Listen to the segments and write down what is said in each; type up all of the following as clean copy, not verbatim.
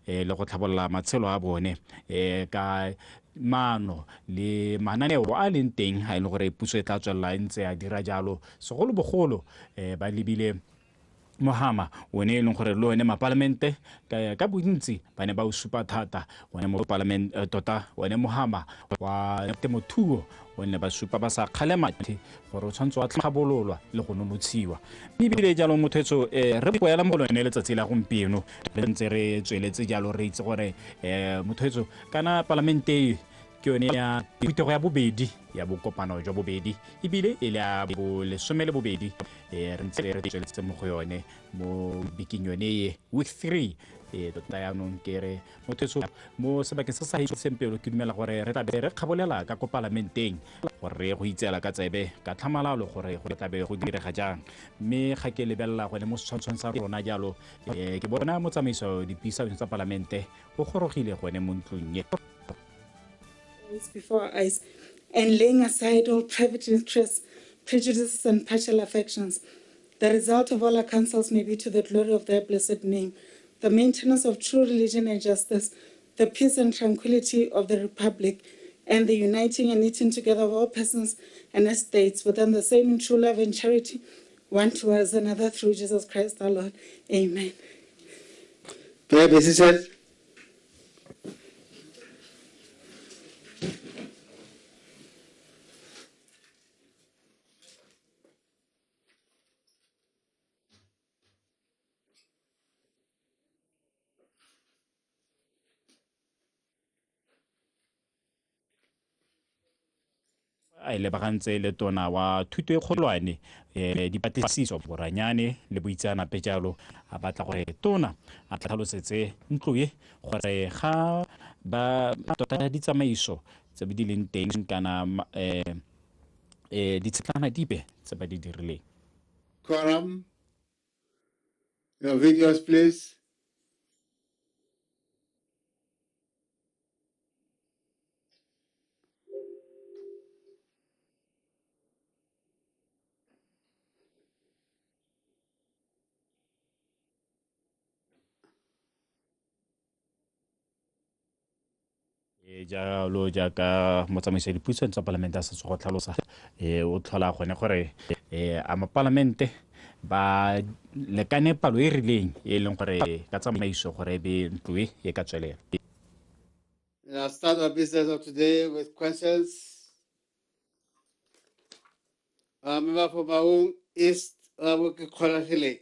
le go tlhabolola matshelo a bone ka maano le mananeo a leng teng a e leng gore puso e tla tswelela ntse a dira jalo segolobogolo ba lebile Mohama o ne e leng gore le one mapalamente ka bontsi ba ne ba o supa thata one mo parlament tota one Mohama wa temothuo o ne ba supa ba sa kgalemathe gore o tshwanetse wa tlhabololwa le go nonotshiwa ebile jalo mothetso re boela mo lone letsatsi la gompieno re ntse re tsweletse jalo re itse gore mothetso kana parlamente ke yone ya phutego ya bobedi ya bokopano jwa bobedi ebile e le ya bo lesome le bobedi re ntse re tsweletse mo go yone mo biking yone e week 3 tota yaanong ke re mothetso mo sebakeng se sa sempelo ke dumela gore re tlabe re kgabolela ka ko parlamenteng gore re go itseela ka tsebe ka tlhamalalo gore go tlabe go direga jang mme ga ke lebelela gone mo setshwantshong sa rona jalo ke bona motsamaiso dipuisano tsa parlamente go gorogile gone mo ntlong e before our eyes, and laying aside all private interests, prejudices, and partial affections. The result of all our counsels may be to the glory of their blessed name, the maintenance of true religion and justice, the peace and tranquility of the Republic, and the uniting and knitting together of all persons and estates within the same in true love and charity, one towards another through Jesus Christ our Lord. Amen. Prayer be seated. a e lebagantse le tona wa thuto e kgolwane dipatlisiso boranyane le boitseanape jalo a batla gore tona a tlhalosetse ntlo e gore ga ba tota ditsamaiso tse di leng teng kana ditshetlana dipe tse ba di dirileng. Quorum. Your videos, please. Jalo jaaka motsamaiso dipuisano tsa palamente a setse go tlhalosa o tlhola gone gore a mapalamente ba lekane palo e rileng e leng gore ka tsamaiso gore be ntlo e ka tswelela. I'll start our business of today with questions. Member for Maung East, Kholagile.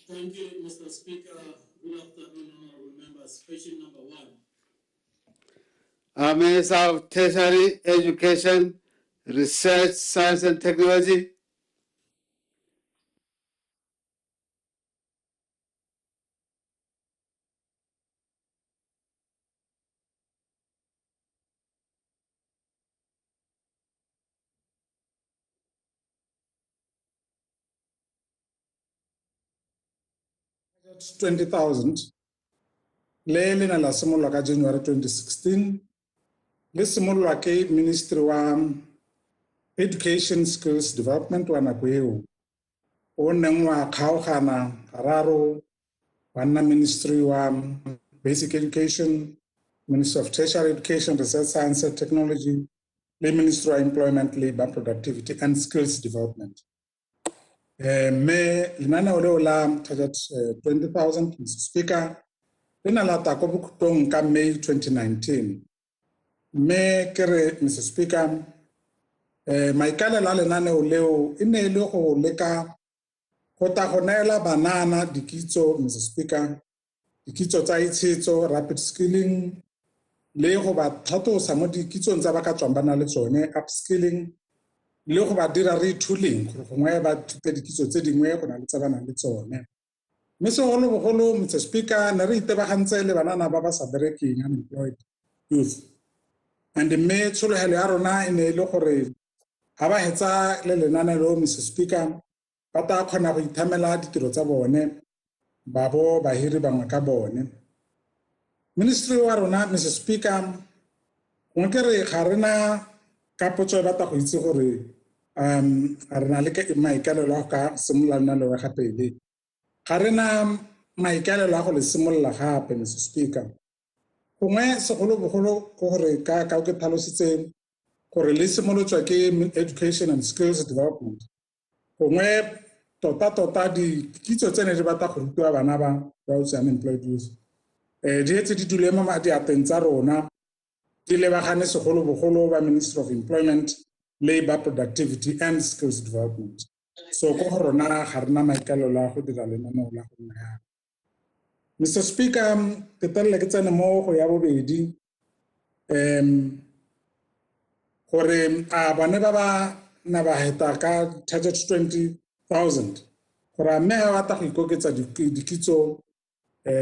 Thank you, Mr. Speaker. Good afternoon, honorable members. Question number 1. Minister of Tertiary Education, Research, Science and Technology. That's 20,000. Le lena la simolola ka January 2016. Le simolola ke Ministry wa Education Skills Development wa nako eo. O neng wa kgaogana gararo wa nna Ministry wa Basic Education, Ministry of Tertiary Education, Research, Science and Technology, le Ministry of Employment, Labor, Productivity and Skills Development. Me lenaneo leo la target 20,000, Mr. Speaker, lena la ta ko bokhutlong ka May 2019. Me kere, Mr. Speaker, maikaelelo a lenaneo leo e ne le go leka go ta go neela banana dikitso, Mr. Speaker, dikitso tsa itshetso, rapid skilling, le go ba tlhatlosa mo dikitsong tsa ba ka tswang ba na le tsone, upskilling, le go ba dira retooling gore gongwe ba thute dikitso tse dingwe go na le tsa ba nang le tsone. Mme segolobogolo, Mr. Speaker, ne re itebagantse le banana ba ba sa berekeng, unemployed youth. And mme tshologelo ya rona e ne e le gore ga ba hetsa le lenaneo, Mr. Speaker, ba tla kgona go ithamela ditiro tsa bone ba bo bahiri bangwe ka bone. Ministry wa rona, Mr. Speaker, go nkere ga rena ka potso e batla go itse gore a re na le maikaelelo a go ka simolola lenaneo gape le. ga rena maikalelo a go le simolola gape Mr. Speaker. Gongwe segolobogolo ke gore ka ke tlhalositse gore le simolotswa ke education and skills development. Gongwe tota di kitso tsene di batla go rutiwa bana ba unemployed youth. Di etse di dule mo madiateng tsa rona di lebagane segolobogolo ba Ministry of Employment, Labor, Productivity and Skills Development. So ko go rona ga rena maikalelo a go dira lenaneo la go nna yalo. Mr. Speaker, ke telele ke tsene mo go ya bobedi gore a bane ba ba na ba heta ka target 20,000 gore a mme a batla go ikoketsa dikitso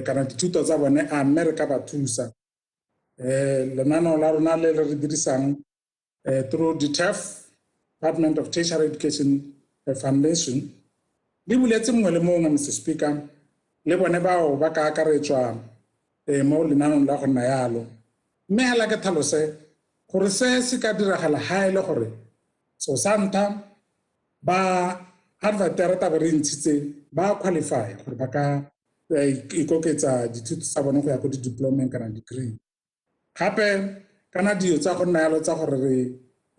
kana dithuto tsa bone a mme re ka ba thusa. Lenaneo la rona le re dirisang through DTEF, Department of Tertiary Education Foundation, di buletse mongwe le mongwe Mr. Speaker, le bone bao ba ka akaretswa mo lenaneong la go nna yalo. Mme hela ke tlhalose gore se ka diragala ha ile gore so santa ba advertise ta re ntshitse ba qualify gore ba ka ikoketsa dithuto tsa bone go ya go di-diploma kana degree. Gape kana dio tsa go nna yalo tsa gore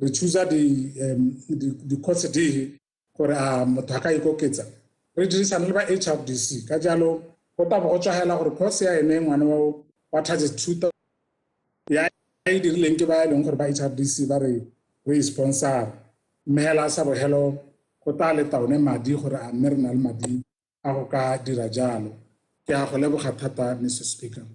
re choose di course di gore a motho a ka ikoketsa re dirisana le ba HRDC ka jalo go taba go tswagela gore course ya ene ngwana wa target 2 ya e dirileng ke ba eleng gore ba HRDC ba re sponsor mme hela sa bogelo go ta le taone madi gore a mme re na le madi a go ka dira jalo. Ke a go leboga thata Mr. Speaker.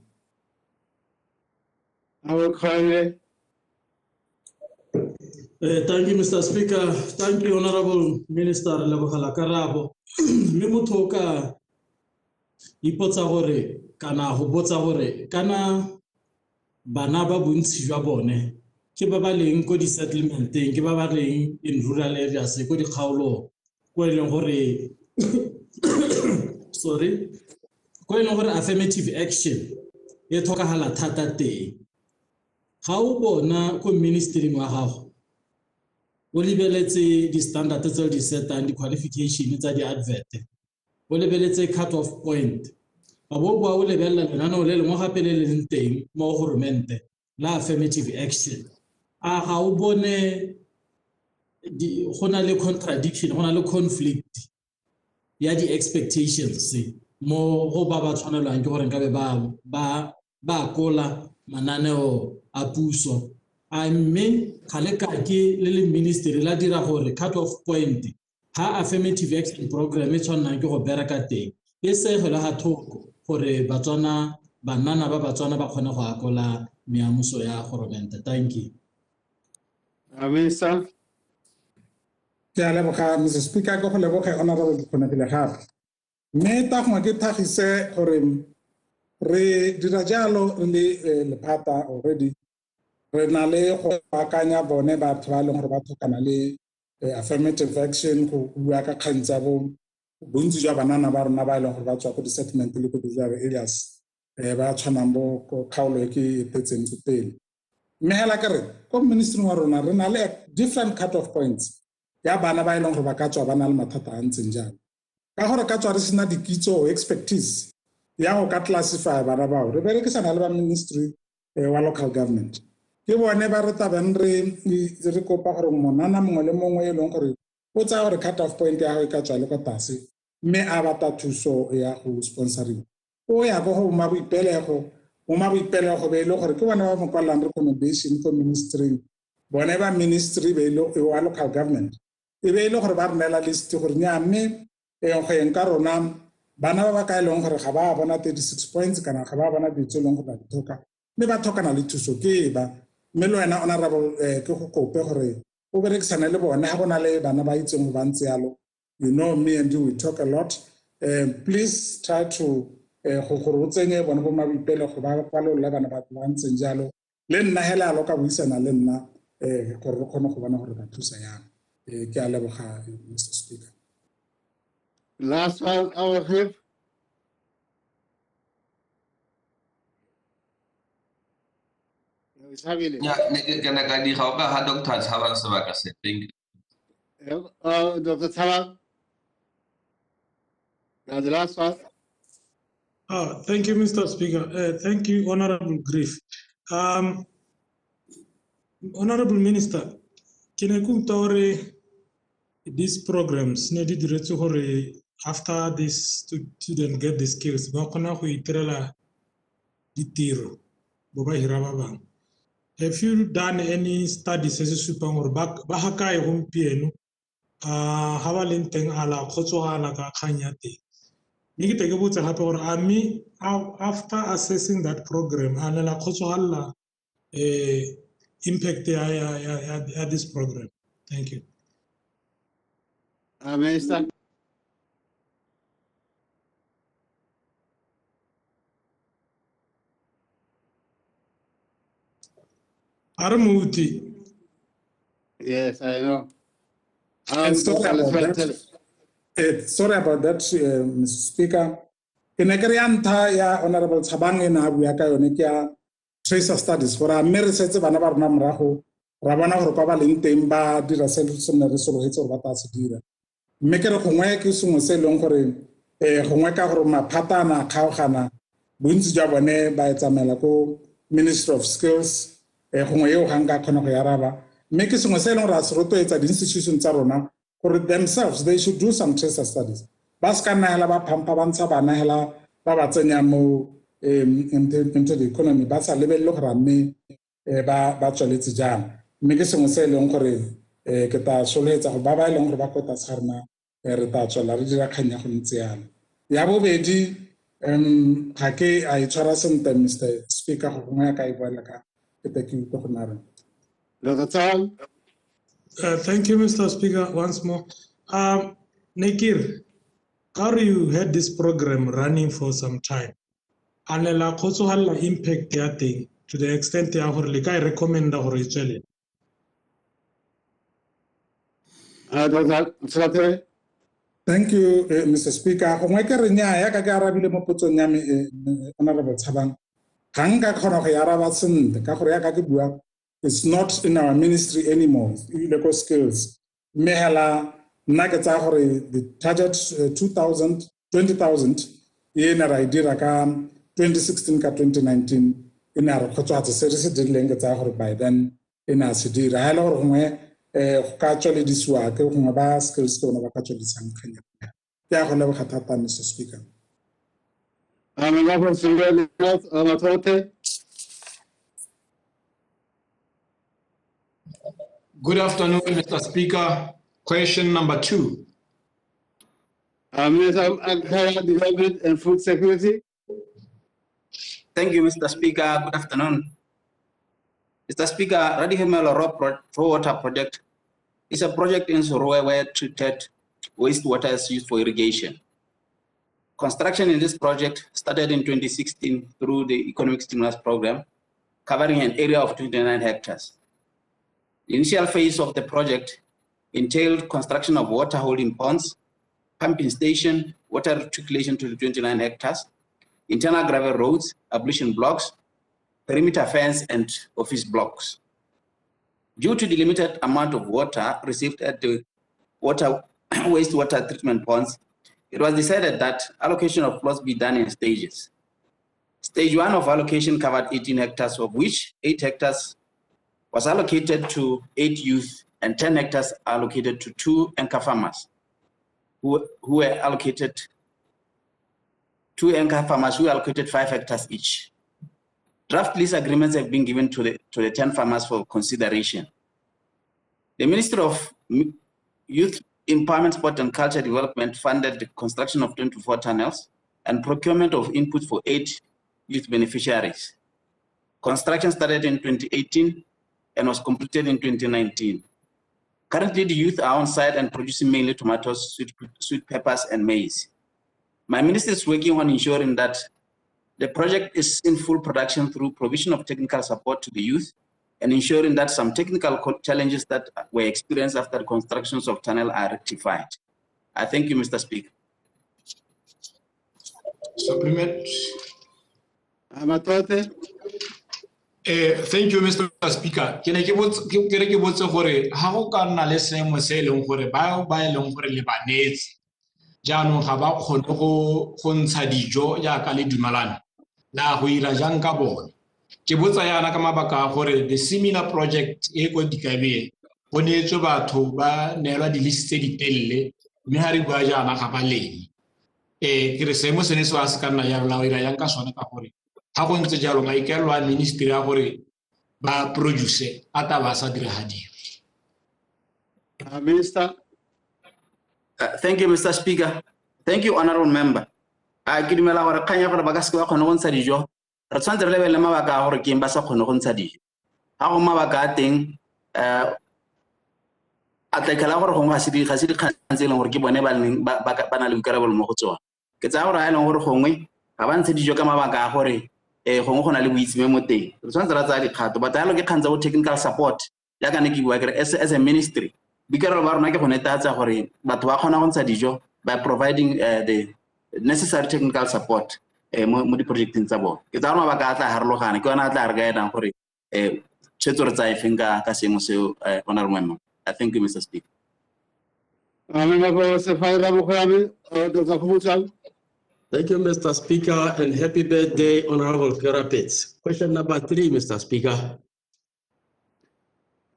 Thank you, Mr. Speaker. Thank you, Honorable Minister Lebohela Karabo. Mme motho ka ipotsa gore kana go botsa gore kana bana ba bontsi jwa bone ke ba ba leng ko di-settlementeng ke ba ba leng in rural areas ko dikgaolo ko e leng gore sorry ko e leng gore affirmative action e tlhokagala thata teng. Ga o bona ko ministering wa gago o lebeletse di-standard tse di setang di-qualification tsa di-advert o lebeletse cut-off point a bo bua o lebelela lenaneo le lengwe gape le le leng teng mo governmente la affirmative action a ga o bone go na le contradiction go na le conflict ya di-expectations mo go ba tshwanelwang ke gore nkabe ba kola mananeo a puso a mme kgale ka ke le ministry la dira gore cut-off point ha affirmative action program e tshwanang ke go bereka teng e segela ga thoko gore banana ba Batswana ba kgone go akola meamuso ya government. Thank you. Minister. Ke a leboga Mr. Speaker go leboga honorable Dikonapile gape. Mme ta gongwe ke thagise gore re dira jalo le lephata already re na le go akanya bone batho ba leng gore ba thokana le affirmative action go bua ka kgantsa bontsi jwa banana ba rona ba leng gore ba tswa go di-settlement le go di-rural areas ba tshwanang bo kgaolo e ke etetseng ko pele. Mme hela ke re ko ministry wa rona re na le different cut-off points ya bana ba e leng gore ba ka tswa ba na le mathata a ntseng jalo ka gore ka tswa re sena dikitso expertise ya go ka classify bana bao re berekisana le ba ministry wa local government ke bone ba re tabeng re kopa gore monana mongwe le mongwe e leng gore o tsaya gore cut-off point ya go ka tswa le ko tase mme a bata thuso ya go sponsoring o ya go boipelego be e le gore ke bone ba mo kwalang recommendation ko ministry bone ba ministry be ile wa local government e be ile gore ba re nela list gore nya mme go eng ka rona bana ba ka ileng gore ga ba bona 36 points kana ga ba bona ditso leng gore ba dithoka mme ba thokana le thuso ke ba mme le wena honorable ke go kope gore o berekisane le bone ga bona le bana ba itseng ba ntse yalo. You know me and you, we talk a lot. Please try to gore o tsenye bone bo mabipele go ba kwalola bana ba ntseng jalo le nna hela lo ka buisana le nna gore re kgone go bona gore ba thusa yang. Ke a leboga Mr. Speaker. Last one, our here. Ya, kena kadi kau ka hadok tak sawan sebab setting. Dr. Thabang. Now the last one. Thank you, Mr. Speaker. Thank you, Honorable Griff. Honorable Minister, can I come these programs needed after this student get the skills? Have you done any studies as a super or back Bahakai home piano? Havalinteng ala Kotoala Kanyati. Nikita happen or Ami after assessing that program, Alala Kotoala impact at this program. Thank you. Minister. Aramuti. Yes, I know. Sorry about that, Mr. Speaker. In Ekarianta, ya Honorable Tabang in Abuaka Onikia Tracer Studies for a Merisets of another Namraho, Ravana or Pabalin Temba, did a solution of the Solohits of Vatasidira. Make it a Homaki Sumo Longore, a Homaka Roma Patana, Kauhana, Bunz Javane by Tamelako, Minister of Skills, a Homayo Hanga Konoyaraba. Make it Sumo Selon Rasroto at institution Tarona. For themselves, they should do some tracer studies. Baska Nahela Pampabansa Banahela Babatanyamo into the economy, Basa level Lokrami Bacholiti Jam. Megisum say Longore, Keta Soleta, Baba Longrabakota Sarna, Retachola, Rija Kanya Huntian. Yabo Beji, Hake, I Charasum, Mr. Speaker of Maka Ivalaka, Ketaki Tohonara. Thank you, Mr. Speaker, once more. Nekir, how you had this program running for some time? And la also had impact that thing to the extent that I recommend the original. Thank you, Mr. Speaker. Honorable Tabang. Hanga Konoyarabasun, the Kakoyaka. It's not in our ministry anymore. Local skills. Mehala Nagatahori, the target 20,000, Yena Raidiraka 2016 ka 2019 in our Kotuata series did Lengatahori by then in our city. Rahalo Home, Kacholi Diswa, Kumaba skills to Navakacholi San Kenya. Yahola Hatata, Mr. Speaker. I'm a single Good afternoon, Mr. Speaker. Question number 2. Minister of Agriculture, Development and Food Security. Thank you, Mr. Speaker. Good afternoon. Mr. Speaker, Radihemelo Raw Water Project is a project in Soroe where treated wastewater is used for irrigation. Construction in this project started in 2016 through the Economic Stimulus Program, covering an area of 29 hectares. The initial phase of the project entailed construction of water holding ponds, pumping station, water reticulation to the 29 hectares, internal gravel roads, ablution blocks, perimeter fence, and office blocks. Due to the limited amount of water received at the wastewater treatment ponds, it was decided that allocation of plots be done in stages. Stage 1 of allocation covered 18 hectares, of which 8 hectares was allocated to 8 youth and 10 hectares allocated to 2 anchor farmers who were allocated 2 anchor farmers who allocated 5 hectares each. Draft lease agreements have been given to the 10 farmers for consideration. The Ministry of Youth Empowerment, Sport and Culture Development funded the construction of 24 tunnels and procurement of input for 8 youth beneficiaries. Construction started in 2018 and was completed in 2019. Currently, the youth are on site and producing mainly tomatoes, sweet peppers, and maize. My ministry is working on ensuring that the project is in full production through provision of technical support to the youth and ensuring that some technical challenges that were experienced after the constructions of tunnel are rectified. I thank you, Mr. Speaker. Supplement. Amatote. Thank you, Mr. Speaker. Can I give what's over how can I listen when say long for a bio by long for a Lebanese? jaanong ga ba kgone go ntsha dijo jaaka le dumalane la go ira jang ka bone. Ke botsa yana ka mabaka a gore the similar project e go Dikabeng go neetswe batho ba neelwa di-list tse di telele mme ga re bua jaana ga ba leng. Ke re seemo se ne se wa se ka nna jalo la go ira jang ka sone ka gore ga go ntse jalo maikaelelo a ministry a gore ba produce a taba sa diragadiwe. Minister. Thank you, Mr. Speaker. Thank you, Honorable Member. Ke dumela gore kganya gore ba ka se ba kgone go ntsha dijo re tshwanetse re lebelele mabaka a gore ke ba sa kgone go ntsha dijo ga go mabaka a teng a tla ikala gore gongwe ga se dikgang tse e leng gore ke bone ba na le boikarabelo mo go tsone ke tsaya gore ga e leng gore gongwe ga ba ntshe dijo ka mabaka a gore gongwe go na le boitsime mo teng re tshwanetse ra tsaya dikgato but jalo ke kgang tsa bo technical support jaaka ne ke bua kere as a ministry boikarabelo ba rona ke go netefatsa gore batho ba kgona go ntsha dijo by providing the necessary technical support mo di-projecteng tsa bone ke tsa gore mabaka a tla harologane ke yona a tla re guidang gore tshwetso re tsaya efeng ka seemo seo honorable member. Thank you, Mr. Speaker. Thank you, Mr. Speaker, and happy birthday, Honorable Kerapets. Question number 3, Mr. Speaker.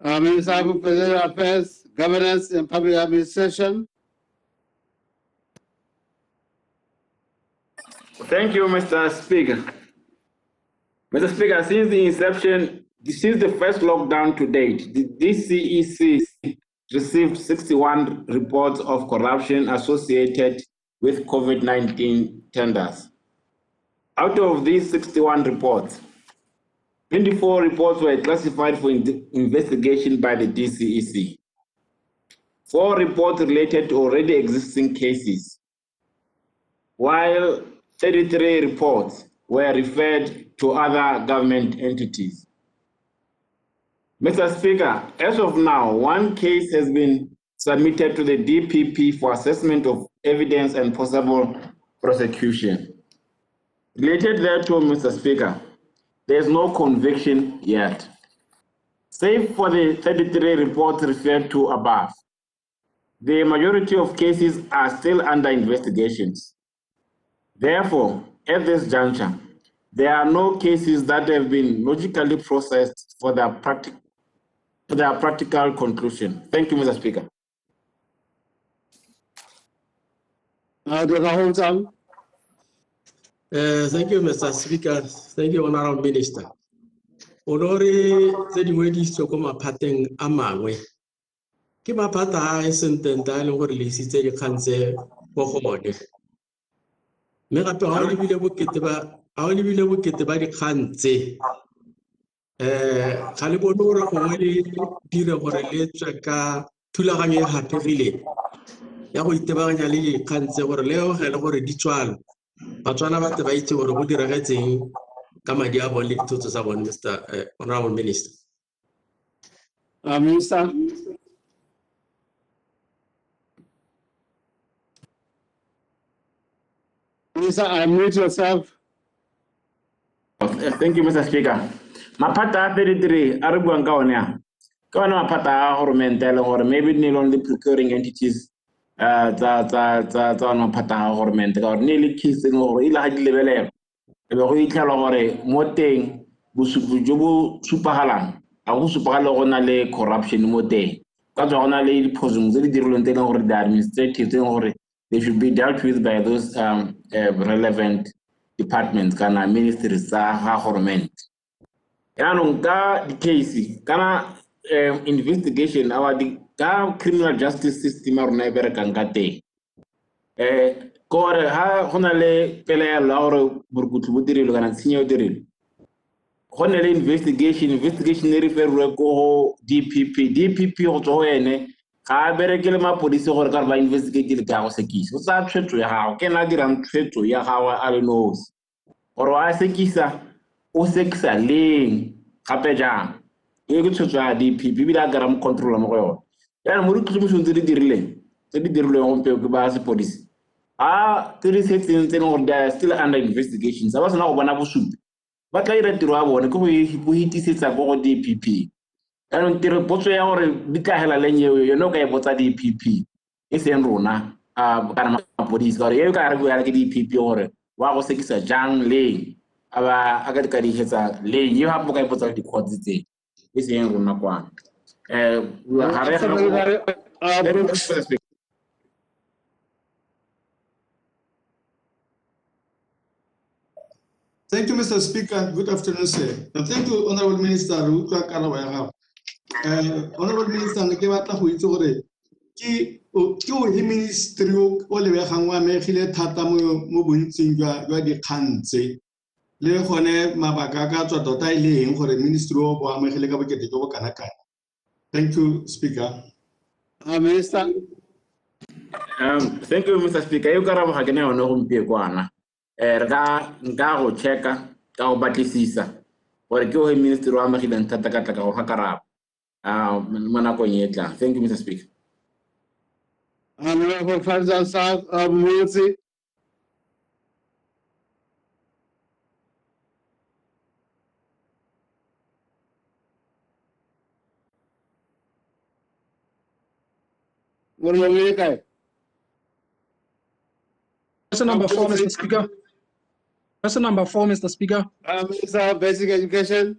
Minister of Presidential Affairs, Governance and Public Administration. Thank you, Mr. Speaker. Mr. Speaker, since the first lockdown to date, the DCEC received 61 reports of corruption associated with COVID-19 tenders. Out of these 61 reports, 24 reports were classified for investigation by the DCEC. 4 reports related to already existing cases, while 33 reports were referred to other government entities. Mr. Speaker, as of now, 1 case has been submitted to the DPP for assessment of evidence and possible prosecution. Related thereto, Mr. Speaker, there is no conviction yet. Save for the 33 reports referred to above, the majority of cases are still under investigations. Therefore, at this juncture, there are no cases that have been logically processed for their practical conclusion. Thank you, Mr. Speaker. Thank you, Mr. Speaker. Thank you, Honorable Minister. Olori tse dingwe di isitswe ko maphateng a mangwe ke maphata a e seng teng a leng gore le isitse dikgang tse go gone mme gape ga o lebile bokete ba dikgang tse ga le bone gore gongwe le dire gore le tswe ka thulaganyo e gapegileng ya go itebaganya le dikgang tse gore le ge le gore di tswala batswana ba ba itse gore go diragetseng ka madi a bone le dithoto tsa bone, Mr. Honorable Minister. Minister. Minister, unmute yourself. Thank you, Mr. Speaker. Maphata 33 a re buang ka one a ke ona maphata a government or maybe ne le the procuring entities tsa maphata a government ka gore ne le case gore ile ga di lebelela e be go itlhala gore mo teng bosupu jo bo supagalang a go supagala go na le corruption mo teng ka tswa go na le diphoso tse di dirilweng tse gore the administrative tse gore they should be dealt with by those relevant departments kana ministries tsa government. Yaanong ka di case kana investigation our ka criminal justice system rona e berekang ka teng gore ha gona le pelaelo ya gore borukutlo bo direlo kana tshenyo e direlo go ne le investigation e referwe ko DPP go tswa go ene ga bereke le mapodisi gore ka re ba investigate le ka go sekisa o tsa tshwetso ya gago ke na dirang tshwetso ya gago a le nosi gore wa sekisa o sekisa leng gape jang e ke tshwetso ya DPP bi la gara mo control mo go yona ya mo ditlhomiso tse di dirilweng gompe ke ba sepodisi tse di setseng tse gore they are still under investigation sa ba sena go bona bosupi ba tla ira tiro ya bone ke go hitisetsa go DPP yaanong tiro potso ya gore di tlagela leng eo yone o ka e botsa DPP e seng rona kana mapodisi gore e ka re bua ke DPP gore wa go sekisa jang le aba aga ka di hetsa le yo hapo ka ipotsa di khotsi tse e seng rona kwana Thank you, Mr. Speaker. Good afternoon, sir. And thank you, Honorable Minister. Honorable Minister, ke batla go itse gore ke o ministry o le begang wa megile thata mo bontsing jwa dikgang tse le gone mabaka ka tswa tota ile eng gore ministry o bo amegile ka bokete jo bo kana kana. Thank you, Speaker. Minister. Thank you, Mr. Speaker. You karabo ga ke ne yone gompie kwana. Nka go checka ka go batlisisa gore ke o ministry wa amegileng thata ka tla ka go ga karabo mo nakong e tlang. Thank you, Mr. Speaker. Honorable Faisal South of Multi. Question number 4, Mr. Speaker. Question number 4, Mr. Speaker. Minister of Basic Education.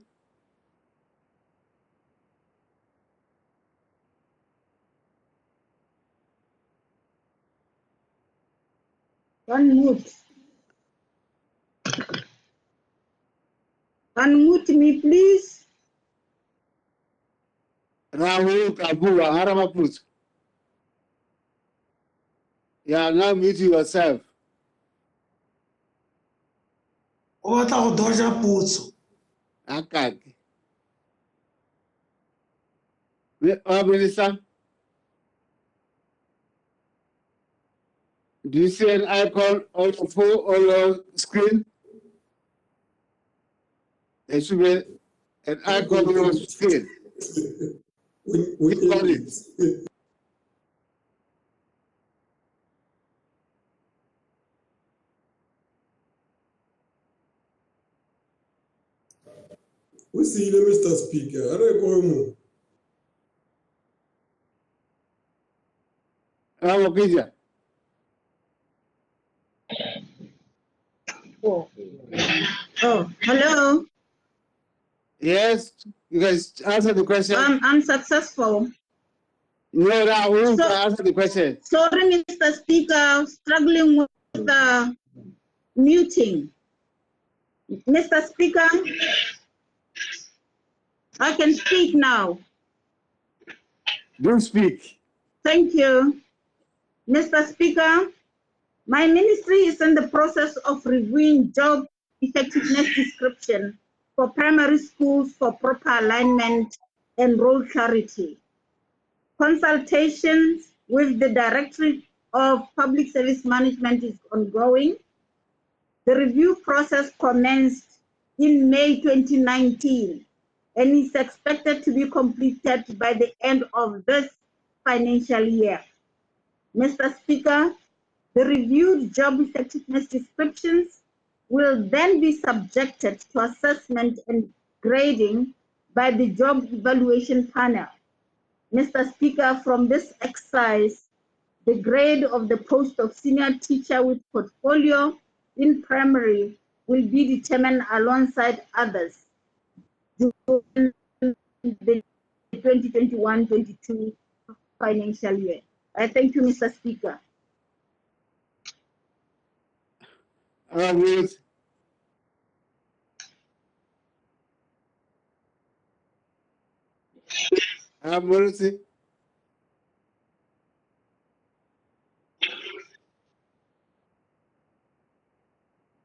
Unmute. Unmute me, please. Rahul Kabua, Haramaput. Yeah, now mute yourself. What are Doja Putz? Okay. Minister, do you see an icon on your phone or your screen? There should be an icon on your screen. Click on it. We see the Mr. Speaker. I don't go home. Oh, hello. Yes, you guys answer the question. I'm successful. No, Rahul, answer the question. Sorry, Mr. Speaker, struggling with the muting. Mr. Speaker, I can speak now. Do speak. Thank you. Mr. Speaker, my ministry is in the process of reviewing job effectiveness description for primary schools for proper alignment and role clarity. Consultations with the Directorate of Public Service Management is ongoing. The review process commenced in May 2019 and is expected to be completed by the end of this financial year. Mr. Speaker, the reviewed job effectiveness descriptions will then be subjected to assessment and grading by the job evaluation panel. Mr. Speaker, from this exercise, the grade of the post of senior teacher with portfolio in primary will be determined alongside others during the 2021-22 financial year. I thank you, Mr. Speaker.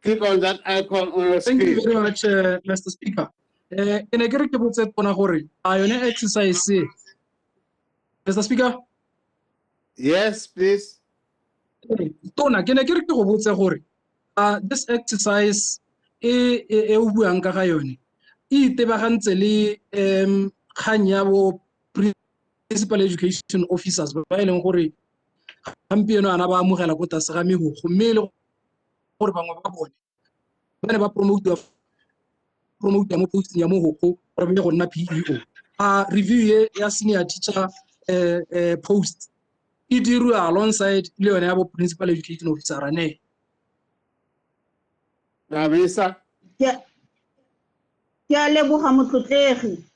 Click on that icon on your screen. Thank you very much, Mr. Speaker. Can I get a exercise? Mr. Speaker? Yes, please. Tona, can I get a this exercise principal education officers ba e leng gore gampieno ana ba amogela ko tlase ga megogo mme e le gore bangwe ba bone ba ne ba promote mo posting ya mogoko gore ba ye go nna PEO. Review ya senior teacher post e dirwa alongside le yone ya bo principal education officer ne. Minister.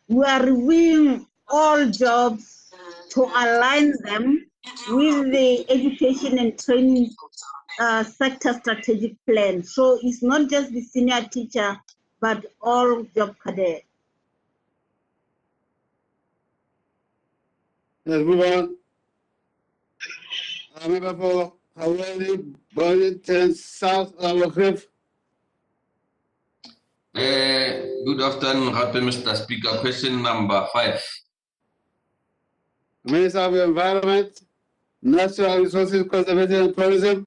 We are reviewing all jobs to align them with the education and training sector strategic plan. So it's not just the senior teacher, but all job cadets. Let's move on. I member for Hawani, Burlington, South Cliff. Good afternoon, Mr. Speaker. Question number 5. Minister of Environment, Natural Resources Conservation and Tourism.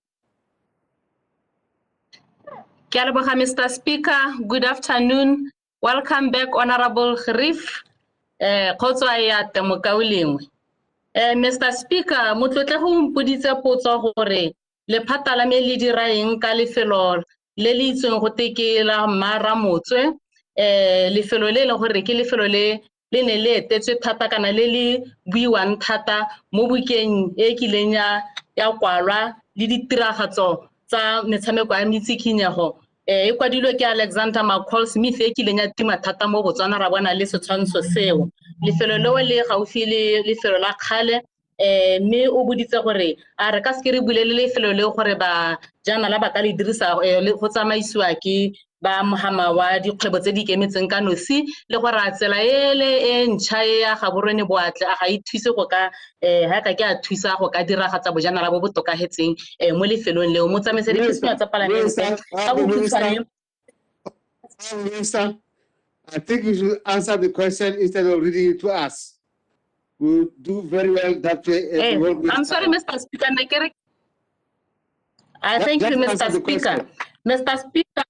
Kialabaha, Mr. Speaker. Good afternoon. Welcome back, Honorable Kharif. Mr. Speaker, motlotle go mpoditse potso gore lephata la me le dira eng ka lefelo le le itseng go teke la Maramotswe, lefelo le le gore ke lefelo le ne le etetswe thata kana le le buiwang thata mo bukeng e kileng ya kwalwa le ditiragatso tsa metshameko ya metsikinyego. E kwadilwe ke Alexander McCall Smith e kileng ya tima thata mo Botswana ra bona le setshwantsho seo. Lefelo leo le gaufi le lefelo la kgale mme o boditse gore a re ka se ke re bulele lefelo le gore ba jana la ba ka le dirisa go tsamaisiwa ke ba mohama wa dikgwebo tse di ikemetseng ka nosi le gore a tsela ele e ntšha ya Gaborone Boatle a ga ithuse go ka ha ka ke a thusa go ka diragatsa bojana la bo botokagetseng mo lefelong leo mo tsamaise dipuisano tsa palamente ka go khutshwane. Minister, I think you should answer the question instead of reading it to us. We'll do very well that way. I'm sorry, Mr. Speaker. Thank you, Mr. Speaker. Mr. Speaker,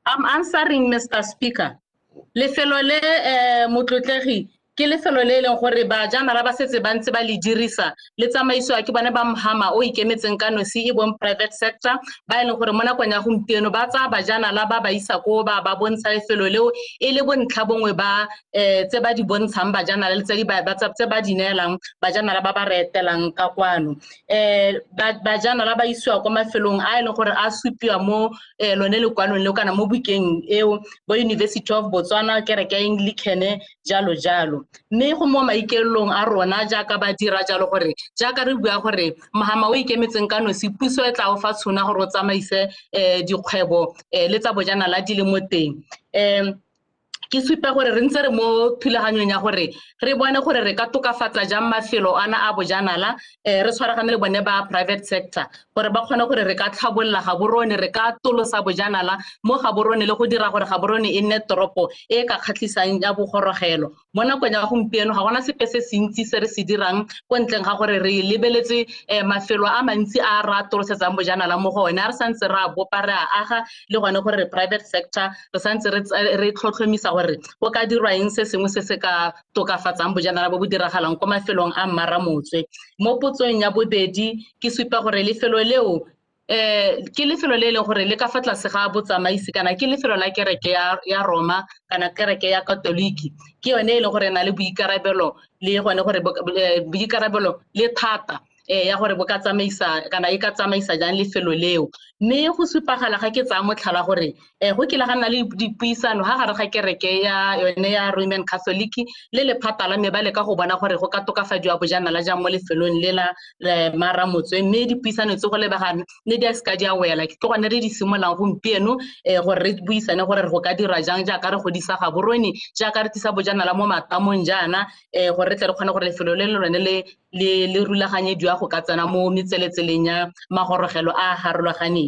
I'm answering, Mr. Speaker. Lefelo le motlotlegi ke lefelo le leng gore ba jana la ba setse ba ntse ba le dirisa le tsamaisiwa ke bana ba mohama o ikemetseng ka nosi e bong private sector ba leng gore mo nakong ya gompieno ba tsa ba jana la ba isa ko ba bontsha lefelo leo e le bontlha bongwe ba tse ba di bontshang ba jana le tse ba di neelang ba jana la ba reetelang ka kwano. Ba jana la ba isiwa kwa mafelong a leng gore a supiwa mo lone le kwanong le kana mo bukeng eo bo University of Botswana kereke ya Anglicane jalo jalo. Mme go mo maikelong a rona jaaka ba dira jalo gore jaaka re bua gore mohama o ikemetseng ka nosi puso e tla o fa tshona gore o tsamaise dikgwebo le tsa bojana la di le mo teng. Ke supa gore re ntse re mo thulaganyong ya gore re bone gore re ka tokafatsa jang mafelo ana a bojanala re tshwaragane le bone ba private sector gore ba kgone gore re ka tlhabolla Gaborone re ka tolosa bojanala mo Gaborone le go dira gore Gaborone e nne toropo e ka kgatlhisang ya bogorogelo. Mo nakong ya gompieno ga gona sepe se sentsi se re se dirang go ntleng ga gore re lebeletse mafelo a mantsi a ra tolosetsang bojanala mo go one a re santse re a bopa re a aga le gone gore private sector re santse re tlhotlhomisa gore go ka dirwa eng se sengwe se se ka tokafatsang bojanala bo bo diragalang kwa mafelong a Maramotswe. Mo potsong ya bobedi ke supa gore lefelo leo ke lefelo le leng gore le ka fa tlase ga botsamaisi kana ke lefelo la kereke ya Roma kana kereke ya Katoliki ke yone e leng gore na le boikarabelo le gone gore boikarabelo le thata ya gore bo ka tsamaisa kana e ka tsamaisa jang lefelo leo. Mme go supagala ga ke tsa motlhala gore go kile ga nna le dipuisano ga gare ga kereke ya yone ya Roman Catholic le lephata la me ba le ka go bona gore go ka tokafadiwa bojanala jang mo lefelong le la Maramotswe. Mme dipuisano tse go lebagane ne di a ska di a wela ke gone re di simolang gompieno gore re buisane gore go ka dira jang jaaka re godisa Gaborone jaaka re tisa bojanala mo matamong jana gore re tle re kgone gore lefelo le lone le rulaganyediwa go ka tsena mo metseletseleng ya magorogelo a harologaneng.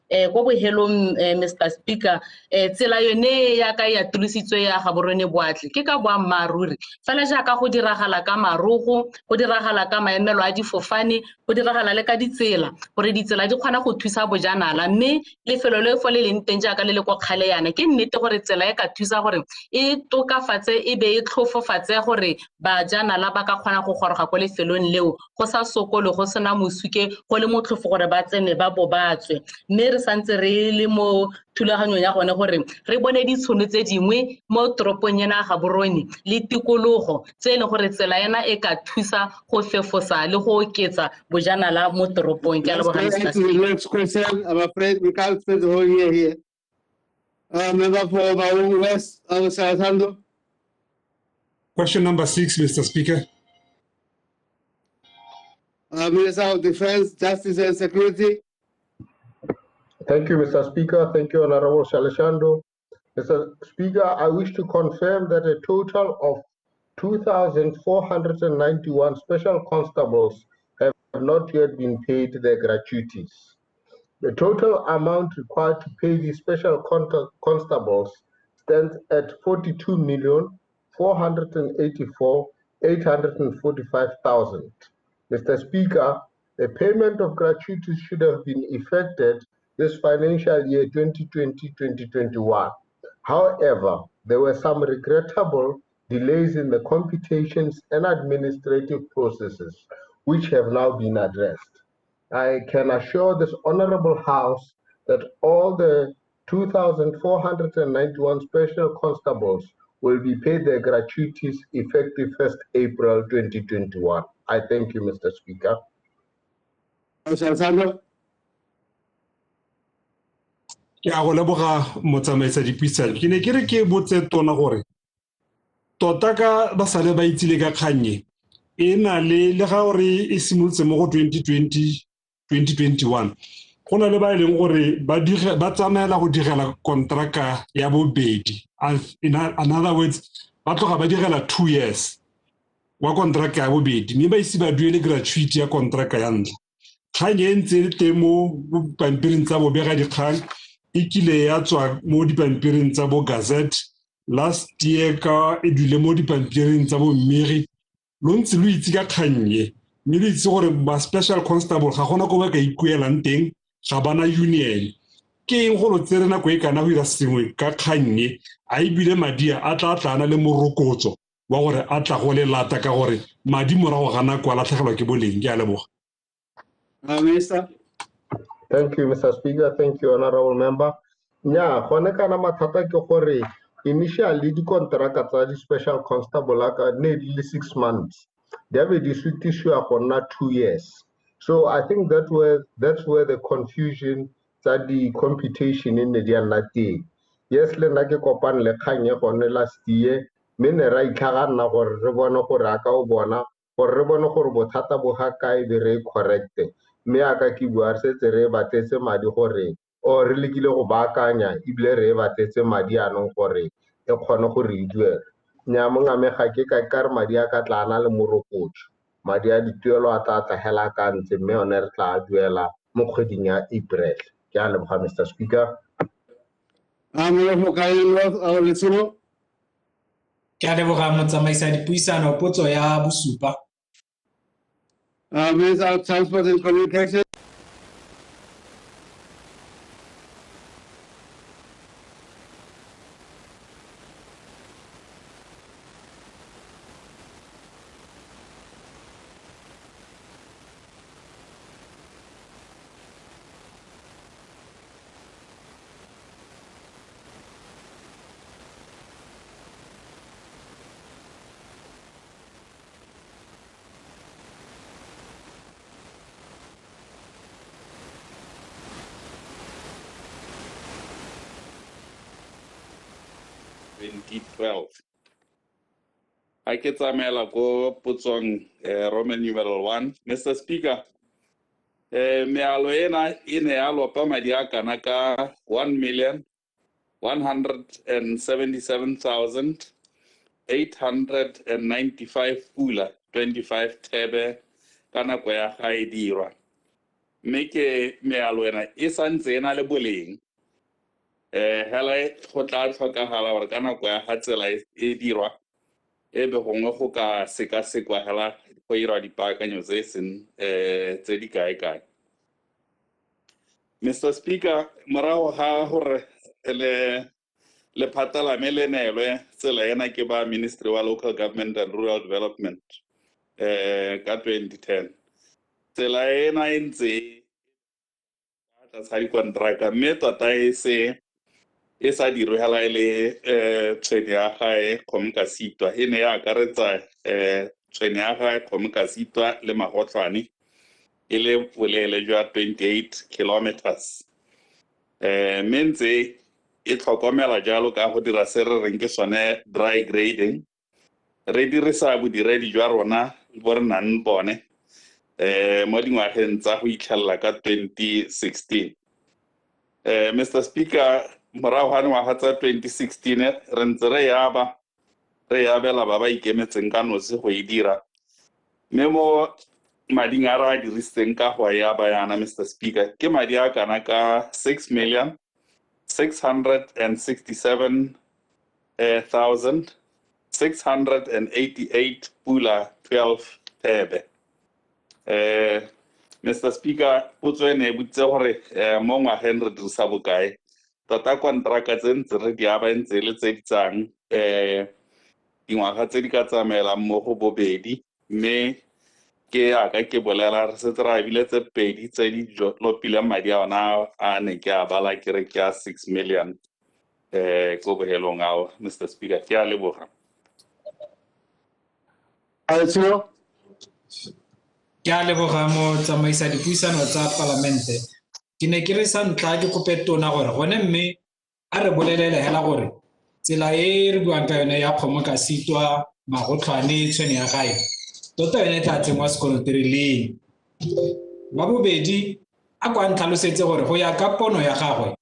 Go bohelong Mr. Speaker tsela yone ya ka ya tulisitswe ya Gaborone Boatle ke ka boammaruri fela jaaka go diragala ka marogo go diragala ka maemelo a difofane go diragala le ka ditsela gore ditsela di kgona go thusa bojanala mme lefelo le fo le leng teng jaaka le le go kgale yana ke nnete gore tsela e ka thusa gore e tokafatse e be e tlhofofatse gore bajanala ba ka kgona go goroga go lefelong leo go sa sokolo go sena mosuke go le motlhofo gore ba tsene ba bobatswe. Mme re santse re le mo thulaganyong ya gone gore re bone ditshono tse dingwe mo toropong ena ga borone le tikologo tse e leng gore tsela ena e ka thusa go fefosa le go oketsa bojanala mo toropong. Ke a Let's leboga, go Mr. to the next question. I'm afraid we can't spend the whole year here. Member for Maung West, Alessandro. Question number 6, Mr. Speaker. Minister of Defense, Justice and Security. Thank you, Mr. Speaker. Thank you, Honorable Shalashando. Mr. Speaker, I wish to confirm that a total of 2,491 special constables have not yet been paid their gratuities. The total amount required to pay these special constables stands at 42,484,845,000. Mr. Speaker, the payment of gratuities should have been effected this financial year 2020-2021. However, there were some regrettable delays in the computations and administrative processes, which have now been addressed. I can assure this Honorable House that all the 2,491 special constables will be paid their gratuities effective 1st April 2021. I thank you, Mr. Speaker. Ke a go leboga motsamaisa dipuisano. Ke ne ke re ke botse tona gore tota ka ba sale ba itsile ka kganye e na le ga gore e simolotse mo go 2020-2021 go na le ba e leng gore ba tsamaela go direla kontraka ya bobedi. In other words, ba tloga ba direla 2 years wa kontraka ya bobedi mme ba ise ba duele gratuity ya kontraka ya ntlha. Kgang e ntse le teng mo pampiring tsa bobega dikgang e kile ya tswa mo dipampiring tsa bo Gazette last year ka e dule mo dipampiring tsa bo Mmiri. Lo ntse lo itse ka kgang e mme le itse gore ba special constable ga gona go ba ka ikuelang teng ga bana union. Ke eng go lo tsere nako e kana go ira sengwe ka kgang e a ebile madi a tla tlana le morokotso wa gore a tla go le lata ka gore madi morago ga nako a latlhegelwa ke boleng. Ke a leboga. Minister. Thank you, Mr. Speaker. Thank you, Honorable Member. Nya, gone kana mathata ke gore initially di kontraka tsa di special constable ka ne di le 6 months. They have di sutiswa go nna 2 years. So I think that's where the confusion tsa di computation in the dianati. Yes, le nna ke kopane le kgang e gone last year, me ne ra itlhagana gore re bone gore aka o bona gore re bone gore bothata bo ga kae be re correct. Me aka ke bua setse re batetse madi gore o re lekile go baakanya ibile re batetse madi anong gore e kgone go re duela. Nya monga me ga ke ka re madi a ka tlana le morokotso. Madi a dituelo a tla hela ka ntse mme one re tla duela mo kgweding ya April. Ke a leboga, Mr. Speaker. Ke a leboga motsamaisa dipuisano potso ya bosupa. Minister of Transport and Communication. I ke tsamaela go potsong Roman numeral 1. Mr. Speaker, mealo ena e ne ya lopa madi a kana ka 1,177,895 pula 25 thebe ka nako ya ga e dirwa. Mme ke mealo ena e santse ena le boleng. Hela go tla tlhokagala gore ka nako ya ga tsela e dirwa e be gongwe go ka seka-sekwa hela go irwa dipaakanyo tse seng tse di kae-kae. Mr. Speaker, morago ga gore lephata la me le neelwe tsela ena ke ba Ministry wa Local Government and Rural Development ka 2010. Tsela ena e ntse sa dikontraka mme tota e sa dirwe hela e le tshwene ya gae Kgomoka Sitwa e ne ya akaretsa tshwene ya gae Kgomoka Sitwa le Magotlwane e le boleele jwa 28 kilometers mme ntse e tlhokomela jalo ka go dira se re reng ke sone dry grading re dirisa bodiredi jwa rona bo re nang bone mo dingwageng tsa go itlhelela ka 2016 Mr. Speaker morago ga dingwaga tsa 2016 re ntse re yabela ba ba ikemetseng ka nosi go e dira mme mo mading a re a dirisitseng ka go yaba yana Mr. Speaker ke madi a kana ka 6,687,688 pula 12 thebe Mr. Speaker potso ene e botse gore mo ngwageng re dirisa bokae tota kontraka tse ntse re di aba ntse le tse di tsang dingwaga tse di ka tsamaelang mo go bobedi mme ke aka ke bolela re setse re abile tse pedi tse di lopileng madi a ona a ne ke a bala ke re ke a 6 million ko bohelong ao Mr. Speaker ke a leboga ke a leboga mo tsamaisa dipuisano tsa palamente ke ne ke re sa ntla ke kope tona gore gone mme a re bolelele hela gore tsela e re buang ka yone ya Kgomoka Sitwa Magotlwane tshwene ya gae tota yone tla tsengwa sekoloterileng ba bobedi a kwa ntlhalosetse gore go ya ka pono ya gagwe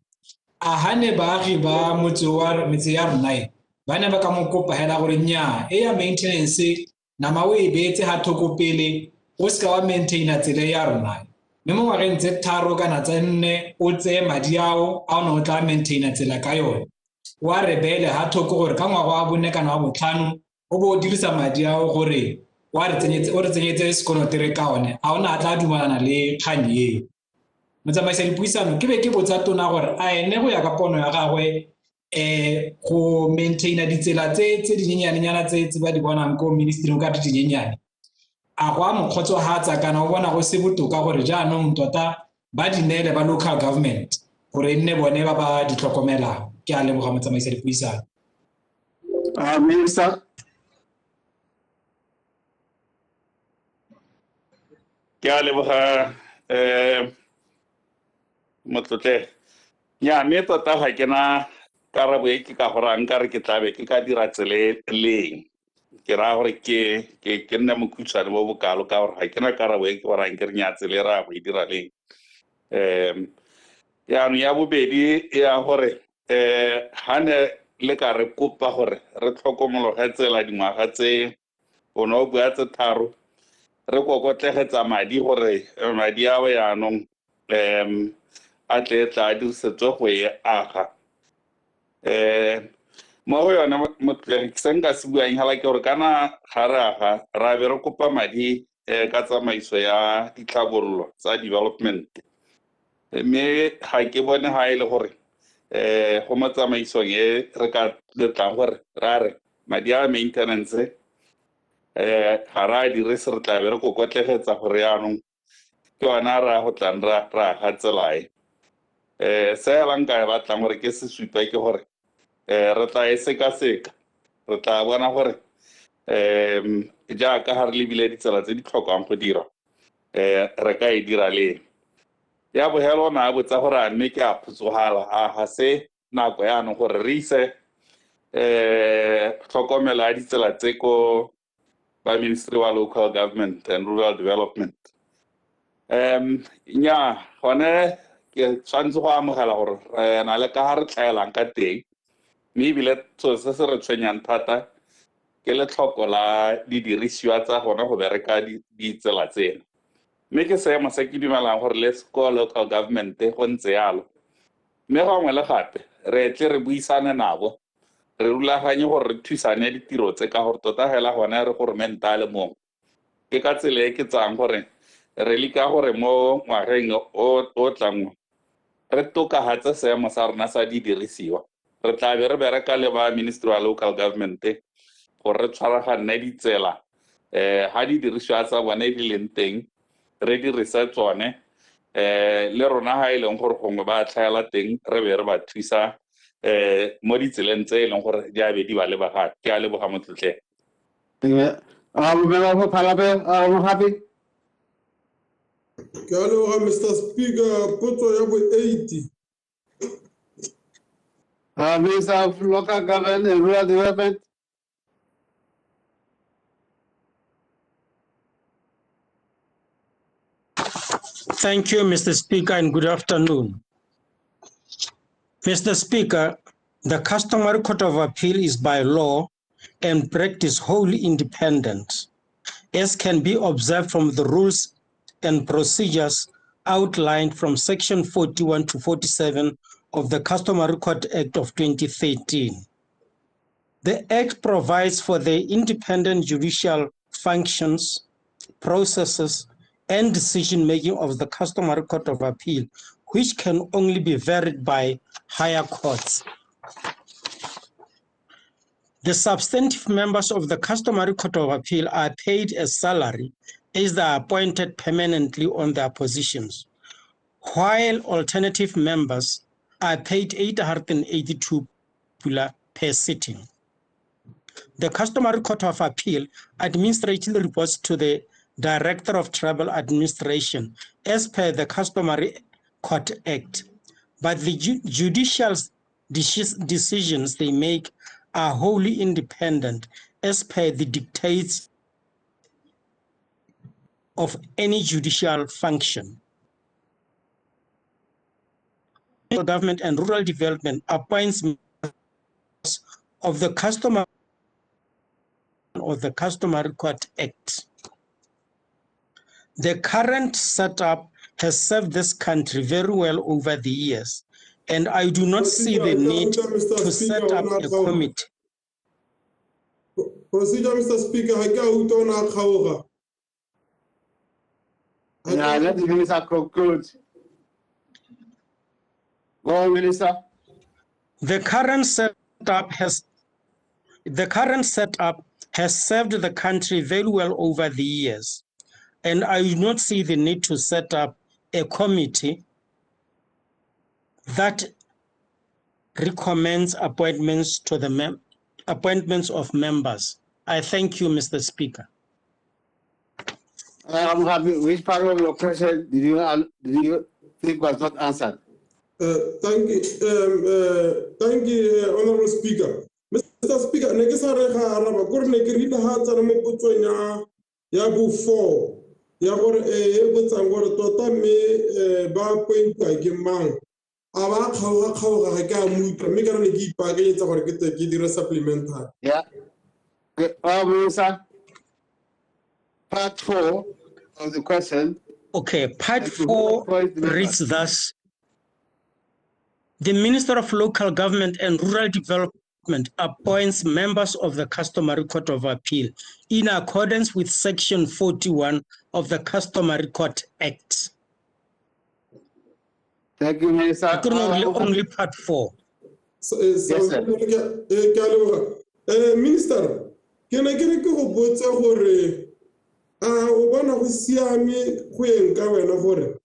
a hane baagi ba metse ya rona ba ne ba ka mo kopa hela gore nya e ya maintenance nama o e beetse ha thoko pele o ska wa maintaina tsela ya rona mme mo ngwageng tse tharo kana tse nne o tseye madi ao a o tla maintaina tsela ka yone wa rebele ha thoko gore ka ngwaga wa bone kana wa botlhano o bo dirisa madi ao gore o re tsenyetse sekolotere ka one a ona a tla dumalana le kgang e motsamaisa dipuisano ke be ke botsa tona gore a ene go ya ka pono ya gagwe go maintaina ditsela tse dinyenyane tse ba di bonang ko ministry ka dinyenyane a go a mokgotsohatsa kana o bona go se botoka gore jaanong tota ba dinele ba local government gore nne bone ba di tlhokomelang ke a leboga motsamaisa dipuisano Minister ke a leboga motlotle nya mme tota ga ke na karabo e ke ka gore nka re ke tlabe ke ka dira tsele leng ke ra gore ke nne mokhutswane mo bokalo ka gore ga ke na karabo e ke gorang ke re nya tsele ra go e dira leng yaanong ya bobedi ya gore ga ne le ka re kopa gore re tlhokomologe tsela dingwaga tse o ne o bua tse tharo re kokotlegetsa madi gore madi ao yaanong a tle tla dirisetswe go e aga mo go yone motlegi se nka se buang hela ke gore kana ga re aga ra be re kopa madi ka tsamaiso ya ditlhabololo tsa development mme ga ke bone ga e le gore go mo tsamaisong e re ka letlang gore ra re madi a maintenance ga ra dire se re tla be re kokotlegetsa gore yaanong ke ona ra go tlang ra ga tselae se hela nka e batlang gore ke se supa ke gore re tla e sekaseka re tla bona gore jaaka ga re lebile ditsela tse di tlhokang go dira re ka e dira le ya bogelo na botsa gore a mme ke a phutsogala a ga se nako yaanong gore re ise tlhokomelo ya ditsela tse ko ba Ministry wa Local Government and Rural Development nya gone ke tshwanetse go amogela gore na le ka ga re tlhaelang ka teng mme ebile se se re tshwenyang thata ke letlhoko la didirisiwa tsa gone go bereka ditsela tsena mme ke seemo se ke dumelang gore le ko local government go ntse yalo mme gangwe le gape re tle re buisane nabo re rulaganye gore re thusane ditiro tse ka gore tota hela gone re goromenta a le mongwe ke ka tsela e ke tsang gore re leka gore mo ngwageng o tlang re tokagatse seemo sa rona sa didirisiwa re tla be re bereka le ba Ministry wa Local Government gore re tshwaragane ditsela ga didirisiwa tsa bone di leng teng re dirise tsone le rona ha ile gore gongwe ba tlhaela teng re be re ba thusa mo ditseleng tse ile gore di a be di ba le baga ke a le boga motlotle happy. Mr. Speaker, potso ya bo 80. Minister of Local Government and Rural Development. Thank you, Mr. Speaker, and good afternoon. Mr. Speaker, the Customary Court of Appeal is by law and practice wholly independent, as can be observed from the rules and procedures outlined from Section 41 to 47 of the Customary Court Act of 2013. The Act provides for the independent judicial functions, processes, and decision-making of the Customary Court of Appeal, which can only be varied by higher courts. The substantive members of the Customary Court of Appeal are paid a salary as they are appointed permanently on their positions, while alternative members are paid 882 per sitting. The Customary Court of Appeal administratively reports to the Director of Tribal Administration as per the Customary Court Act, but the judicial decisions they make are wholly independent as per the dictates of any judicial function. Government and Rural Development appoints members of the Customary Court Act. The current setup has served this country very well over the years, and I do not see the need to set up a committee. Procedure, Mr. Speaker, let the minister conclude. Go, Minister. The current setup has served the country very well over the years, and I do not see the need to set up a committee that recommends appointments to the appointments of members. I thank you, Mr. Speaker. I'm happy. Which part of your question did you think was not answered? Thank you, Honorable Speaker. Mr. Speaker, ya gore e botsang gore tota me ba pointa ke mang a ba kgaoga ga ka mutla mme ka re ke ipaakanyetsa gore ke dire supplementary. Yeah. Minister, part 4 of the question. Okay, part 4 reads thus: the Minister of Local Government and Rural Development appoints members of the Customary Court of Appeal in accordance with Section 41 of the Customary Court Act. Thank you, Minister. Only part 4. Yes, sir. Minister, can I get a go botsa gore o bona go siame go enka wena gore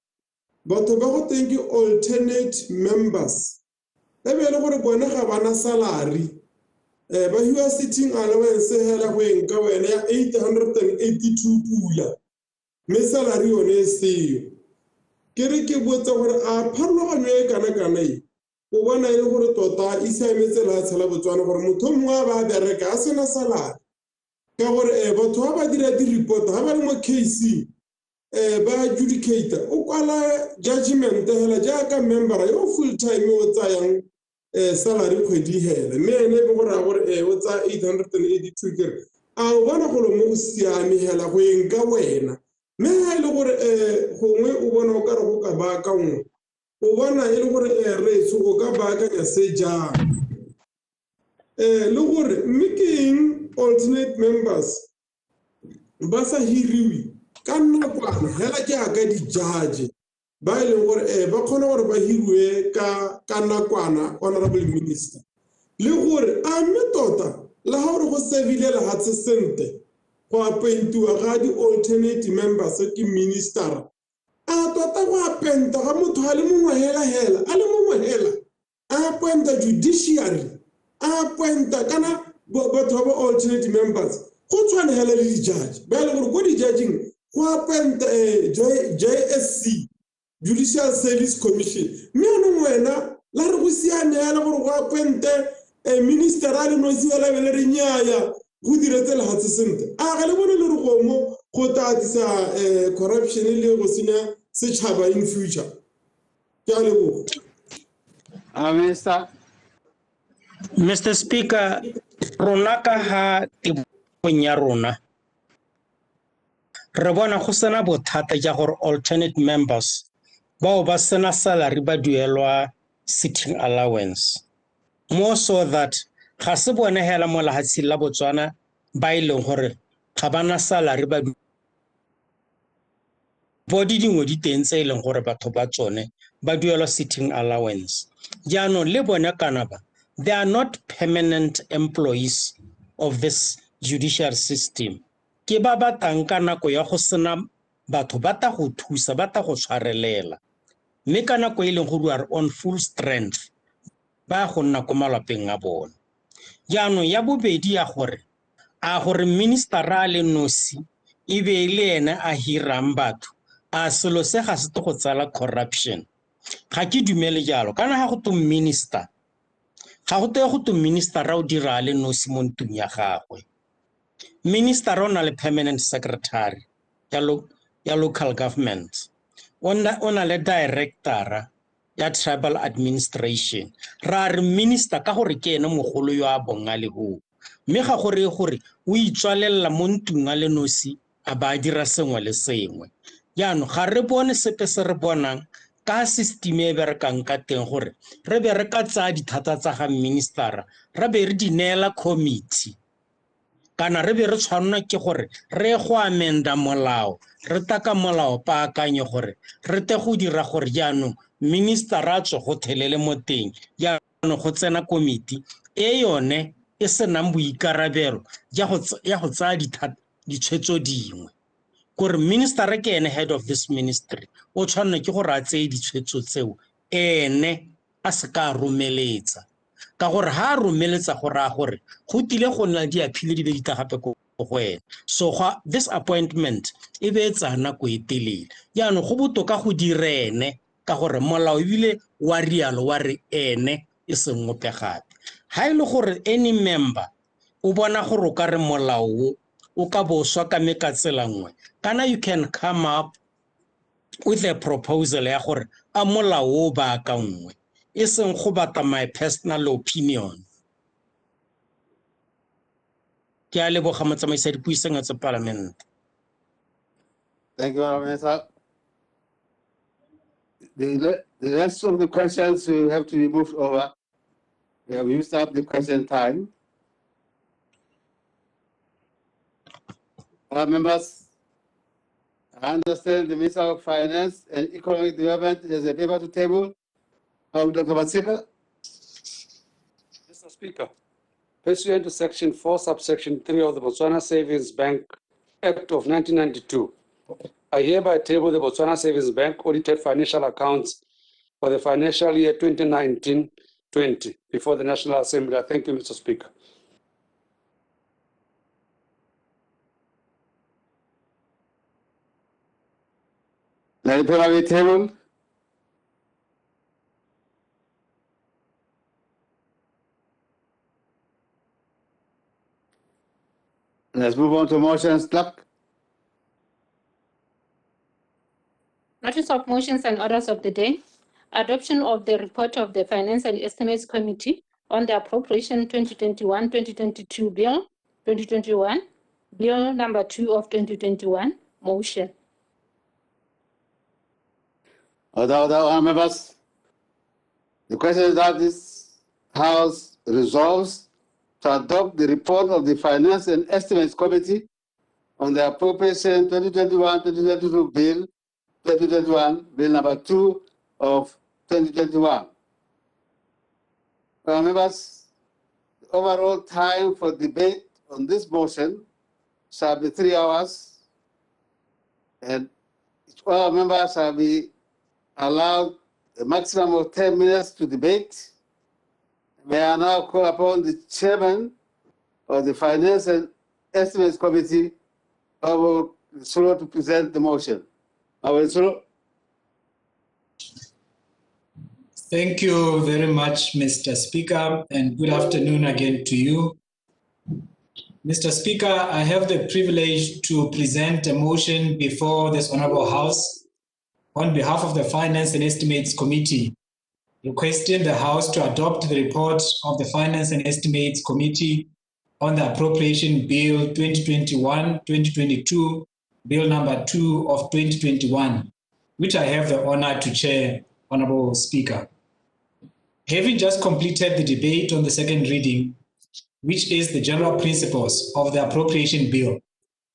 batho ba go thank you alternate members e be le gore bona ga bana salary ba hiwa sitting allowance hela go enka wena ya 882 pula me salary yone e seo ke re ke botsa gore a pharologanyo e kana kana e o bona e le gore tota e siametse la tshela botswana gore motho mongwe ba bereka a sena salary ka gore batho ba ba dira di report ga ba le mo case ba adjudicator o kwala judgment hela jaaka member yo full time o tsayang salary kgwedi hele mme ene be gore a gore o tsa 882 kere a o bona go mo siame hela go enka wena mme ha ile gore gongwe o bona o ka re go ka ba ka ngwe o bona e le gore re se go ka ba ka ya se jang le gore meeting alternate members ba sa hiriwi ka nakwana hela ke aka di judge ba ile gore ba khona gore ba hiriwe ka nakwana honorable minister le gore a metota la ha re go sevile la hatse sente go appointiwa ga di alternate members ke minister a tota go apenta ga motho a le mongwe hela a le mongwe hela a appointa judiciary a appointa kana batho ba alternate members go tshwana hela le di-judge ba le gore go di-judging go appointa JSC Judicial Service Commission mme anong wena la re go siame hela gore go appointe minister a le nosi hela be le re nnyaya go diretse lehatse sentle a ga le bone le re go mo go tatisa corruption le go senya setšhaba in future ke a leboga. Mr. Speaker, rona ka ha tebong ya rona re bona go sena bothata ja gore alternate members bao ba sena salary ba duelwa sitting allowance, more so that ga se bone hela mo lehatsheng la Botswana ba ileng gore ga bana salary ba body dingwe di teng tse ileng gore batho ba tsone ba duelwa sitting allowance. Jaanong le bone kana ba, they are not permanent employees of this judicial system. Ke ba batang ka nako ya go sena batho ba ta go thusa ba ta go tshwarelela mme ka nako e leng gore are on full strength ba go nna ko malapeng a bone. Jaanong ya bobedi ya gore a gore minister a le nosi e be le ene a hirang batho a selo se ga se go tsala corruption ga ke dumele jalo kana ga go to minister ga go to minister ra o dira le nosi mo ntung ya gagwe. Minister ona le permanent secretary ya local government ona le director ya tribal administration ra re minister ka gore ke ene mogolo yo a bonga le go mme ga gore o itswalela mo ntung a le nosi a ba dira sengwe le sengwe. Jaanong ga re bone sepe se re bonang ka system e berekang ka teng gore re be re ka tsaya dithata tsa ga minister ra be re di neela committee kana re be re tshwanna ke gore re go amenda molao re taka molao paakanye gore re te go dira gore jaanong minister a tswe go thelele mo teng jaanong go tsena committee e yone e senang boikarabelo ya go tsaya ditshwetso dingwe gore minister ke ene head of this ministry o tshwanna ke gore a tseye ditshwetso tseo ene a se ka romeletsa ka gore ha romeletsa gore a gore go tile go nna di appeal di be di gape go wena. So this appointment e be tsana go etelele jaanong go botoka go direne ka gore molao ebile wa rialo wa re ene e seng ngope gape. Ha ile gore any member o bona gore o ka re molao o ka boswa ka me ka tsela nngwe kana you can come up with a proposal ya gore a molao o ba ka nngwe e seng go bata my personal opinion. Ke a leboga motsamaisi dipuisano tsa parliament. Thank you, Minister. The rest of the questions will have to be moved over. We have used up the question time. Members, I understand the Minister of Finance and Economic Development has a paper to table. Dr. Matsika. Mr. Speaker, pursuant to Section 4, Subsection 3 of the Botswana Savings Bank Act of 1992, I hereby table the Botswana Savings Bank audited financial accounts for the financial year 2019-20 before the National Assembly. I thank you, Mr. Speaker. Let the paper be tabled. Let's move on to motions. Clerk. Notice of motions and orders of the day. Adoption of the report of the Finance and Estimates Committee on the Appropriation 2021-2022 Bill 2021, Bill number 2 of 2021. Motion. Order, members. The question is that this House resolves to adopt the report of the Finance and Estimates Committee on the Appropriation 2021-2022 Bill 2021, Bill number 2 of 2021. Members, the overall time for debate on this motion shall be 3 hours, and All members shall be allowed a maximum of 10 minutes to debate. May I now call upon the chairman of the Finance and Estimates Committee, Honorable Sulu, to present the motion. Honorable Sulu. Thank you very much, Mr. Speaker, and good afternoon again to you. Mr. Speaker, I have the privilege to present a motion before this Honorable House on behalf of the Finance and Estimates Committee, requesting the House to adopt the report of the Finance and Estimates Committee on the Appropriation Bill 2021-2022, Bill number 2 of 2021, which I have the honor to chair, Honorable Speaker. Having just completed the debate on the second reading, which is the general principles of the appropriation bill,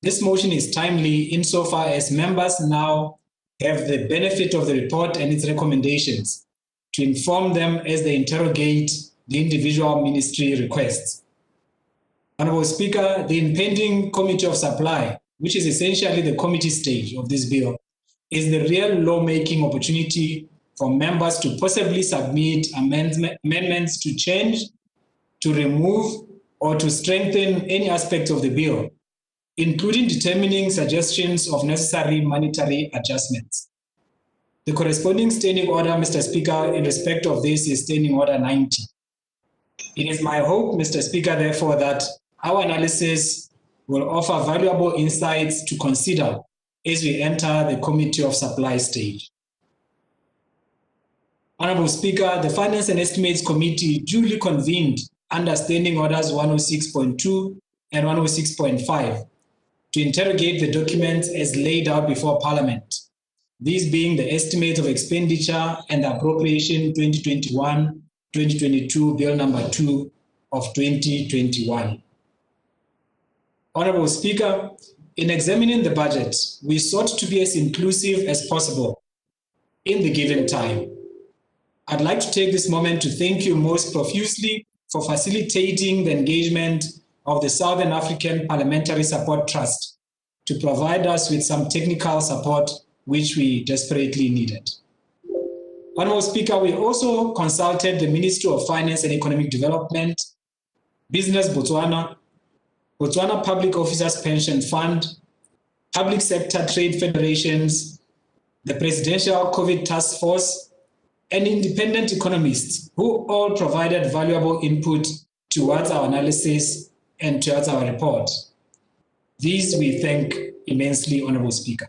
this motion is timely insofar as members now have the benefit of the report and its recommendations to inform them as they interrogate the individual ministry requests. Honorable Speaker, the impending Committee of Supply, which is essentially the committee stage of this bill, is the real lawmaking opportunity for members to possibly submit amendments to change, to remove, or to strengthen any aspect of the bill, including determining suggestions of necessary monetary adjustments. The corresponding standing order, Mr. Speaker, in respect of this is Standing Order 90. It is my hope, Mr. Speaker, therefore, that our analysis will offer valuable insights to consider as we enter the Committee of Supply stage. Honorable Speaker, the Finance and Estimates Committee duly convened under Standing Orders 106.2 and 106.5 to interrogate the documents as laid out before Parliament, these being the estimate of expenditure and the appropriation 2021-2022 Bill number 2 of 2021. Honorable Speaker, in examining the budget, we sought to be as inclusive as possible in the given time. I'd like to take this moment to thank you most profusely for facilitating the engagement of the Southern African Parliamentary Support Trust to provide us with some technical support which we desperately needed. Honorable Speaker, we also consulted the Ministry of Finance and Economic Development, Business Botswana, Botswana Public Officers Pension Fund, Public Sector Trade Federations, the Presidential COVID Task Force, and independent economists who all provided valuable input towards our analysis and towards our report. These we thank immensely, Honorable Speaker.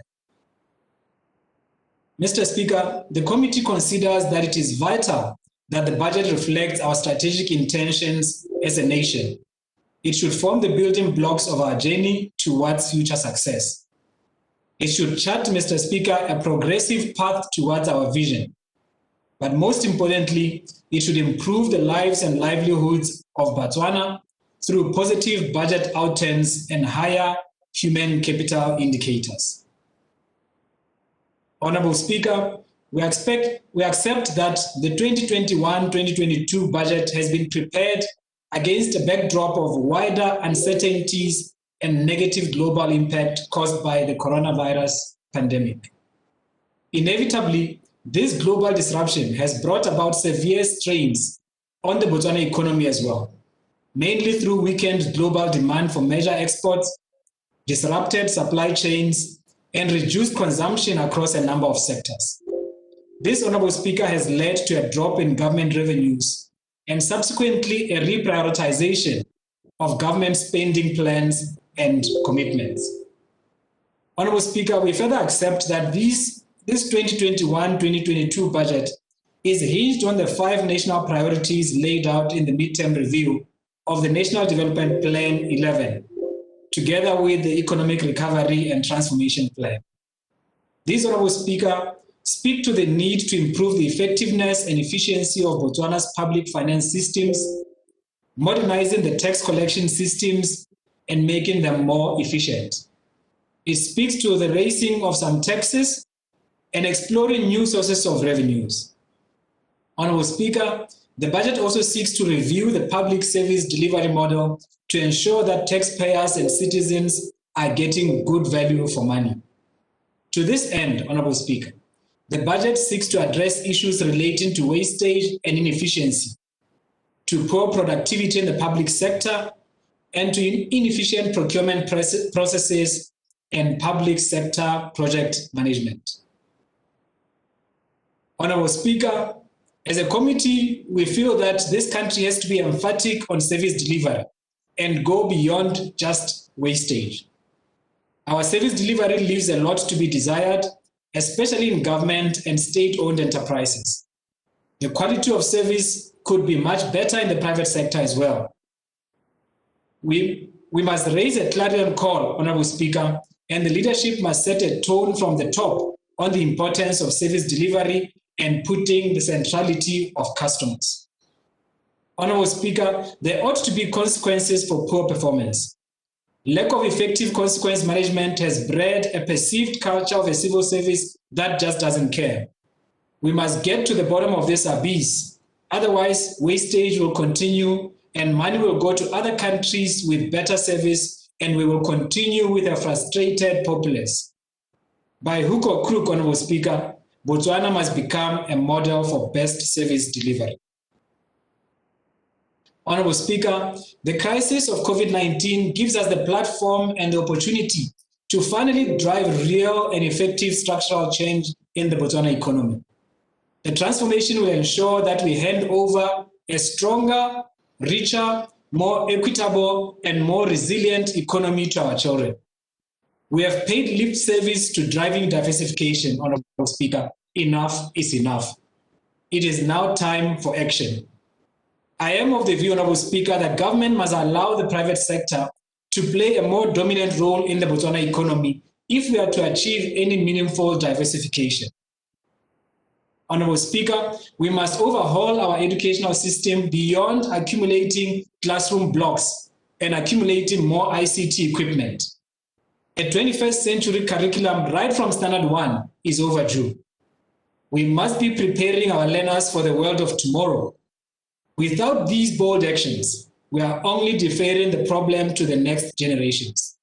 Mr. Speaker, the committee considers that it is vital that the budget reflects our strategic intentions as a nation. It should form the building blocks of our journey towards future success. It should chart, Mr. Speaker, a progressive path towards our vision. But most importantly, it should improve the lives and livelihoods of Botswana through positive budget outcomes and higher human capital indicators. Honorable Speaker, we accept that the 2021-2022 budget has been prepared against a backdrop of wider uncertainties and negative global impact caused by the coronavirus pandemic. Inevitably, this global disruption has brought about severe strains on the Botswana economy as well, mainly through weakened global demand for major exports, disrupted supply chains, and reduced consumption across a number of sectors. This, Honorable Speaker, has led to a drop in government revenues and subsequently a reprioritization of government spending plans and commitments. Honorable Speaker, we further accept that this 2021-2022 budget is hinged on the 5 national priorities laid out in the midterm review of the National Development Plan 11, together with the Economic Recovery and Transformation Plan. These, Honorable Speaker, speak to the need to improve the effectiveness and efficiency of Botswana's public finance systems, modernizing the tax collection systems and making them more efficient. It speaks to the raising of some taxes and exploring new sources of revenues. Honorable Speaker, the budget also seeks to review the public service delivery model to ensure that taxpayers and citizens are getting good value for money. To this end, Honorable Speaker, the budget seeks to address issues relating to wastage and inefficiency, to poor productivity in the public sector, and to inefficient procurement processes and public sector project management. Honorable Speaker, as a committee, we feel that this country has to be emphatic on service delivery and go beyond just wastage. Our service delivery leaves a lot to be desired, especially in government and state-owned enterprises. The quality of service could be much better in the private sector as well. We must raise a clarion call, Honorable Speaker, and the leadership must set a tone from the top on the importance of service delivery and putting the centrality of customers. Honorable Speaker, there ought to be consequences for poor performance. Lack of effective consequence management has bred a perceived culture of a civil service that just doesn't care. We must get to the bottom of this abyss. Otherwise, wastage will continue and money will go to other countries with better service, and we will continue with a frustrated populace. By hook or crook, Honorable Speaker, Botswana must become a model for best service delivery. Honorable Speaker, the crisis of COVID-19 gives us the platform and the opportunity to finally drive real and effective structural change in the Botswana economy. The transformation will ensure that we hand over a stronger, richer, more equitable, and more resilient economy to our children. We have paid lip service to driving diversification, Honorable Speaker. Enough is enough. It is now time for action. I am of the view, Honorable Speaker, that government must allow the private sector to play a more dominant role in the Botswana economy if we are to achieve any meaningful diversification. Honorable Speaker, we must overhaul our educational system beyond accumulating classroom blocks and accumulating more ICT equipment. A 21st century curriculum right from Standard 1 is overdue. We must be preparing our learners for the world of tomorrow. Without these bold actions, we are only deferring the problem to the next generations.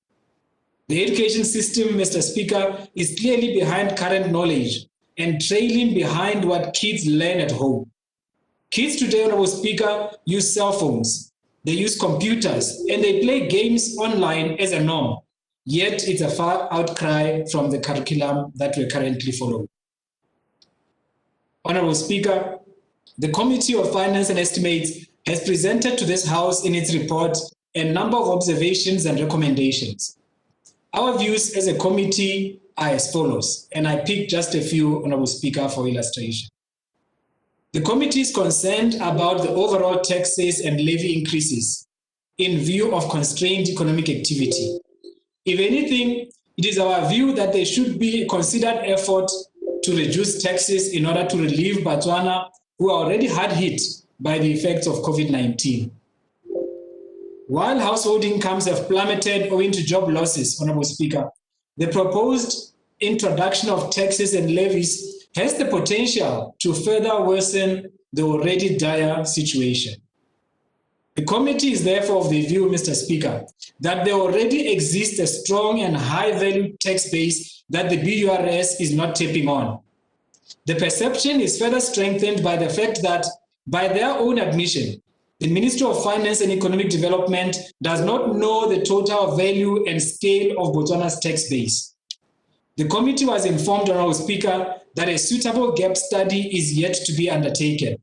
The education system, Mr. Speaker, is clearly behind current knowledge and trailing behind what kids learn at home. Kids today, Honorable Speaker, use cell phones, they use computers, and they play games online as a norm. Yet it's a far outcry from the curriculum that we're currently following. Honorable Speaker, the Committee of Finance and Estimates has presented to this House in its report a number of observations and recommendations. Our views as a committee are as follows, and I picked just a few, Honorable Speaker, for illustration. The committee is concerned about the overall taxes and levy increases in view of constrained economic activity. If anything, it is our view that there should be a considered effort to reduce taxes in order to relieve Botswana, who are already hard hit by the effects of COVID-19. While household incomes have plummeted owing to job losses, Honorable Speaker, the proposed introduction of taxes and levies has the potential to further worsen the already dire situation. The committee is therefore of the view, Mr. Speaker, that there already exists a strong and high-value tax base that the BURS is not tapping on. The perception is further strengthened by the fact that, by their own admission, the Ministry of Finance and Economic Development does not know the total value and scale of Botswana's tax base. The committee was informed, Honorable Speaker, that a suitable gap study is yet to be undertaken.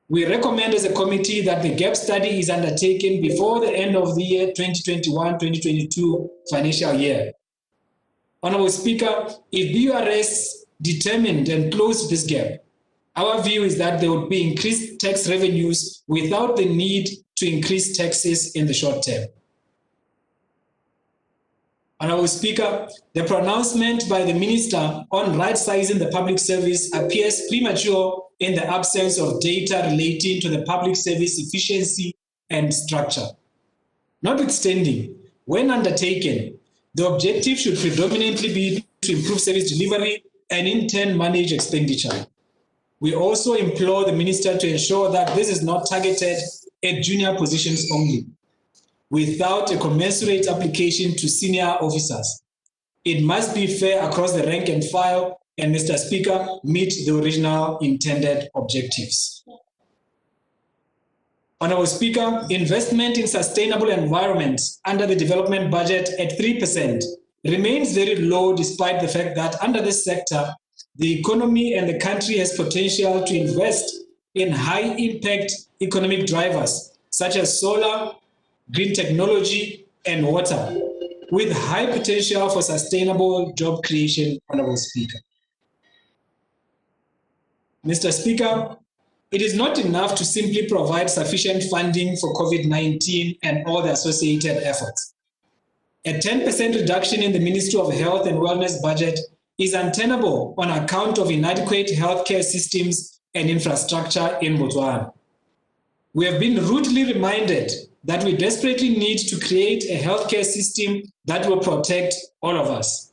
We recommend as a committee that the gap study is undertaken before the end of the year 2021-2022 financial year. Honorable Speaker, if BURS determined and closed this gap, our view is that there would be increased tax revenues without the need to increase taxes in the short term. Honorable Speaker, the pronouncement by the Minister on right-sizing the public service appears premature in the absence of data relating to the public service efficiency and structure. Notwithstanding, when undertaken, the objective should predominantly be to improve service delivery and in turn manage expenditure. We also implore the Minister to ensure that this is not targeted at junior positions only, without a commensurate application to senior officers. It must be fair across the rank and file, and Mr. Speaker, meet the original intended objectives. Honorable Speaker, investment in sustainable environments under the development budget at 3% remains very low, despite the fact that under this sector, the economy and the country has potential to invest in high impact economic drivers such as solar, green technology, and water, with high potential for sustainable job creation, Honorable Speaker. Mr. Speaker, it is not enough to simply provide sufficient funding for COVID-19 and all the associated efforts. A 10% reduction in the Ministry of Health and Wellness budget is untenable on account of inadequate healthcare systems and infrastructure in Botswana. We have been rudely reminded that we desperately need to create a healthcare system that will protect all of us.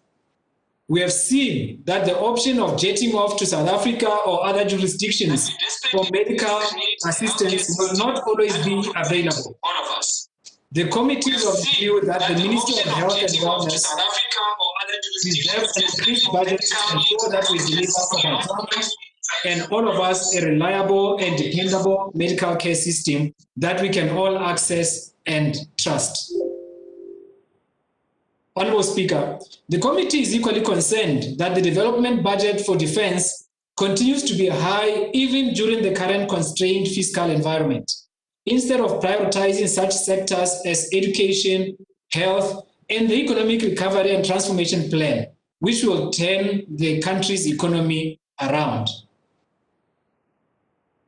We have seen that the option of jetting off to South Africa or other jurisdictions for medical assistance will not always be available. The committee is of the view that the Ministry of Health and Wellness deserves an increased budget to ensure that we deliver for Botswana and all of us a reliable and dependable medical care system that we can all access and trust. Honorable Speaker, the committee is equally concerned that the development budget for defense continues to be high even during the current constrained fiscal environment, instead of prioritizing such sectors as education, health, and the economic recovery and transformation plan, which will turn the country's economy around.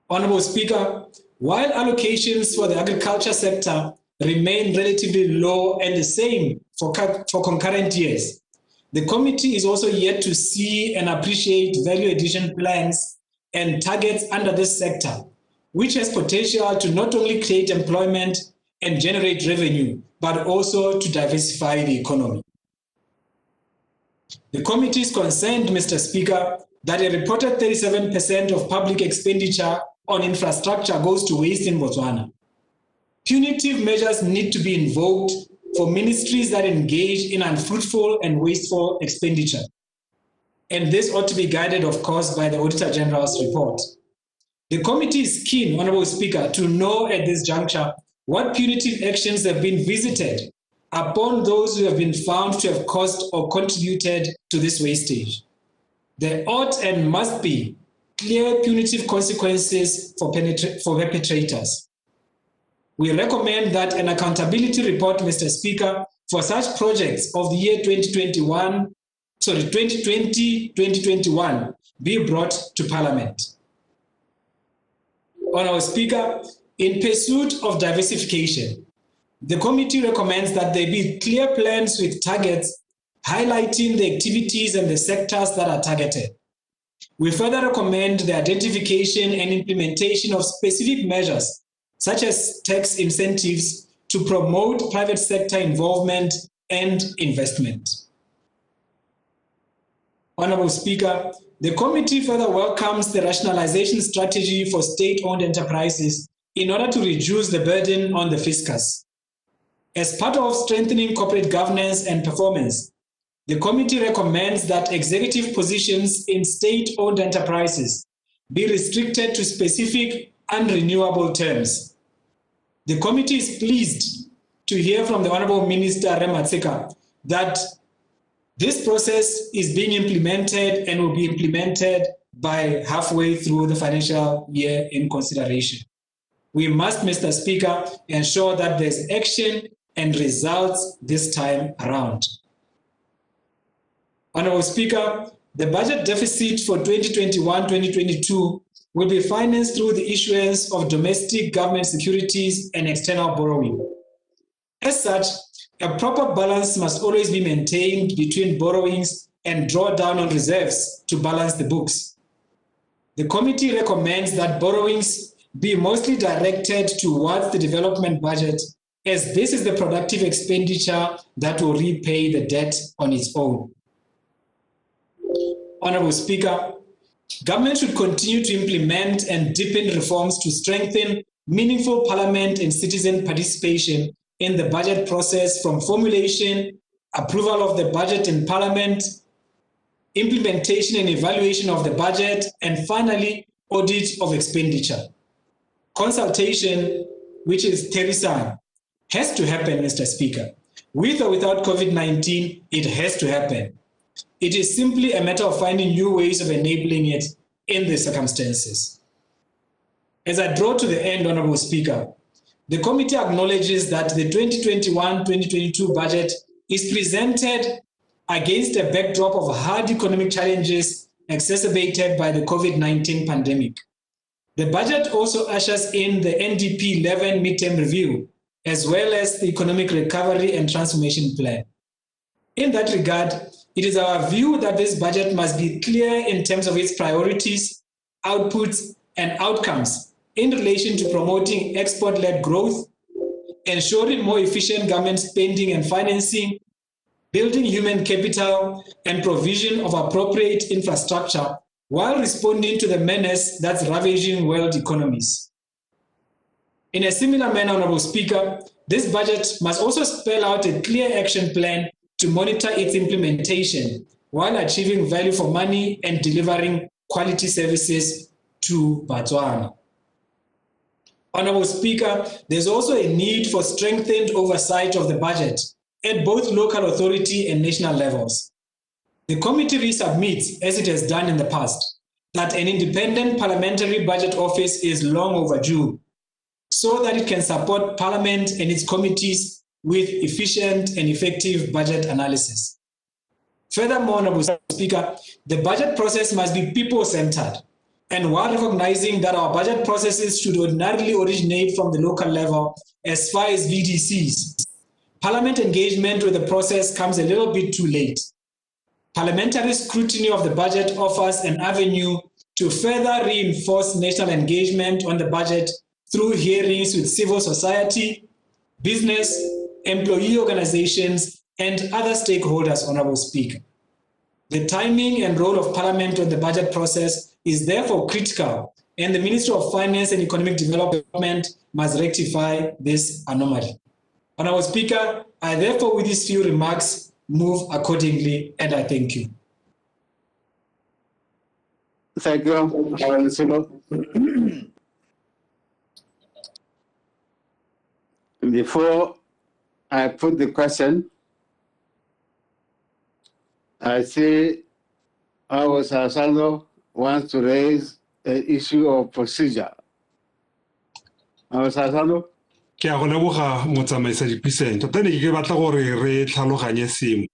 Honorable Speaker, while allocations for the agriculture sector remain relatively low and the same for concurrent years, the committee is also yet to see and appreciate value addition plans and targets under this sector, which has potential to not only create employment and generate revenue, but also to diversify the economy. The committee is concerned, Mr. Speaker, that a reported 37% of public expenditure on infrastructure goes to waste in Botswana. Punitive measures need to be invoked for ministries that engage in unfruitful and wasteful expenditure. And this ought to be guided, of course, by the Auditor General's report. The committee is keen, Honorable Speaker, to know at this juncture what punitive actions have been visited upon those who have been found to have caused or contributed to this wastage. There ought and must be clear punitive consequences for perpetrators. We recommend that an accountability report, Mr. Speaker, for such projects of the year 2020-2021 be brought to Parliament. Honorable Speaker, in pursuit of diversification, the committee recommends that there be clear plans with targets highlighting the activities and the sectors that are targeted. We further recommend the identification and implementation of specific measures, such as tax incentives, to promote private sector involvement and investment. Honorable Speaker, the committee further welcomes the rationalization strategy for state-owned enterprises in order to reduce the burden on the fiscus. As part of strengthening corporate governance and performance, the committee recommends that executive positions in state-owned enterprises be restricted to specific unrenewable terms. The committee is pleased to hear from the Honorable Minister Rematseka that this process is being implemented and will be implemented by halfway through the financial year in consideration. We must, Mr. Speaker, ensure that there's action and results this time around. Honorable Speaker, the budget deficit for 2021-2022 will be financed through the issuance of domestic government securities and external borrowing. As such, a proper balance must always be maintained between borrowings and drawdown on reserves to balance the books. The committee recommends that borrowings be mostly directed towards the development budget, as this is the productive expenditure that will repay the debt on its own. Honorable Speaker, government should continue to implement and deepen reforms to strengthen meaningful parliament and citizen participation in the budget process, from formulation approval of the budget in Parliament, implementation and evaluation of the budget, and finally, audit of expenditure. Consultation, which is Teresa, has to happen, Mr. Speaker. With or without COVID-19, it has to happen. It is simply a matter of finding new ways of enabling it in the circumstances. As I draw to the end, Honorable Speaker, the committee acknowledges that the 2021-2022 budget is presented against a backdrop of hard economic challenges exacerbated by the COVID-19 pandemic. The budget also ushers in the NDP 11 midterm review, as well as the Economic Recovery and Transformation Plan. In that regard, it is our view that this budget must be clear in terms of its priorities, outputs, and outcomes in relation to promoting export-led growth, ensuring more efficient government spending and financing, building human capital, and provision of appropriate infrastructure while responding to the menace that's ravaging world economies. In a similar manner, Honorable Speaker, this budget must also spell out a clear action plan to monitor its implementation while achieving value for money and delivering quality services to Botswana. Honorable Speaker, there's also a need for strengthened oversight of the budget at both local authority and national levels. The committee resubmits, as it has done in the past, that an independent parliamentary budget office is long overdue, so that it can support Parliament and its committees with efficient and effective budget analysis. Furthermore, Honorable Speaker, the budget process must be people-centered, and while recognizing that our budget processes should ordinarily originate from the local level as far as VDCs, Parliament engagement with the process comes a little bit too late. Parliamentary scrutiny of the budget offers an avenue to further reinforce national engagement on the budget through hearings with civil society, business, employee organizations, and other stakeholders, Honorable Speaker. The timing and role of Parliament on the budget process is therefore critical, and the Ministry of Finance and Economic Development must rectify this anomaly. Honorable Speaker, I therefore, with these few remarks, move accordingly, and I thank you. Thank you. Before I put the question, I see our Sasando wants to raise an issue of procedure. Our Sasando? Ke a go leboga motsamaisa dipuisano tota ne ke batla gore re tlhaloganye sengwe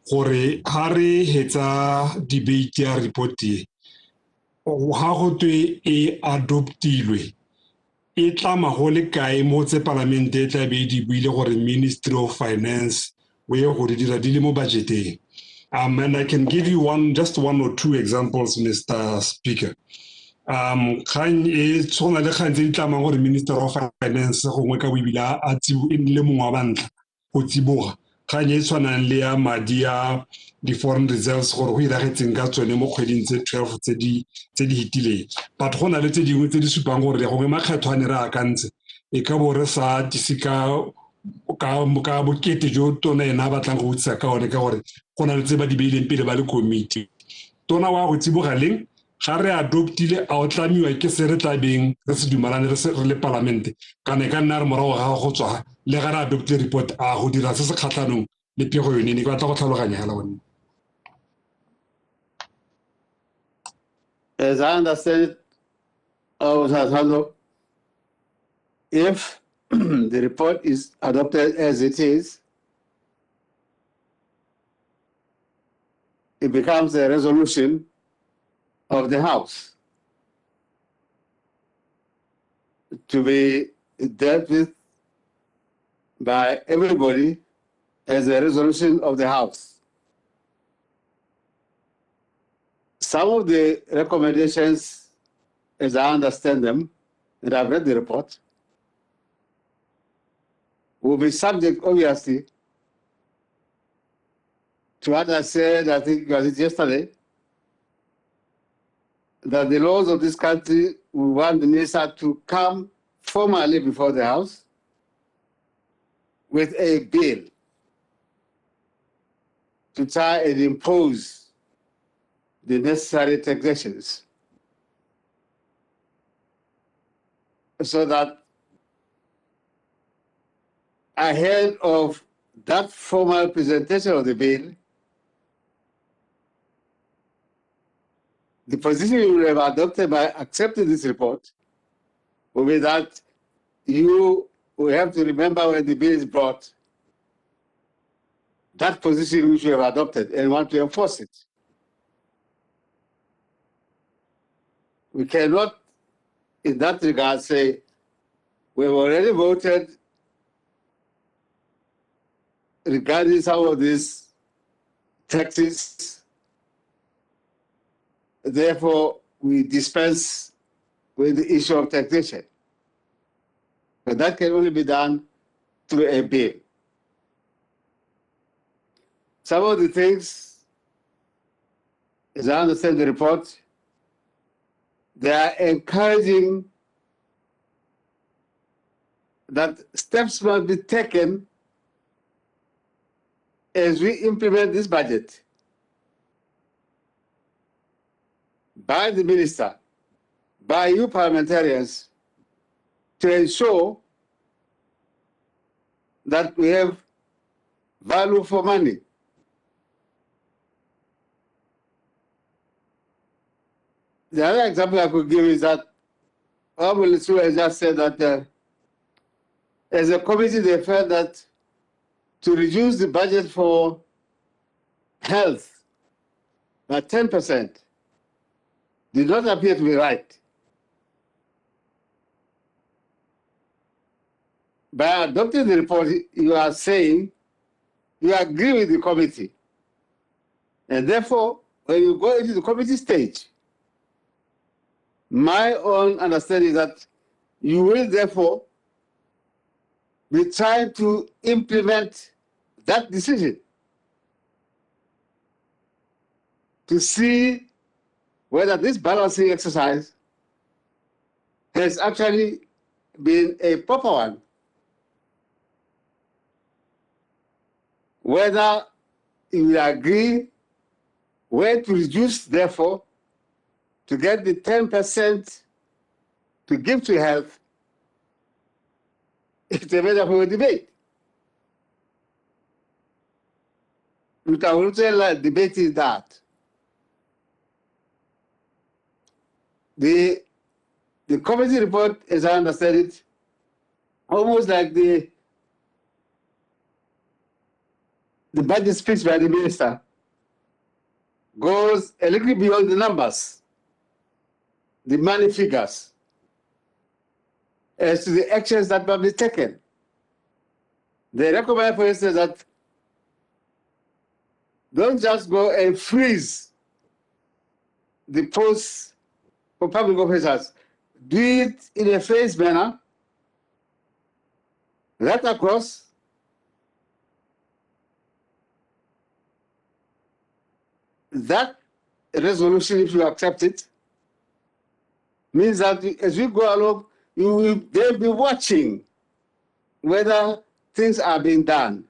gore ha re hetsa debate ya report e ha go twe e adoptilwe e tlama go le kae mo tse palamente tla be di buile gore Ministry of Finance we go di dira di le mo budgeteng. And I can give you just one or two examples, Mr. Speaker. Kgang e tsona le kgang tse di tlamang gore Minister of Finance gongwe ka bobila a le mongwe wa bantla go tsiboga kgang e tshwanang le ya madi a di-foreign reserves gore go iragetseng ka tsone mo kgweding tse 12 tse di hitileng but go na le tse dingwe tse di supang gore gongwe makgetho a ne re akantse e ka bo re sa tisi ka bokete jo tona ena a batlang go botsisa ka one ka gore go na le tse ba di beileng pele ba le committee tona wa go tsiboga leng ga re adoptile a o tlamiwa ke se re tla beng re se dumalane re le parlamente kana ka nna re morago ga go tswa le ga re adoptile report a go dira se se kgatlhanong le pego yone ne ke batla go tlhaloganya la bone. As I understand it, if the report is adopted as it is, it becomes a resolution of the House to be dealt with by everybody as a resolution of the House. Some of the recommendations, as I understand them, and I've read the report, will be subject, obviously, to what I said, I think it was yesterday, that the laws of this country will want the minister to come formally before the House with a bill to try and impose the necessary taxations so that ahead of that formal presentation of the bill, the position you will have adopted by accepting this report will be that you will have to remember when the bill is brought, that position which you have adopted and want to enforce it. We cannot, in that regard, say, we've already voted regarding some of these taxes, therefore we dispense with the issue of taxation. But that can only be done through a bill. Some of the things, as I understand the report, they are encouraging that steps must be taken as we implement this budget by the minister, by you parliamentarians, to ensure that we have value for money. The other example I could give is that Honorable Lissu has just said that as a committee they felt that to reduce the budget for health by 10% did not appear to be right. By adopting the report, you are saying you agree with the committee. And therefore, when you go into the committee stage, my own understanding is that you will therefore be trying to implement that decision to see whether this balancing exercise has actually been a proper one. Whether you will agree where to reduce, therefore, to get the 10% to give to health, it's a matter for debate. The debate is that the committee report, as I understand it, almost like the budget speech by the minister, goes a little beyond the numbers, the money figures, as to the actions that must be taken. They recommend, for instance, that don't just go and freeze the posts for public officers. Do it in a phased manner, right across. That resolution, if you accept it, means that as we go along, you will then be watching whether things are being done.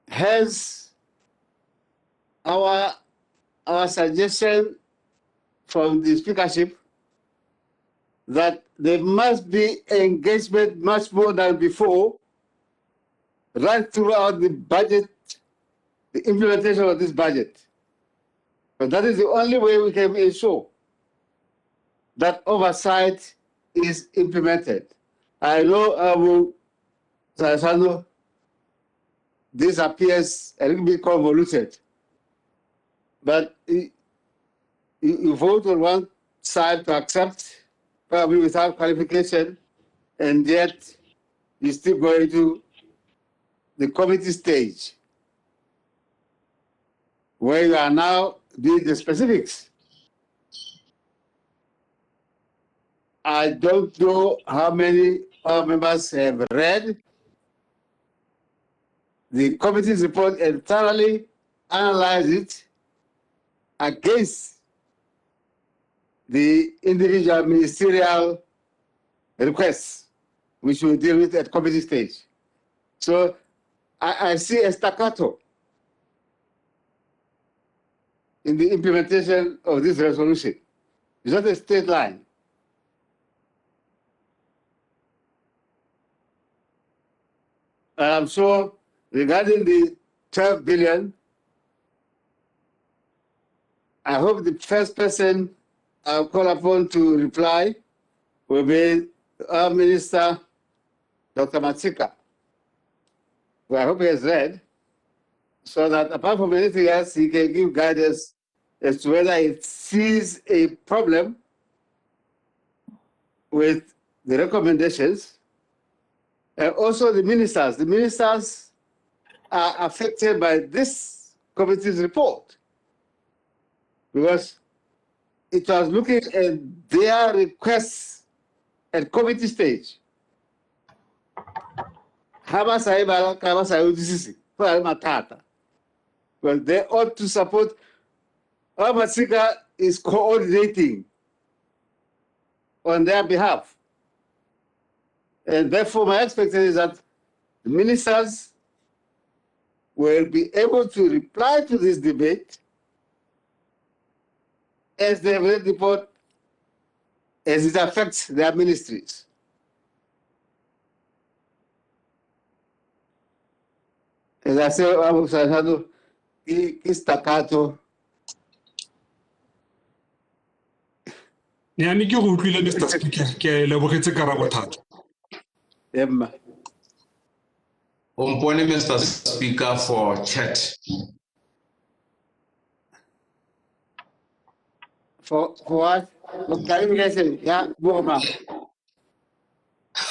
Hence, our suggestion from the speakership that there must be engagement much more than before, right throughout the budget, the implementation of this budget. But that is the only way we can ensure that oversight is implemented. I know, Sasano, this appears a little bit convoluted, but you vote on one side to accept, probably without qualification, and yet you still go into the committee stage, where you are now doing the specifics. I don't know how many members have read the committee's report and thoroughly analyzed it against the individual ministerial requests, which we deal with at committee stage. So I see a staccato in the implementation of this resolution. It's not a straight line. And I'm sure regarding the 12 billion, I hope the first person I'll call upon to reply will be our Minister, Dr. Matsika, who I hope he has read, so that apart from anything else, he can give guidance as to whether it sees a problem with the recommendations. And also the ministers. The ministers are affected by this committee's report because it was looking at their requests at committee stage. Because they ought to support. Masika is coordinating on their behalf. And therefore, my expectation is that the ministers will be able to reply to this debate as they will report as it affects their ministries. As I say, staccato. Niami ke go utlwile Mr. Speaker ke lebogetse karabo thata. Emma. Umpone Mr. Speaker for chat. For what? Clarification. Yeah, Boma.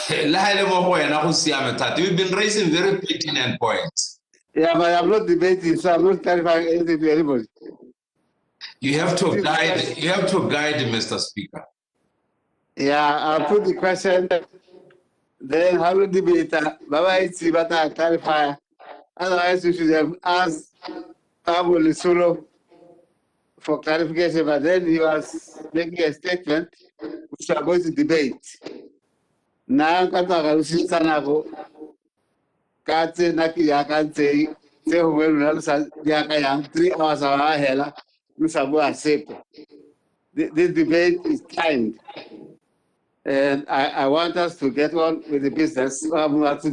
You've been raising very pertinent points. Yeah, but I'm not debating, so I'm not clarifying anything to anybody. You have to guide. You have to guide, Mr. Speaker. Yeah, I'll put the question. Then how will debate? Baba, it's but I clarify. Otherwise, we should have asked Abu Lisuro for clarification. But then he was making a statement which we are going to debate. Now, kata karusisanako kate naki yakante se huwelu sa yaka yang 3 hours awa hela nusabu asepo. This debate is kind, and I want us to get on with the business. Members,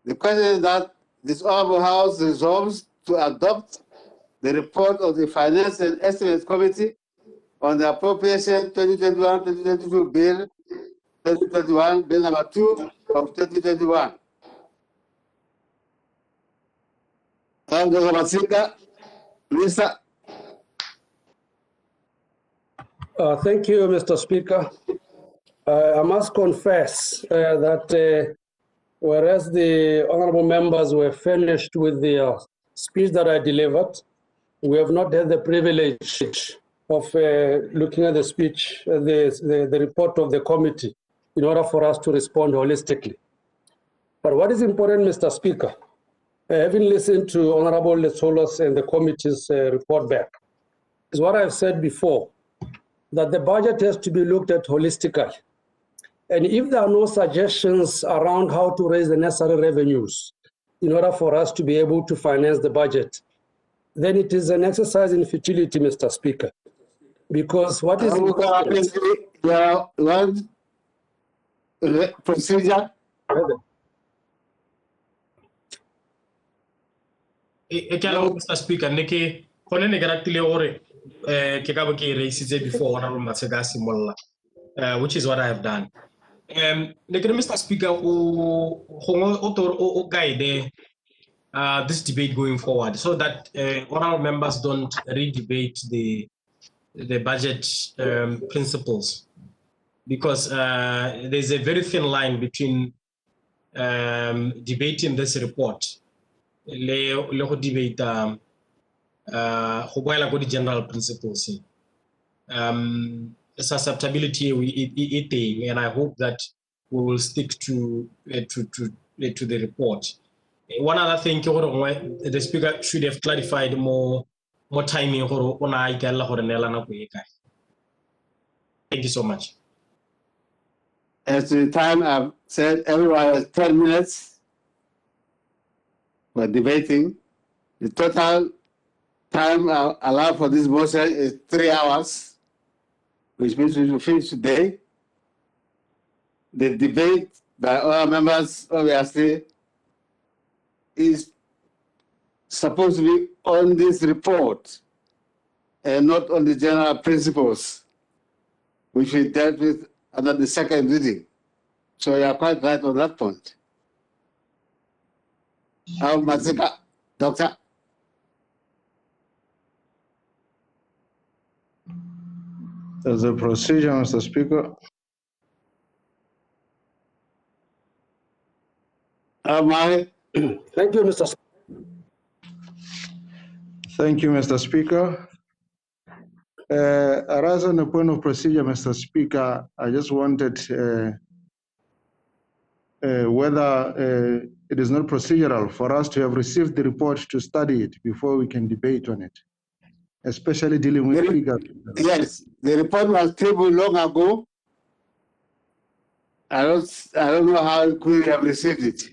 the question is that this Honorable House resolves to adopt the report of the Finance and Estimates Committee on the Appropriation 2021-2022 Bill 2021, Bill number 2 of 2021. Minister. Thank you, Mr. Speaker. I must confess that whereas the honorable members were finished with the speech that I delivered, we have not had the privilege of looking at the speech, the report of the committee, in order for us to respond holistically. But what is important, Mr. Speaker, having listened to Honorable Letsolos and the committee's report back, is what I've said before, that the budget has to be looked at holistically. And if there are no suggestions around how to raise the necessary revenues in order for us to be able to finance the budget, then it is an exercise in futility, Mr. Speaker. Because what is procedure? Mr. Speaker, neke kone ne garatile ore ke ka bo ke raisitse before Honorable Matseka simolla, which is what I have done. Mr. Speaker, o guide this debate going forward, so that honorable members don't re-debate the budget principles, because there's a very thin line between debating this report, le debate the general principles. Susceptibility and I hope that we will stick to the report. One other thing, the Speaker should have clarified more timing. Thank you so much. As to the time, I've said everyone has 10 minutes for debating. The total time allowed for this motion is 3 hours, which means we will finish today. The debate by all members, obviously, is supposed to be on this report and not on the general principles, which we dealt with under the second reading. So you are quite right on that point. Matsika, Doctor. There's a procedure, Mr. Speaker. Thank you, Mr. Speaker. Thank you, Mr. Speaker. As on a point of procedure, Mr. Speaker, I just wanted whether it is not procedural for us to have received the report to study it before we can debate on it, especially dealing with figures. Yes, the report was tabled long ago. I don't know how quickly have received it.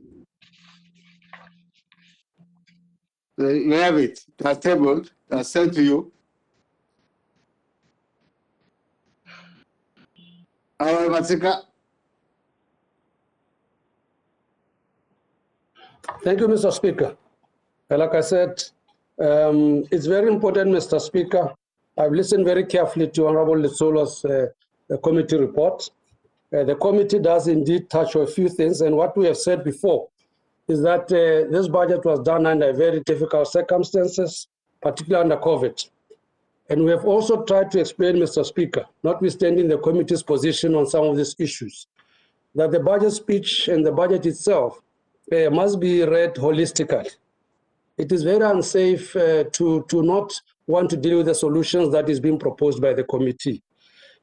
So you have it. It was tabled. It was sent to you. Matsika. Thank you, Mr. Speaker. Like I said, it's very important, Mr. Speaker. I've listened very carefully to Honorable Letsolo's committee report. The committee does indeed touch on a few things, and what we have said before is that this budget was done under very difficult circumstances, particularly under COVID. And we have also tried to explain, Mr. Speaker, notwithstanding the committee's position on some of these issues, that the budget speech and the budget itself must be read holistically. It is very unsafe to not want to deal with the solutions that is being proposed by the committee,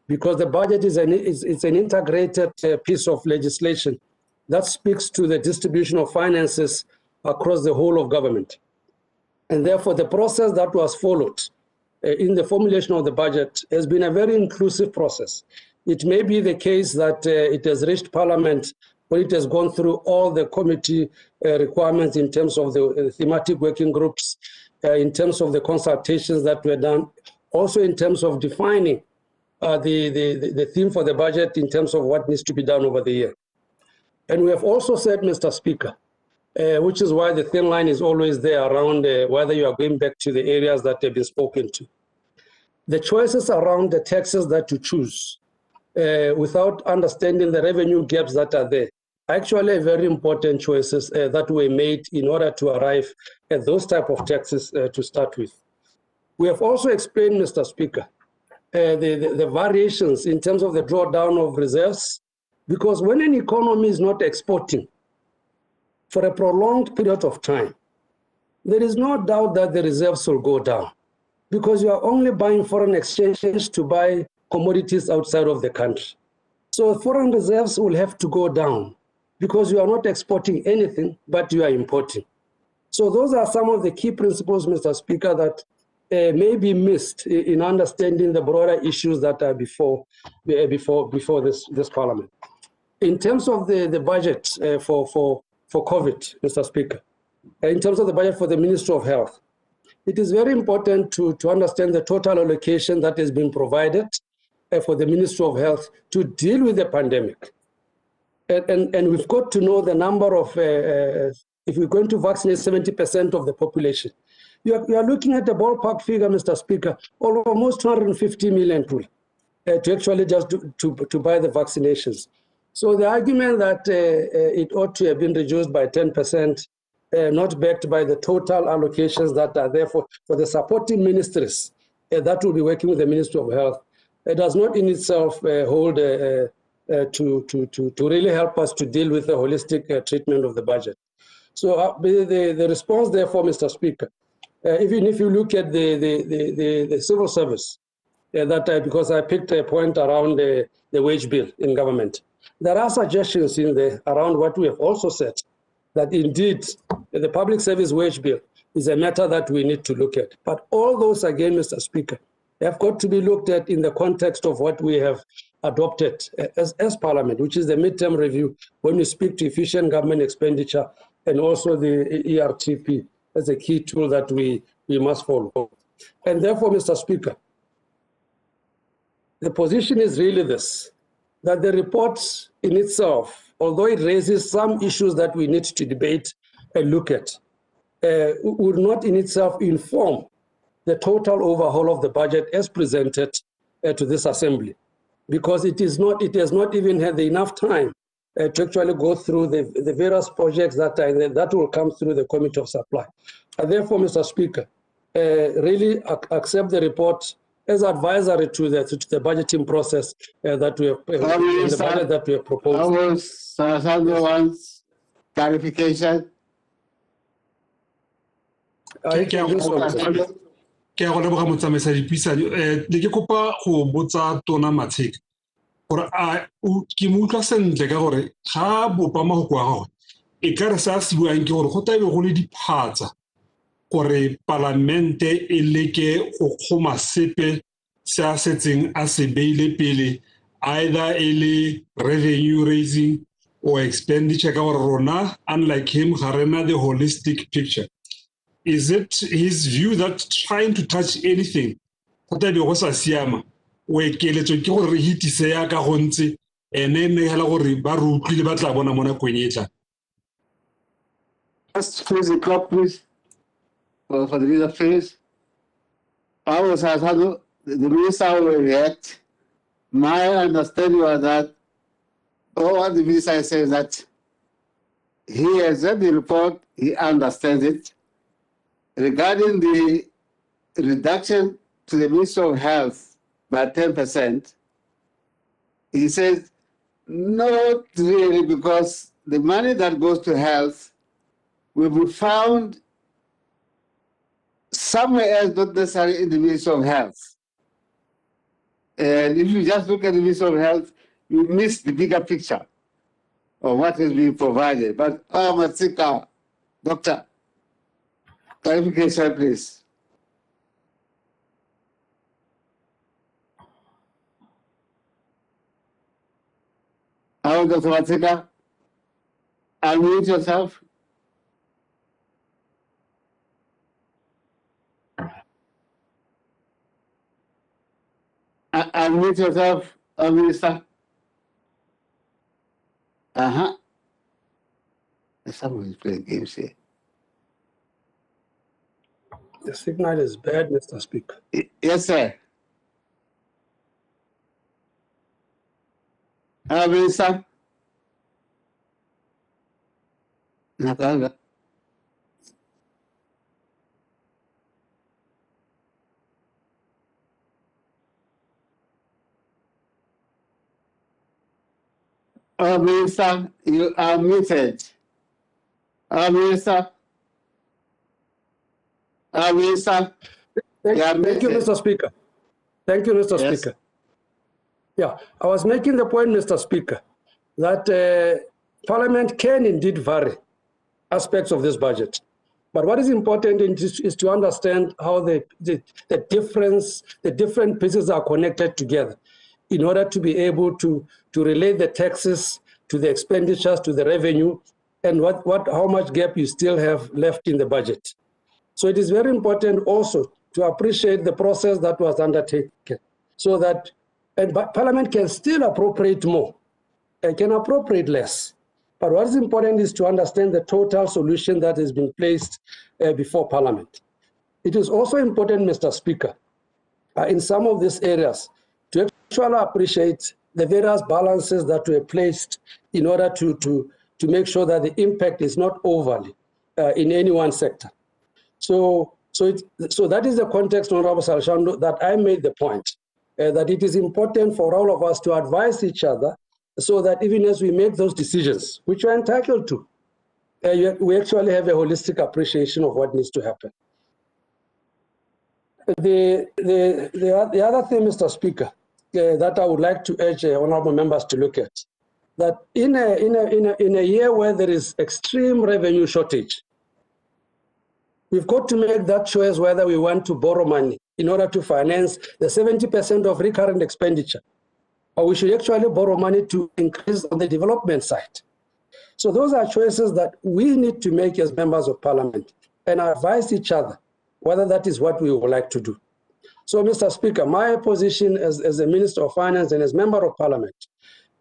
because the budget is an integrated piece of legislation that speaks to the distribution of finances across the whole of government. And therefore, the process that was followed in the formulation of the budget has been a very inclusive process. It may be the case that it has reached Parliament when it has gone through all the committee requirements in terms of the thematic working groups, in terms of the consultations that were done, also in terms of defining the theme for the budget in terms of what needs to be done over the year. And we have also said, Mr. Speaker, which is why the thin line is always there around whether you are going back to the areas that have been spoken to. The choices around the taxes that you choose without understanding the revenue gaps that are there, actually very important choices that were made in order to arrive at those type of taxes to start with. We have also explained, Mr. Speaker, the variations in terms of the drawdown of reserves, because when an economy is not exporting for a prolonged period of time, there is no doubt that the reserves will go down, because you are only buying foreign exchange to buy commodities outside of the country. So foreign reserves will have to go down because you are not exporting anything, but you are importing. So those are some of the key principles, Mr. Speaker, that may be missed in understanding the broader issues that are before this Parliament. In terms of the budget for COVID, Mr. Speaker, in terms of the budget for the Ministry of Health, it is very important to understand the total allocation that has been provided for the Ministry of Health to deal with the pandemic. And we've got to know the number of, if we're going to vaccinate 70% of the population, you are looking at a ballpark figure, Mr. Speaker, almost 250 million to actually just to buy the vaccinations. So the argument that it ought to have been reduced by 10%, not backed by the total allocations that are there for the supporting ministries that will be working with the Ministry of Health, it does not in itself hold to really help us to deal with the holistic treatment of the budget. So the response therefore, Mr. Speaker, even if you look at the civil service, because I picked a point around the wage bill in government, there are suggestions in there around what we have also said, that indeed the public service wage bill is a matter that we need to look at. But all those, again, Mr. Speaker, have got to be looked at in the context of what we have adopted as Parliament, which is the midterm review, when we speak to efficient government expenditure and also the ERTP as a key tool that we must follow. And therefore, Mr. Speaker, the position is really this, that the report in itself, although it raises some issues that we need to debate and look at, would not in itself inform the total overhaul of the budget as presented to this assembly, because it has not even had enough time to actually go through the various projects that will come through the Committee of Supply. And therefore, Mr. Speaker, really accept the report as advisory to the budgeting process that we have in the budget that we have proposed. Wants clarification. Ke a go leboga motsamaisa dipuisano ne ke kopa go botsa tona Matsheka gore ke mo utlwa sentle ka gore ga bopa magoko a gagwe e ka re sa se buang ke gore go tabe go le diphatsa gore Palamente e leke go kgoma sepe se a setseng a se beile pele either e le revenue raising or expenditure ka gore rona unlike him ga rena the holistic picture. Is it his view that trying to touch anything, just please, the clock, please, for the leader, please. I was the minister will react. My understanding was that what the minister says that he has read the report, he understands it. Regarding the reduction to the Ministry of Health by 10%, he says, not really, because the money that goes to health will be found somewhere else, not necessarily in the Ministry of Health. And if you just look at the Ministry of Health, you miss the bigger picture of what is being provided. But, Matsika, Doctor, clarification, please. Dr. Matsika, unmute yourself. Unmute yourself, Minister. Someone is playing games here. The signal is bad, Mr. Speaker. Yes, sir. Minister. Natanga. Minister, you are muted. Minister. Minister. Thank you, Mr. Speaker. Thank you, Mr. Yes. Speaker. Yeah, I was making the point, Mr. Speaker, that Parliament can indeed vary aspects of this budget. But what is important is to understand how the different pieces are connected together in order to be able to relate the taxes to the expenditures, to the revenue, and how much gap you still have left in the budget. So it is very important also to appreciate the process that was undertaken so that Parliament can still appropriate more and can appropriate less. But what is important is to understand the total solution that has been placed before Parliament. It is also important, Mr. Speaker, in some of these areas to actually appreciate the various balances that were placed in order to make sure that the impact is not overly in any one sector. So that is the context, Honorable Salshando, that I made the point that it is important for all of us to advise each other so that even as we make those decisions, which we're entitled to, we actually have a holistic appreciation of what needs to happen. The other thing, Mr. Speaker, that I would like to urge honorable members to look at, that in a year where there is extreme revenue shortage, we've got to make that choice whether we want to borrow money in order to finance the 70% of recurrent expenditure or we should actually borrow money to increase on the development side. So those are choices that we need to make as members of parliament and advise each other whether that is what we would like to do. So, Mr. Speaker, my position as a Minister of Finance and as Member of Parliament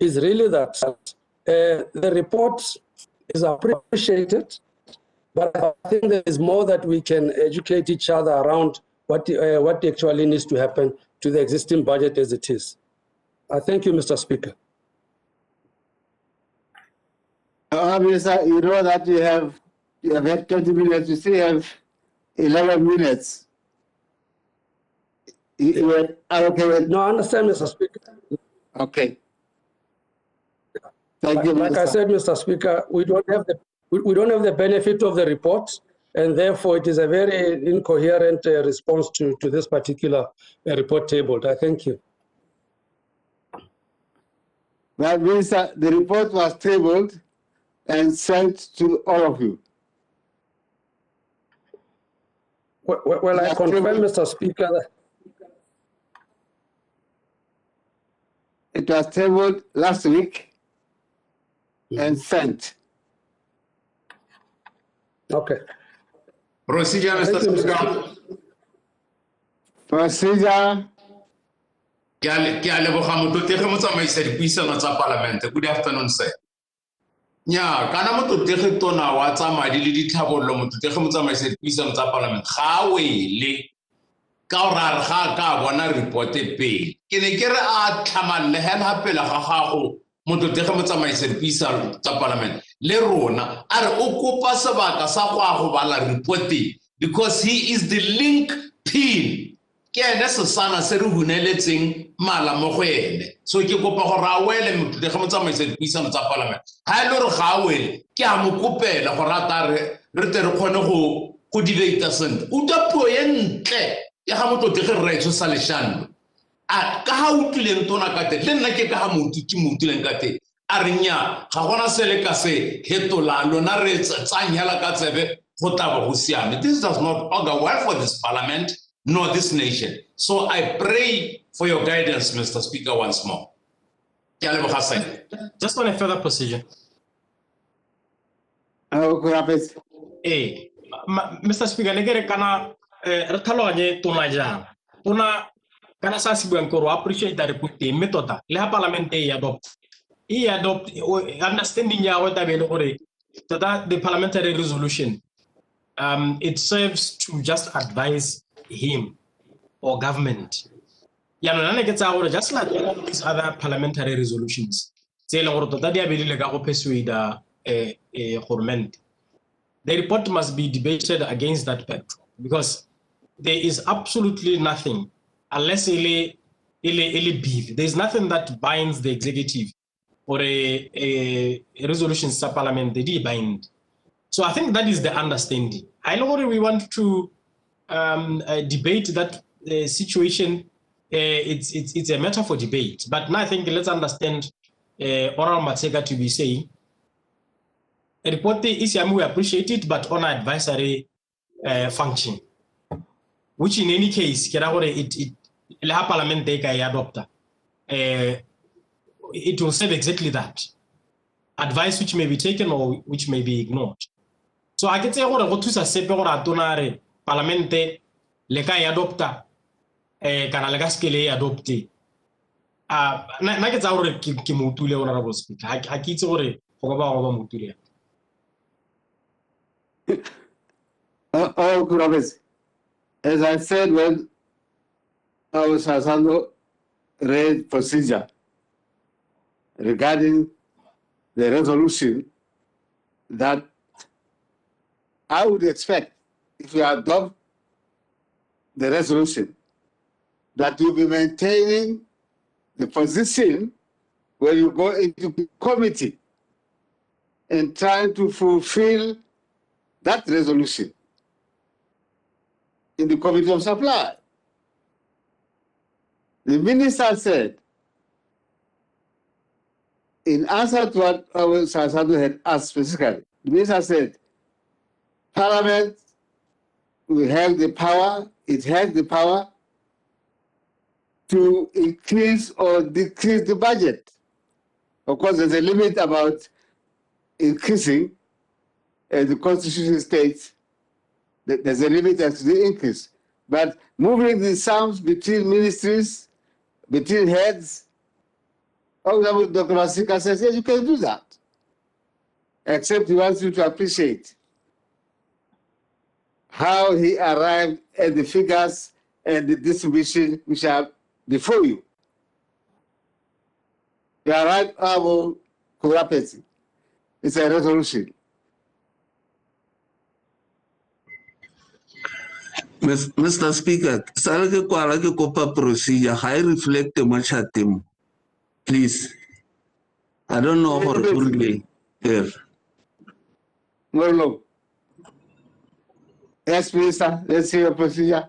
is really that the report is appreciated, but I think there is more that we can educate each other around what actually needs to happen to the existing budget as it is. I thank you, Mr. Speaker. Minister, you know that you have had 20 minutes, you still have 11 minutes. You are okay with? No, I understand, Mr. Speaker. Okay. Thank you, like I said, Mr. Speaker, we don't have the benefit of the report, and therefore it is a very incoherent response to this particular report tabled. I thank you. Well, Minister, the report was tabled and sent to all of you. Well, I confirm, Mr. Speaker, that it was tabled last week and sent. Okay. Procedure, Mr. Speaker. Procedure. Good afternoon, sir. Yeah, kana mo totege tona wa tsa madi le dithabollo mo totege mo tsamaisa dipuisano tsa parliament ga wele ka ra ga ka bona report e pele ke ne ke re a tlhamalle hela pele ga gago mo totege mo tsamaisa dipuisano tsa parliament le rona a re o kopa sebaka sa go bala report because he is the link pin ke ene se sana se re huneletseng mala mo go ene so ke kopa go ra wele mo totege mo tsamaisa dipuisano tsa parliament ha ile re ga wele ke a mo kopela go rata re tle re khone go debate sent o ta puo ye ntle ya ga mo totege re etso sa leshano a ka ha o tlileng tona ka te le nna ke ka ha mo utlileng ka te a re nya ga gona sele ka se hetola lona re tsanyela ka tsebe go taba go siame. This does not augur well for this parliament nor this nation. So I pray for your guidance, Mr. Speaker, once more. Just on a further procedure. Mr. Speaker, negere kana re tlhaloganye tona jang. Tona kana sa se buang gore appreciate that report method le ha parliament e adopt understanding ya go tabele gore that the parliamentary resolution it serves to just advise him or government. Just like all these other parliamentary resolutions, the report must be debated against that backdrop because there is absolutely nothing, unless there is nothing that binds the executive or a resolution to parliament, they did bind. So I think that is the understanding. I know we want to debate that situation. It's a matter for debate, but now I think let's understand Oral Matsega to be saying a report is we appreciate it, but on advisory function, which in any case, it will serve exactly that advice which may be taken or which may be ignored. So I can say go thusa sepe gore atonare parlamente le ka ya adopta kana le ka skele ya adopte na ke tsa gore ke motule honorable speaker ha ke itse gore go ba motule. Oh, Graves. As I said when our Sasando read procedure regarding the resolution, that I would expect, if you adopt the resolution, that you'll be maintaining the position when you go into the committee and trying to fulfill that resolution in the Committee of Supply. The minister said, in answer to what our Sasando had asked specifically, the minister said, Parliament will have the power, it has the power to increase or decrease the budget. Of course, there's a limit about increasing, the Constitution states that there's a limit as to the increase. But moving the sums between ministries, between heads, Dr. Masika says, yes, you can do that. Except he wants you to appreciate how he arrived at the figures and the distribution which are before you. You arrived at corruption. It's a resolution. Mr. Speaker, salake kwala ke kopa procedure, I reflect much at him. Please. I don't know how to relay here. Well, yes, Minister, let's see your procedure.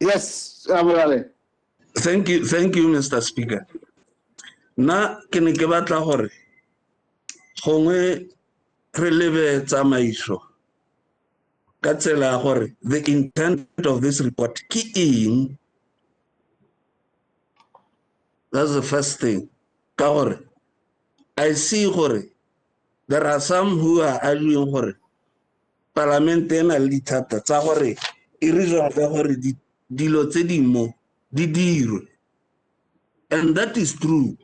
Yes, Abolale. Thank you, Mr. Speaker. Na kene ke batla hore gongwe re lebe tsamaiso ka tsela hore the intent of this report ke eng. That's the first thing. Ka hore I see hore there are some who are arguing hore parliament ena le dithata tsa hore e resolve hore dilo tse dingwe di dirwe, and that is true.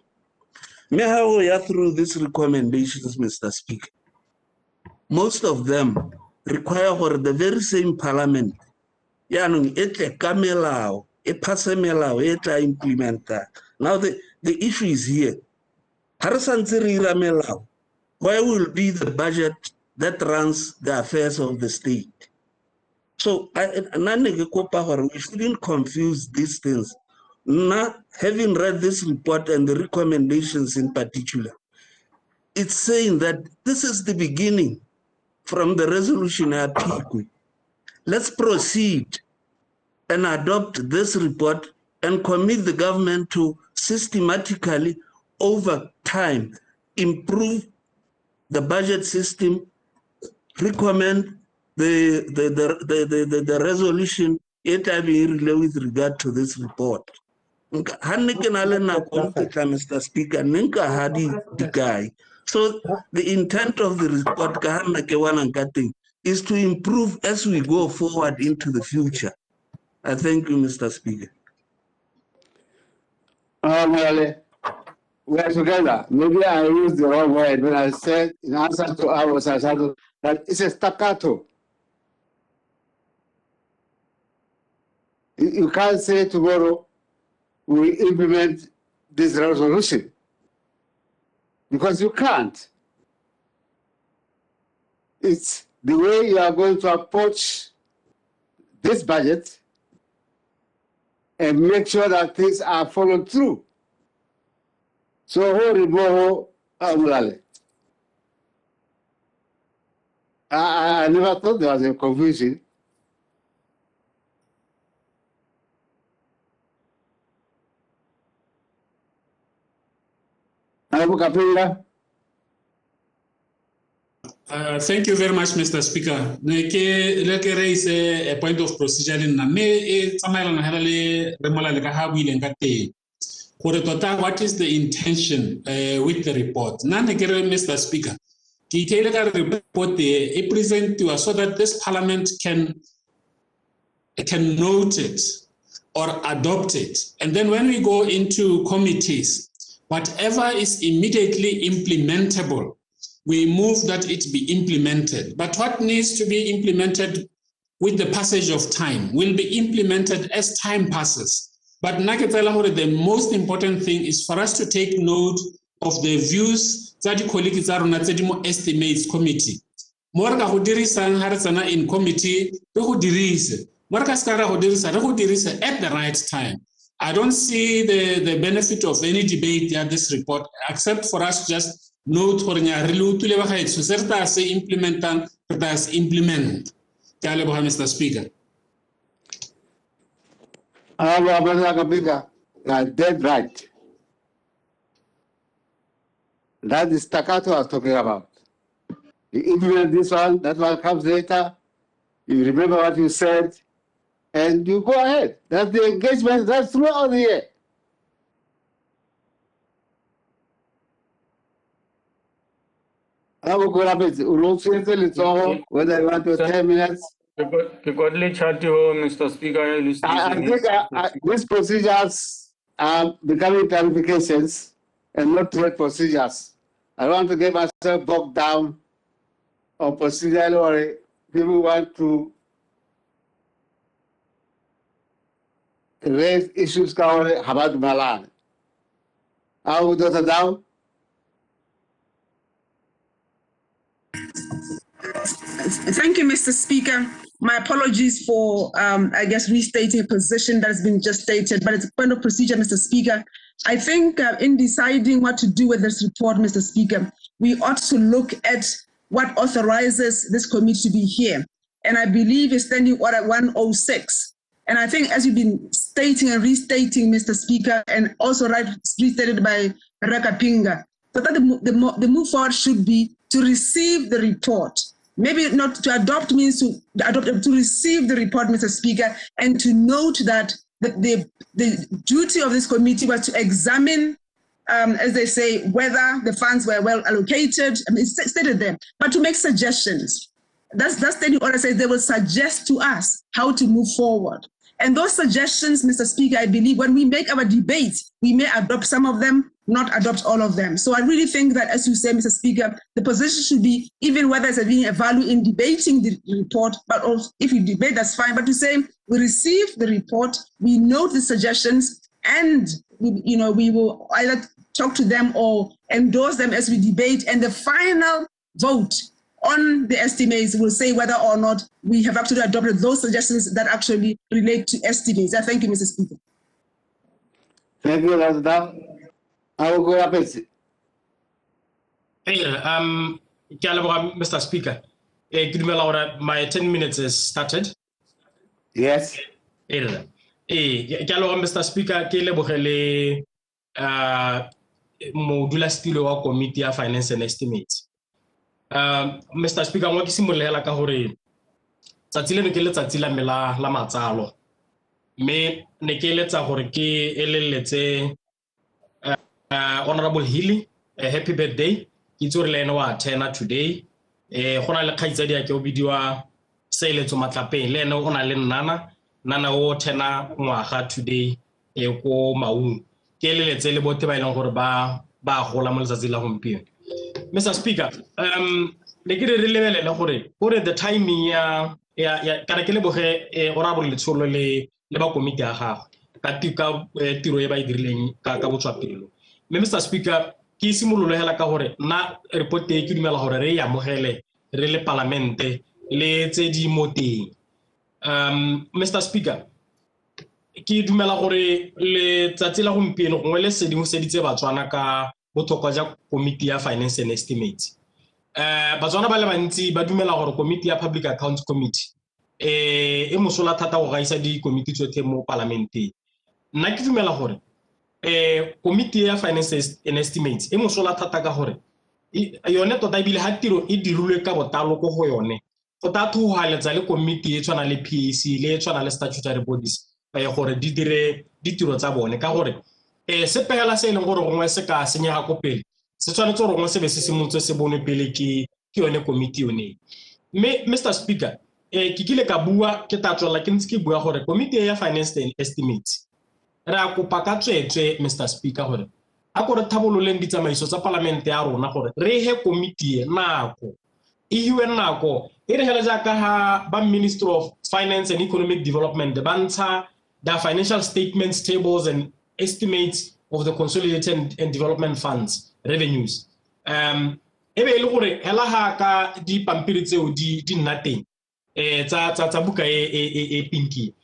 May I go through these recommendations, Mr. Speaker? Most of them require for the very same parliament yanong etle ka melao e passe melao e tla implementa. Now the issue is here. Where will be the budget that runs the affairs of the state? So we shouldn't confuse these things. Not having read this report and the recommendations in particular, it's saying that this is the beginning from the resolution at Pikui. Let's proceed and adopt this report and commit the government to systematically, over time, improve the budget system, recommend the resolution with regard to this report. Mr. Speaker, so the intent of the report is to improve as we go forward into the future. I thank you, Mr. Speaker. Well, we are together. Maybe I used the wrong word when I said in answer to ours that it's a staccato. You can't say tomorrow we implement this resolution because you can't. It's the way you are going to approach this budget and make sure that things are followed through. So, I never thought there was a confusion. Thank you very much, Mr. Speaker. Let me raise a point of procedure in what is the intention with the report? Mr. Speaker, report present to us so that this parliament can note it or adopt it. And then when we go into committees, whatever is immediately implementable, we move that it be implemented. But what needs to be implemented with the passage of time will be implemented as time passes. But the most important thing is for us to take note of the views that the colleagues are on the estimates committee. More in committee, at the right time. I don't see the benefit of any debate at this report, except for us to just note for so certain say implement, Mr. Speaker. Dead right. That is staccato I was talking about. You implement this one, that one comes later. You remember what you said, and you go ahead. That's the engagement. That's throughout the year. I will go up with whether you want to 10 minutes. Mr. Speaker, I think these procedures are becoming clarifications and not trade procedures. I don't want to get myself bogged down on procedural or people want to raise issues about Malan. I will do that down. Thank you, Mr. Speaker. My apologies for, I guess, restating a position that has been just stated, but it's a point of procedure, Mr. Speaker. I think in deciding what to do with this report, Mr. Speaker, we ought to look at what authorizes this committee to be here. And I believe it's Standing Order 106. And I think as you've been stating and restating, Mr. Speaker, and also restated by Reka Pinga, so that the move forward should be to receive the report. Maybe not to adopt means to adopt, to receive the report, Mr. Speaker, and to note that the duty of this committee was to examine, as they say, whether the funds were well allocated. I mean, it's stated there, but to make suggestions. That's Standing Order says they will suggest to us how to move forward. And those suggestions, Mr. Speaker, I believe when we make our debates, we may adopt some of them, not adopt all of them. So I really think that, as you say, Mr. Speaker, the position should be, even whether there's being a value in debating the report, but also if we debate, that's fine. But to say we receive the report, we note the suggestions, and we will either talk to them or endorse them as we debate, and the final vote on the estimates will say whether or not we have actually adopted those suggestions that actually relate to estimates. I thank you, Mr. Speaker. Thank you, Rasta. I will go up. Hey, Mr. Speaker, my 10 minutes has started. Yes. Mr. Speaker, ke lebogele modulasetulo wa Committee ya Finance and Estimates. Mr. Speaker, mo ke simolela ka hore tsatsi leno ke letsatsi la mela la matsalo. Me ne ke letsa hore ke eleletse Honorable Hilly, happy birthday. Ke itse re le ene wa 10 today. Gona le kgaitsadi ya ke o bidiwa Seletso Matlapeng, le ene o na le nana o 10 ngwaga today ko Maung. Ke eleletse le bote ba ileng gore ba gola mo letsatsi la gompieno. Mr. Speaker, le ke re lebelele gore the timing ya kana ke le boge Honorable Letsholo le ba komiti ya gago ka tiro e ba e dirileng ka botswapelo. Mr. Speaker, ke simololo hela ka gore na report e ke dumela gore re ya mogele re le parlamente le tse di moteng. Mr. Speaker, ke dumela gore le tsatsi la gompieno gongwe le sedimo seditse batswana ka botlhokwa ja Committee ya Finance and Estimates. Batswana ba le bantsi ba dumela gore Committee ya Public Accounts Committee e mosola thata go gaisa di committee tsotlhe mo parlamenteng. Nna ke dumela gore Committee ya Finance and Estimates e mosola thata ka gore yone tota ebile ha tiro e dirilwe ka botalo go go yone go tathogaletsa le committee e tshwana le PAC le e tshwana le statutory bodies gore di dire ditiro tsa bone ka gore se pegela se leng gore gongwe se ka senyega ko pele se tshwanetse gore gongwe se be se simolotse se bone pele ke yone committee yone. Mme Mr. Speaker, ke kile ka bua ke ta tswela ke ntse ke bua gore Committee ya Finance and Estimates re a kopa ka tswetswe Mr. Speaker gore a gore thabololeng ditsamaiso tsa parlamente ya rona gore re he committee nako e hiwe nako e re hela jaaka ha ba Minister of Finance and Economic Development ba ntsha the financial statements, tables and estimates of the consolidated and development funds revenues. Ebe e le gore hela ha ka di pampiri tseo di nna teng tsa buka e pinki.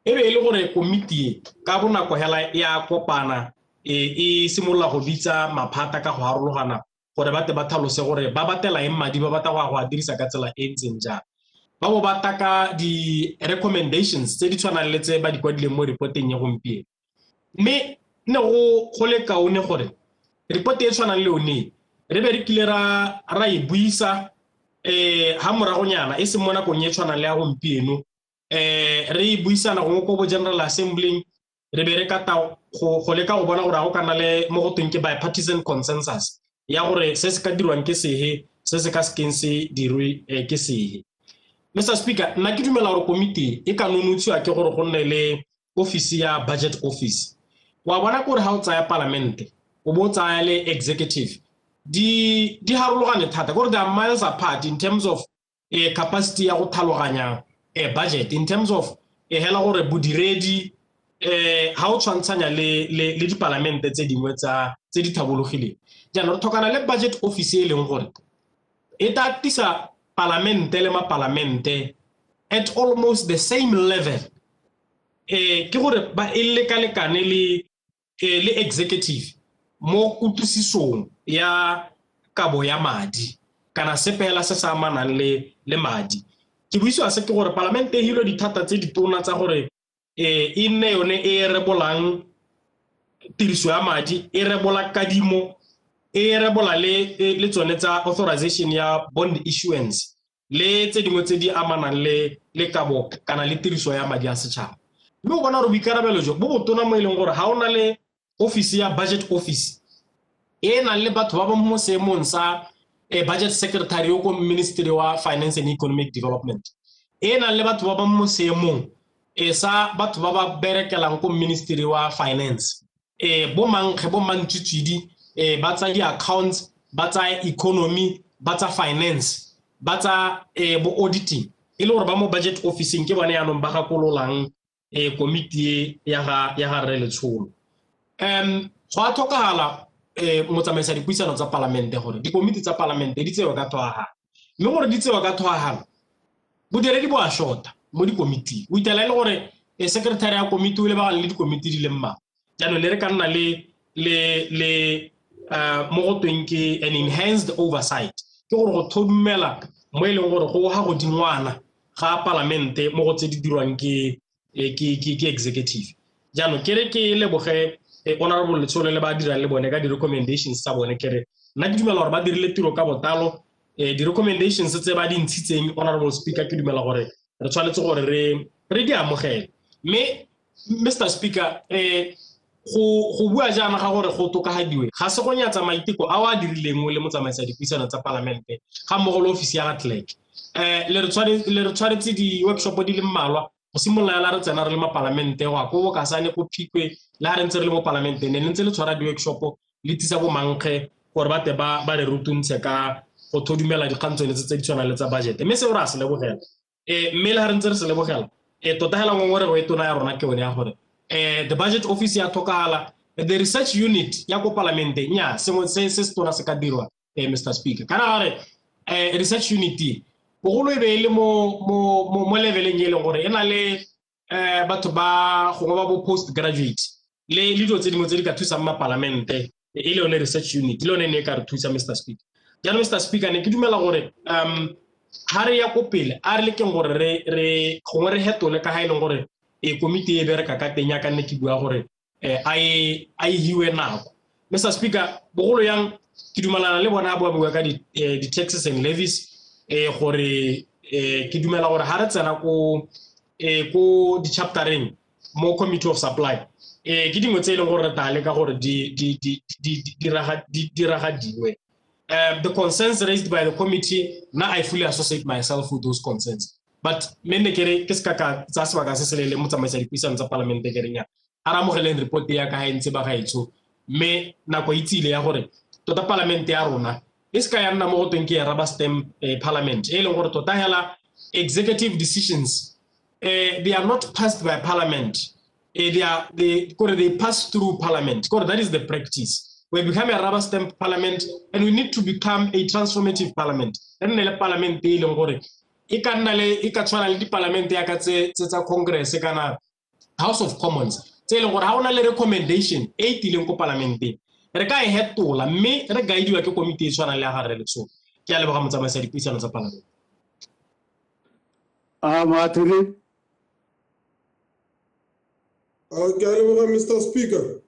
Ebe e le gore committee ka bonako hela ya kopana e simolola go bitsa maphata ka go harologana gore ba te ba tlhalose gore ba batela eng madi ba batla go a dirisa ka tsela e ntseng jang. Ba bo bataka di recommendations tse di tshwanang le tse ba di kwadileng mo reporteng ya gompieno. Mme ne go le kaone gore report e tshwanang le one re be re kile ra e buisa ha moragonyana e se mona go nyetshwana le ya gompieno re buisana go ko bo General Assembly re be re ka ta go leka go bona gore go kana le mo go tweng ke bipartisan consensus ya gore se se ka dirwang ke sehe se se ka sekeng se dirwe ke sehe. Mr. Speaker, nna ke dumela gore committee e ka nonotshiwa ke gore go nne le office ya budget office. Wa bona gore ha o tsaya parliament o bo tsaya le executive di harologane thata gore they are miles apart in terms of capacity ya go tlhaloganya budget, in terms of hela gore bodiredi ha o tshwantshanya le di parliament tse dingwe tse di thabologileng. Jana re tlhokana le budget office e leng gore e tatisa parliament le ma parliament at almost the same level. Ke gore ba lekalekane le executive mo kutlwisisong ya kabo ya madi kana sepela se sa amanang le madi. Ke buisiwa se ke gore parliament e hilo dithata tse di tona tsa gore e nne yone e rebolang tiriso ya madi, e rebola kadimo, e rebola le tsone tsa authorization ya bond issuance le tse dingwe tse di amanang le kabo kana le tiriso ya madi a setšhaba. Mme o bona gore boikarabelo jo bo botona mo e leng gore ha ona le office ya budget office e na le batho ba ba mo seemong sa budget secretary yo ko ministry wa finance and economic development, e na le batho ba ba mo seemong sa batho ba ba berekelang ko ministry wa finance, bo mangge bo mantshitsidi ba tsa di accounts, ba tsa economy, ba tsa finance, ba tsa bo auditing, e le gore ba mo budget officing ke bone yanong ba gakololang committee ya ga re le tsholo. Go a tlhokagala motsamaisa dipuisano tsa parlamente gore dikomiti tsa parlamente di tsewa ka thwagana, mme gore di tsewa ka thwagana bodiredi bo a shota mo dikomiti. O itela le gore secretary ya komiti o lebagane le dikomiti di le mmalwa, jaanong le re ka nna le mo go tweng ke an enhanced oversight, ke gore go thomela mo e leng gore go ga go dingwana ga parlamente mo go tse di dirwang ke executive. Jaanong ke re ke leboge honorable Letsholo le ba dira le bone ka di recommendations tsa bone, ke re nna ke dumela gore ba dirile tiro ka botalo. Di recommendations tse ba di ntshitseng honorable speaker ke dumela gore re tshwanetse gore re di amogele. Mme Mr. Speaker, go bua jaana ga gore go tokagadiwe ga se go nyatsa maiteko a wa dirileng le motsamaisa dipuisano tsa parlamente ga mmogo le office ya Clerk. Le re tshwanetse di workshop di le mmalwa go simolola la re tsena re le ma parlamente go a ko ka sane go phikwe la re ntse re le mo parlamente ne ntse le tshwara di workshop le tisa bo mangge gore ba te ba re rutuntshe ka go thodumela dikgantsho tse di tshwana le tsa budget. Mme se o ra se lebogela mme le ha re ntse re se lebogela tota hela ngwe re go etona ya rona ke one ya gore the budget office ya thokala, the research unit ya ko parlamente nya se tona se ka dirwa Mr. Speaker kana gare research unit bogolo e be le mo leveleng e leng gore e na le batho ba gongwe ba bo postgraduate le dilo tse dingwe tse di ka thusang ma parlamente e le yone research unit le yone ne ka re thusa Mr. Speaker. Jaanong Mr. Speaker ne ke dumela gore ha re ya ko pele a re lekeng gore re gongwe re hetole ka ha e leng gore komiti e bereka ka teng ya ka nne ke bua gore a hiwe nako. Mr. Speaker, bogolo yang ke dumelana le bona ba bua ka di taxes and levies gore ke dumela gore ha re tsena ko di chaptereng mo committee of supply ke dingwe tse e leng gore re tale ka gore di ragadiwe. The concerns raised by the committee, now I fully associate myself with those concerns. But mene kere ke ska ka tsa sebaka se se le motsamaisa dipuisano tsa parlamente ke renya ara mogeleng report ya ka ha ntse ba gaetso mme nako itsile ya gore tota parlamente ya rona e ska ya nna mo go tweng ke rubber stamp parliament e leng gore tota hela executive decisions they are not passed by parliament, they pass through parliament. That is the practice. We become a rubber stamp parliament and we need to become a transformative parliament. And the parliament e leng gore e ka nna le e ka tshwana le di parliament ya ka tsa congress kana house of commons tse leng gore ha ona le recommendation e tileng ko parlamenteng re ka e hetola mme re guidiwa ke committee e tshwana le ya ga re le tso ke a leboga motsamaisa dipuisano tsa parlament. Mathuli. Okay, I leboga Mr. Speaker.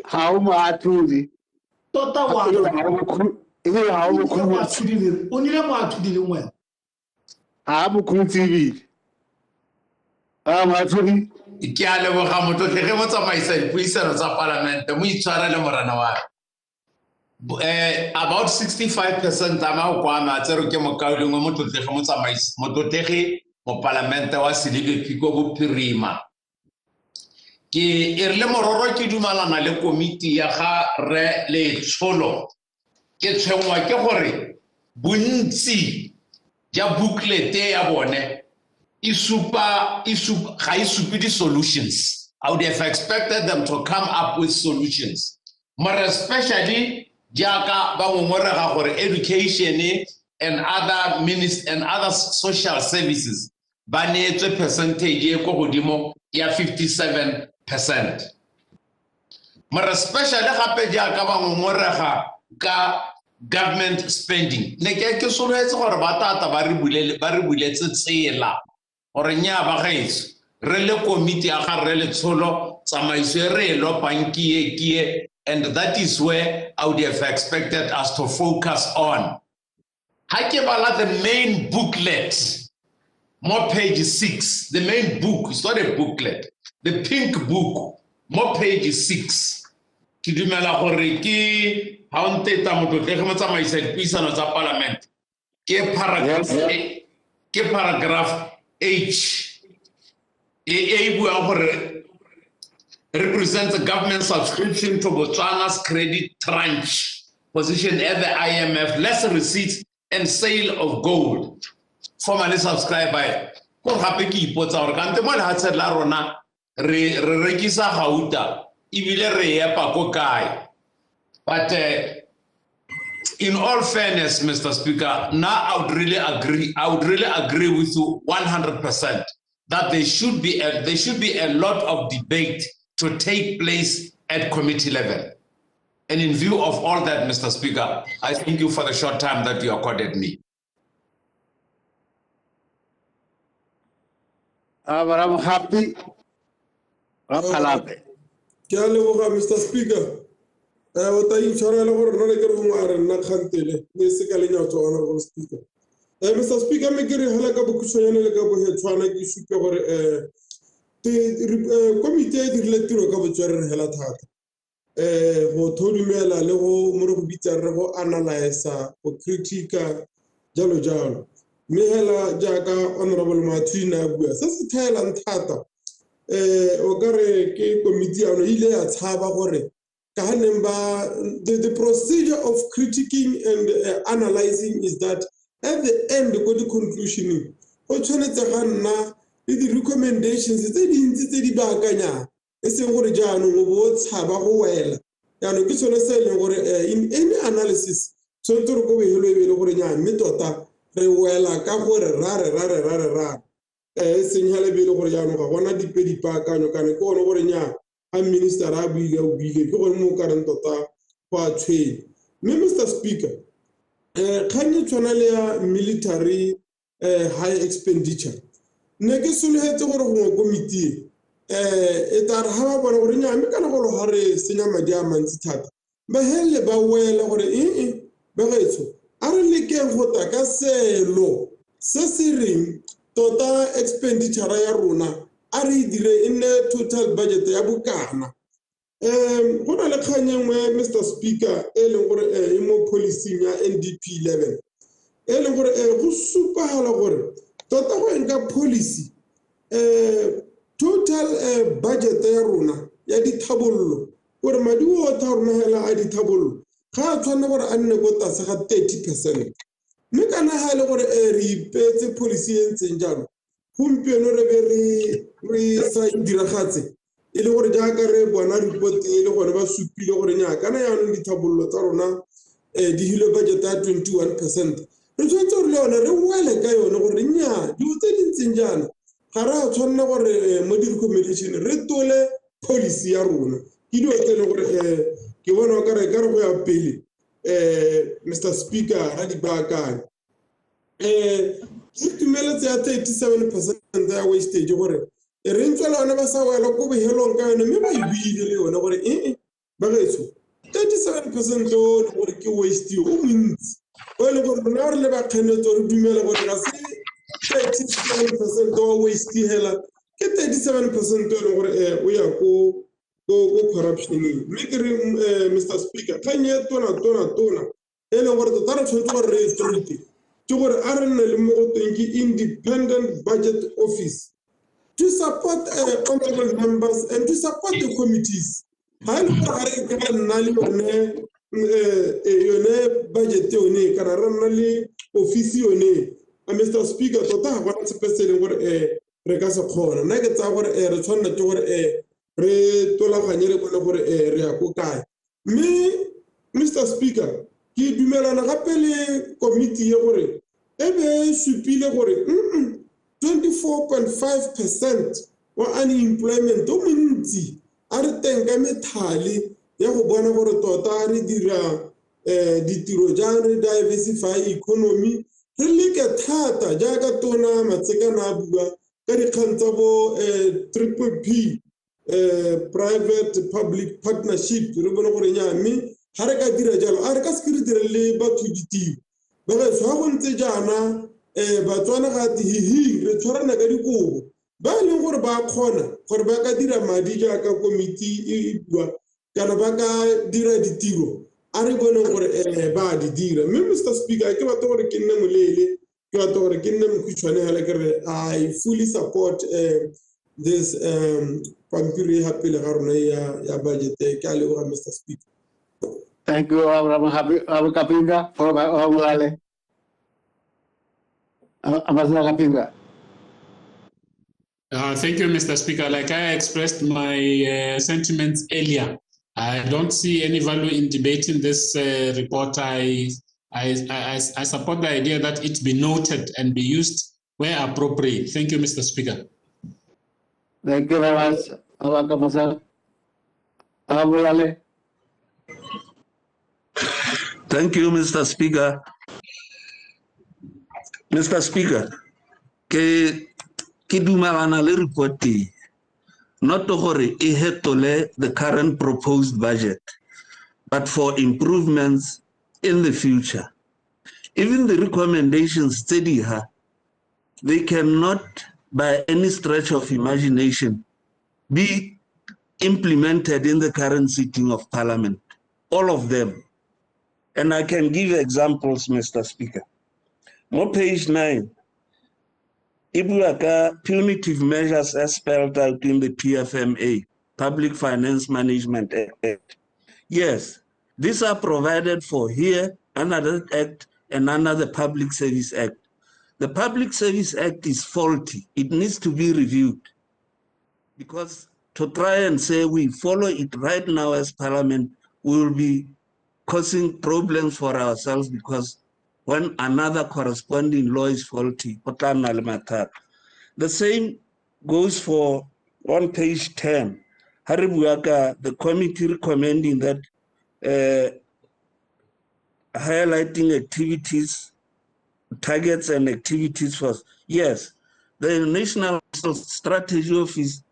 How Mathuli. Tota wa Ebe ha bo o nile mo athudile ngwena ha bo khutsi Matshodi. Ke a leboga motlotlege mo tsamaisa dipuisano tsa palamente mo itshwara le morana wa about 65% a maoko a matsero ke mokauleng wa motlotlege mo palamente wa Silibe Phiko Bophirima. Ke erile mororo ke dumalana le komiti ya ga re le tsholo ke tshengwa ke gore bontsi ja booklet ya bone ga isupi solutions. I would have expected them to come up with solutions. More especially jaaka ba ngongorega gore education and other social services ba neetswe percentage e go godimo ya 57%. More especially gape jaaka ba ngongorega ka government spending. Ne ke soletse gore ba tata ba re buletse tsela gore nya ba gaetso re le komiti ya ga re le tsholo tsamaiso re lo bankie and that is where I would have expected us to focus on. Ha ke bala the main booklet, more page 6, the main book, it's not a booklet, the pink book, more page 6. Ke dumela gore ke ha o nteta motlotlege mo tsamaisa dipuisano tsa parliament ke paragraph H. Represents the government subscription to Botswana's credit tranche position at the IMF, less receipts and sale of gold. Formerly subscribed by Happy Potsa or Cantemon Hatset La Rona, Regisa Hauta, Ibile Repa Kokai. But in all fairness, Mr. Speaker, now I would really agree with you 100% that there should be a lot of debate to take place at committee level. And in view of all that, Mr. Speaker, I thank you for the short time that you accorded me. But I'm happy. Mr. Speaker. What are you trying to Honorable Speaker. Mr. Speaker, make it a the committee related to Helatata. Ho Todumela, Leho, Morobita, analyze, or critique, Jalo. Mihela Jaga, Honorable Martina, that's the tail and Tata. Ogare committee on Ile at Habahore. The procedure of critiquing and analyzing is that at the end, go to conclusion. The recommendations is the baganya. It's a in any analysis. So to go mitota rewela kahore rare. Signale Bill one of the petty pagano can call over nya. A minister Abiga Mr. Speaker, can you channel military high expenditure? Negesul head over committee. It are however, I can hold her cinema diamonds tat. But hell about well or Bereso. I really can't what I can say low. Sessiring total expenditure Runa. Ari dire in the total budget ya bukana. Hona le khanyeng Mr. Speaker imo policy ya NDP level. Gore go supa hala gore tota go enka policy total budget ya rona ya dithabollo gore madi o tla rona hela a dithabollo ga tshwana gore a nne go tsa ga 30%. Mme kana ha le gore re ipetse policy e ntseng jalo. Gompieno re sa diragatse e le gore jaaka re bona report e le gore ba supile gore nya kana ya dithabollo tsa rona di hile budget ya 21%. Re tshwantse gore le yone re wele ka yone gore nya di tse dintseng jana ga ra tshwanela gore mo di-recommendation re tole policy ya rona ke dio tse le gore ke bona ka re go ya pele Mr. Speaker ra di baakanya Tumela 37% ya wastage gore re ntse le ona ba sa wela go behelong ka yone mme ba ibile le yone gore ba gaetso 37% o le gore ke waste o montsi o le gore rona re le ba kgenetso re dumela gore ga se 37% wa waste hela ke 37% o le gore o ya ko corruptioneng mme ke re Mr. Speaker kgang e tona e leng gore tota re tshwanetse gore re straight ke gore a re nne le mo go teng ke independent budget office to support honorable members and to support the committees. Ha le gore ga nna le yone budget yone kana re nna le office yone Mr. Speaker tota ga bona sepesele gore re ka se khona nna ke tsa gore re tshwanela ke gore re tolaganye re bone gore re ya go kae mme Mr. Speaker ke dumelana gape le committee ye gore ebe supile gore 24.5% wa unemployment o montsi a re teng ka methale ya go bona gore tota re dira ditiro jang re diversify economy re leke thata jaaka tona Matsekana a bua ka dikgang tsa bo triple P private public partnership re bona gore nya mme ha re ka dira jalo a re ka se re dire le batho ditiro ba ga tshwa go ntse jana batswana ga tihihi re tshwarana ka dikobo ba e leng gore ba kgona gore ba ka dira madi jaaka committee e bua kana ba ka dira ditiro a re bone gore ba di dira mme Mr. Speaker ke batla gore ke nne molele ke batla gore ke nne mokhutswane hela ke re I fully support this pampiri hape le ga rona ya budget ke a leboga Mr. Speaker. Thank you, Abu Kapinga, for my overall. Thank you, Mr. Speaker. Like I expressed my sentiments earlier, I don't see any value in debating this report. I support the idea that it be noted and be used where appropriate. Thank you, Mr. Speaker. Thank you very much, Thank you, Mr. Speaker. Mr. Speaker, ke dumelana le report not to hurry the current proposed budget, but for improvements in the future. Even the recommendations study her, they cannot by any stretch of imagination be implemented in the current sitting of Parliament, all of them. And I can give examples, Mr. Speaker. On page 9, Ibuaka punitive measures as spelled out in the PFMA, Public Finance Management Act. Yes, these are provided for here under the Act and under the Public Service Act. The Public Service Act is faulty. It needs to be reviewed because to try and say we follow it right now as Parliament, we will be causing problems for ourselves because when another corresponding law is faulty, the same goes for on page 10. Haribuaka, the committee recommending that highlighting activities, targets and activities first. Yes, the National Strategy Office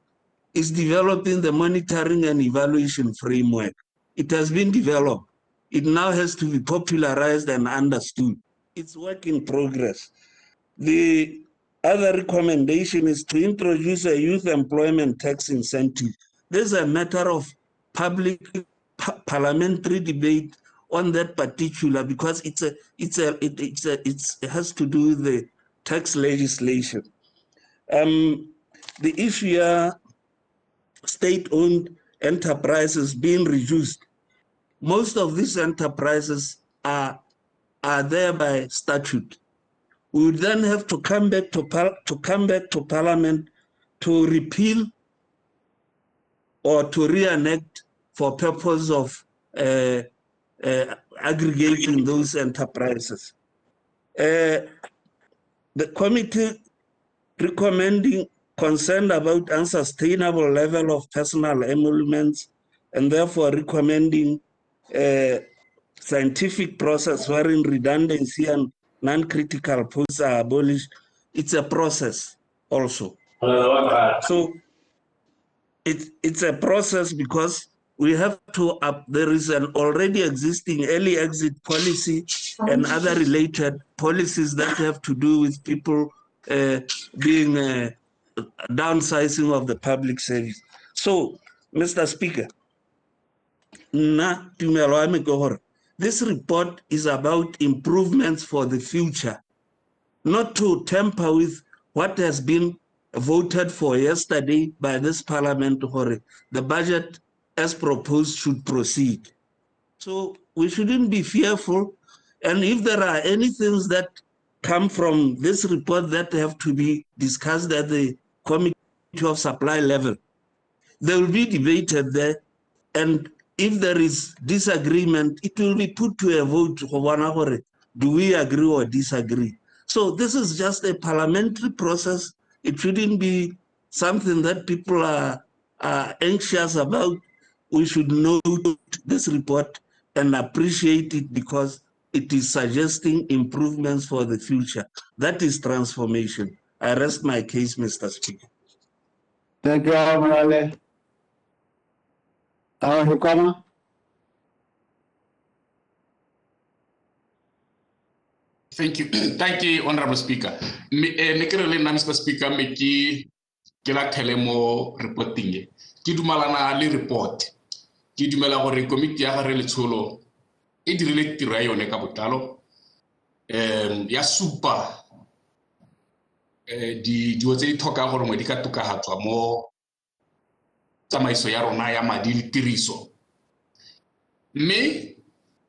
is developing the monitoring and evaluation framework. It has been developed. It now has to be popularized and understood. It's work in progress. The other recommendation is to introduce a youth employment tax incentive. There's a matter of public parliamentary debate on that particular because it has to do with the tax legislation. The issue here, state-owned enterprises being reduced. Most of these enterprises are there by statute. We would then have to come back to Parliament to repeal or to reenact for purpose of aggregating those enterprises. The committee recommending concern about unsustainable level of personal emoluments and therefore recommending scientific process wherein redundancy and non-critical posts are abolished. It's a process also. So it's a process because we have to there is an already existing early exit policy and other related policies that have to do with people being downsizing of the public service. So, Mr. Speaker, this report is about improvements for the future, not to tamper with what has been voted for yesterday by this parliament. The budget as proposed should proceed. So we shouldn't be fearful. And if there are any things that come from this report that have to be discussed at the Committee of Supply level, they will be debated there. And if there is disagreement, it will be put to a vote. Do we agree or disagree? So this is just a parliamentary process. It shouldn't be something that people are anxious about. We should note this report and appreciate it because it is suggesting improvements for the future. That is transformation. I rest my case, Mr. Speaker. Thank you, Honorable. Hukama. Thank you. Thank you, Honorable Speaker. Mr. Speaker, ke la telemo reporting. Ke dumalana le report. Ke dumela gore committee ya gare le tsholo e dirile tiro ya yone ka botlalo. Ya supa di tse di tlhoka gore mo di ka tokagatswa mo tsamaiso ya rona ya madi le tiriso. Mme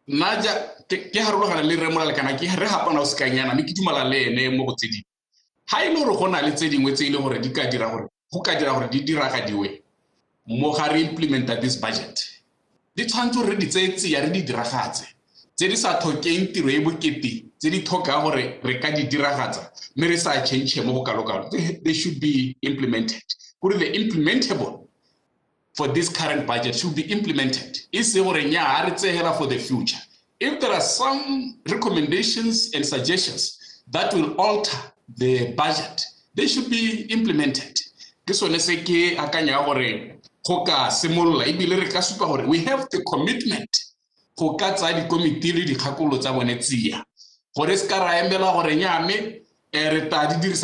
naja ke harologana le re molala kana ke re hapana o sekanyana mme ke dumala le ene mo go tseding. Ha ile gore gona le tse dingwe tse ile gore di ka dira gore go ka dira gore di diragadiwe mo ga re implementa this budget. Di tshwantsho re di tsetsi ya re di diragatse. Tse di sa tlhokeng tiro e bokete tse di tlhoka gore re ka di diragatsa mme re sa change mo go kalokalo. They should be implemented. Gore the implementable for this current budget should be implemented. Is gore nya re tsehela for the future. If there are some recommendations and suggestions that will alter the budget, they should be implemented. We have the commitment for the committee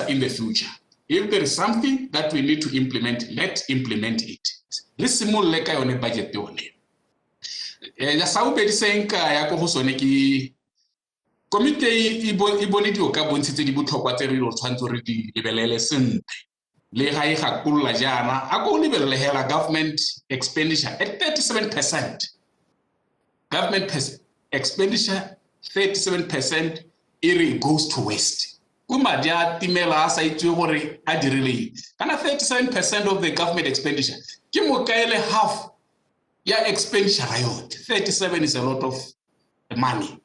in the future. If there is something that we need to implement, let's implement it. Let's simulate on budget. Ya saube di senka ya go sone ki committee e bone di o ka bontshitse di botlhokwa tse re lo tshwantse re di lebelele sentle le ga e gakulla jana a go lebelele hela government expenditure at 37%. Government expenditure 37% it goes to waste. Kuma dia timela sa itse gore a dirile kana 37% of the government expenditure ke mo kaele half. Yeah, expenditure riot. 37 is a lot of money.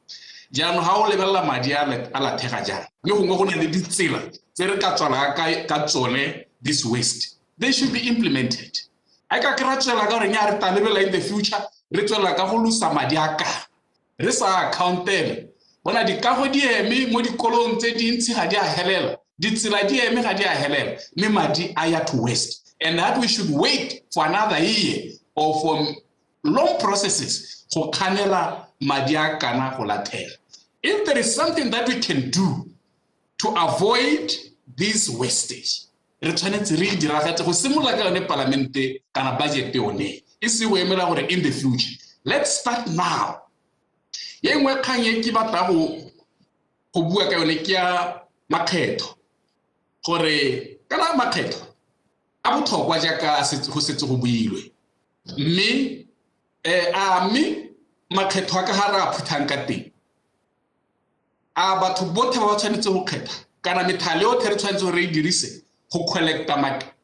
Jano how level la madia ala tega jana. Me go ngona le ditsela tse re ka tswala ka tsone this waste. They should be implemented. I ka kra tswela ka re nya re ta lebela in the future re tswela ka go lusa madia ka. Re sa accountele. Bona di ka go di eme mo dikolong tse dintsi ga di a helela. Ditsela di eme ga di a helela. Me madi aya to waste. And that we should wait for another year or for long processes for kanela madia kana holatel. If there is something that we can do to avoid this wastage, re tshwanetse re diragetse go simolola ka yone parlamente kana budget yone isi go emela gore in the future. Let's start now. Ye ngwe khanye ke batla go bua ka yone ke ya makgetho gore kana makgetho a botlhokwa jaka go setse go builwe. Me mi makgetho a ka hara phuthang ka teng a batho botlhe ba tshwanetse go kgetha kana methale o tlhe re tshwanetse re dirise go collecta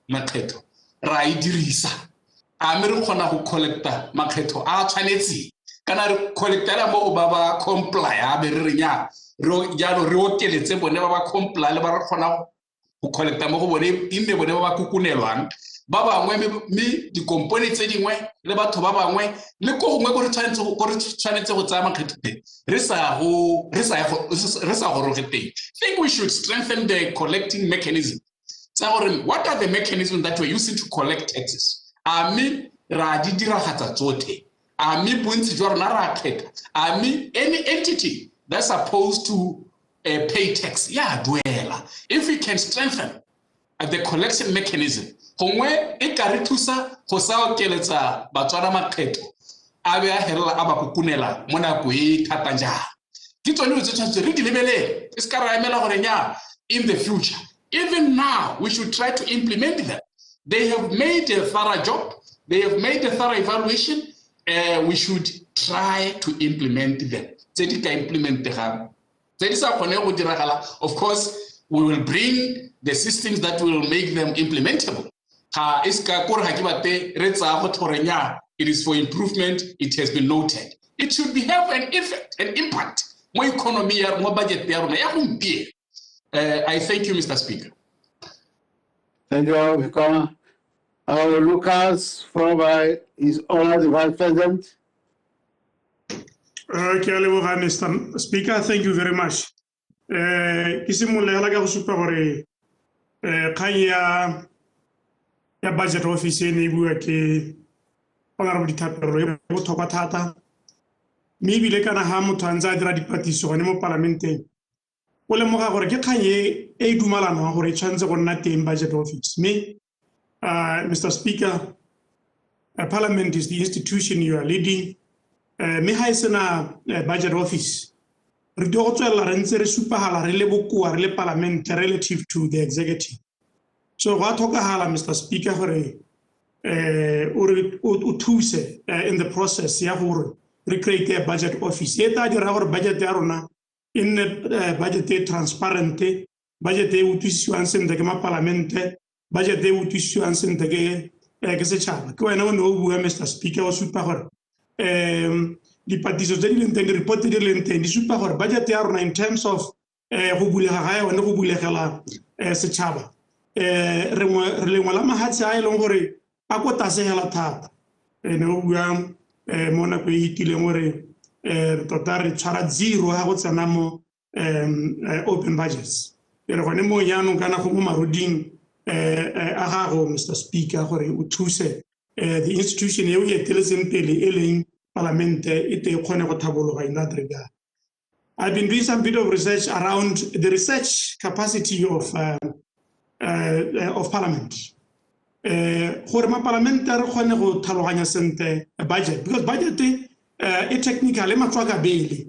makgetho ra e dirisa a me re kgona go collecta makgetho a tshwanetse kana re collectela mo ba ba comply a be re nya ro jalo re okeletse bone ba ba comply le ba re kgona go collecta mo go bone inde bone ba ba kukunelwang ba bangwe me di components tse dingwe le batho ba bangwe le go gongwe go re tshwanetse go tsaya makgetho re sa go teng. Think we should strengthen the collecting mechanism. So what are the mechanisms that we're using to collect taxes? Me ra di diragatsa tsotlhe a mme bontsi jwa rona ra kgetha a mme any entity that's supposed to pay tax ya duela if we can strengthen the collection mechanism gongwe e ka re thusa go sa okeletsa batswana makgetho a be a helela a ba kukunela mo nako e thata jang ke tsone tse tshwantse re di lebelele e se ka ra emela gore nya in the future even now we should try to implement them. They have made a thorough job, they have made a thorough evaluation, we should try to implement them. Of course, we will bring the systems that will make them implementable. It is for improvement, it has been noted. It should have an effect, an impact. I thank you, Mr. Speaker. Thank you, Vikoma. Lucas, followed by His Honor the Vice President. Mr. Speaker, thank you very much. Budget office ni bua ke honorable Ditapero e botlhokwa thata mme ebile kana ha motho a ntse a dira dipatiso gone mo parlamenteng o lemoga gore ke kganye e dumalano gore e tshwanetse go nna teng budget office mme Mr. Speaker, Parliament is the institution you are leading. Me ha isena budget office re do go tswela re ntse re supagala re le bokoa re le parliament relative to the executive. So what tlhokagala Mr. Speaker gore o thuse in the process ya gore re create a budget office e tla dira gore budget ya rona in budget e transparent, budget e utlwisiswang sentle ke ma parlamente, budget e utlwisiswang sentle ke setšhaba. Ke wena o ne o bua Mr. Speaker o supa gore dipatiso tse di leng teng di-report tse di leng teng di supa gore budget ya rona in terms of go bulega ga yone go bulegela setšhaba re lengwe la mahatshe a e leng gore a ko tlase hela thata ne o bua mo nako e itileng gore tota re tshwara zero ha go tsena mo open budgets re gone mo yaanong kana go mo maroding a gago Mr. Speaker gore o thuse the institution e o eteletseng pele e leng parliament e te kgone go thabologa in that regard. I've been doing some bit of research around the research capacity of parliament. Gore ma parliament re kgone go thaloganya sentle budget because budget e technical e matswa ka bele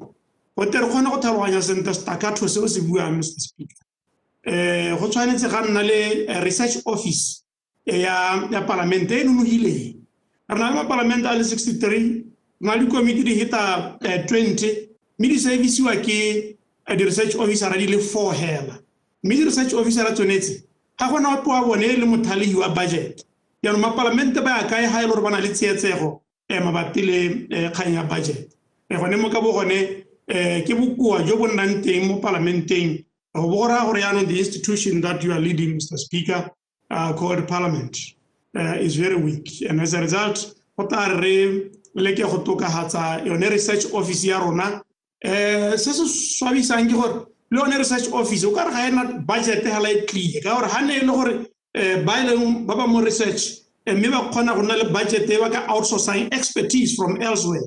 go tle re kgone go thaloganya sentle staccato se o se bua Mr. Speaker. Go tshwanetse ga nna le research office ya parliament e nonogileng re na le ma parliament a le 63 na le committee di hita 20 mme di serviceiwa ke di-research officer di le 4 hela mme di-research officer a tsonetse ga gona wa poa bone le mothalegi wa budget yaanong mapalamente ba ya kae ga e le gore ba na le tsietsego mabapi le kgang ya budget gone mo ka bo gone ke bokoa jo bo nnang teng mo parlamenteng go bo goraya gore yaanong the institution that you are leading Mr. Speaker called Parliament is very weak and as a result go tla re leke go tokagatsa yone research office ya rona se se swabisang ke gore le yone research office o ka re ga ena budget hela e clear ka gore ha ne le gore ba ba mo research mme ba kgona go nna le budget e ba ka outsourcing expertise from elsewhere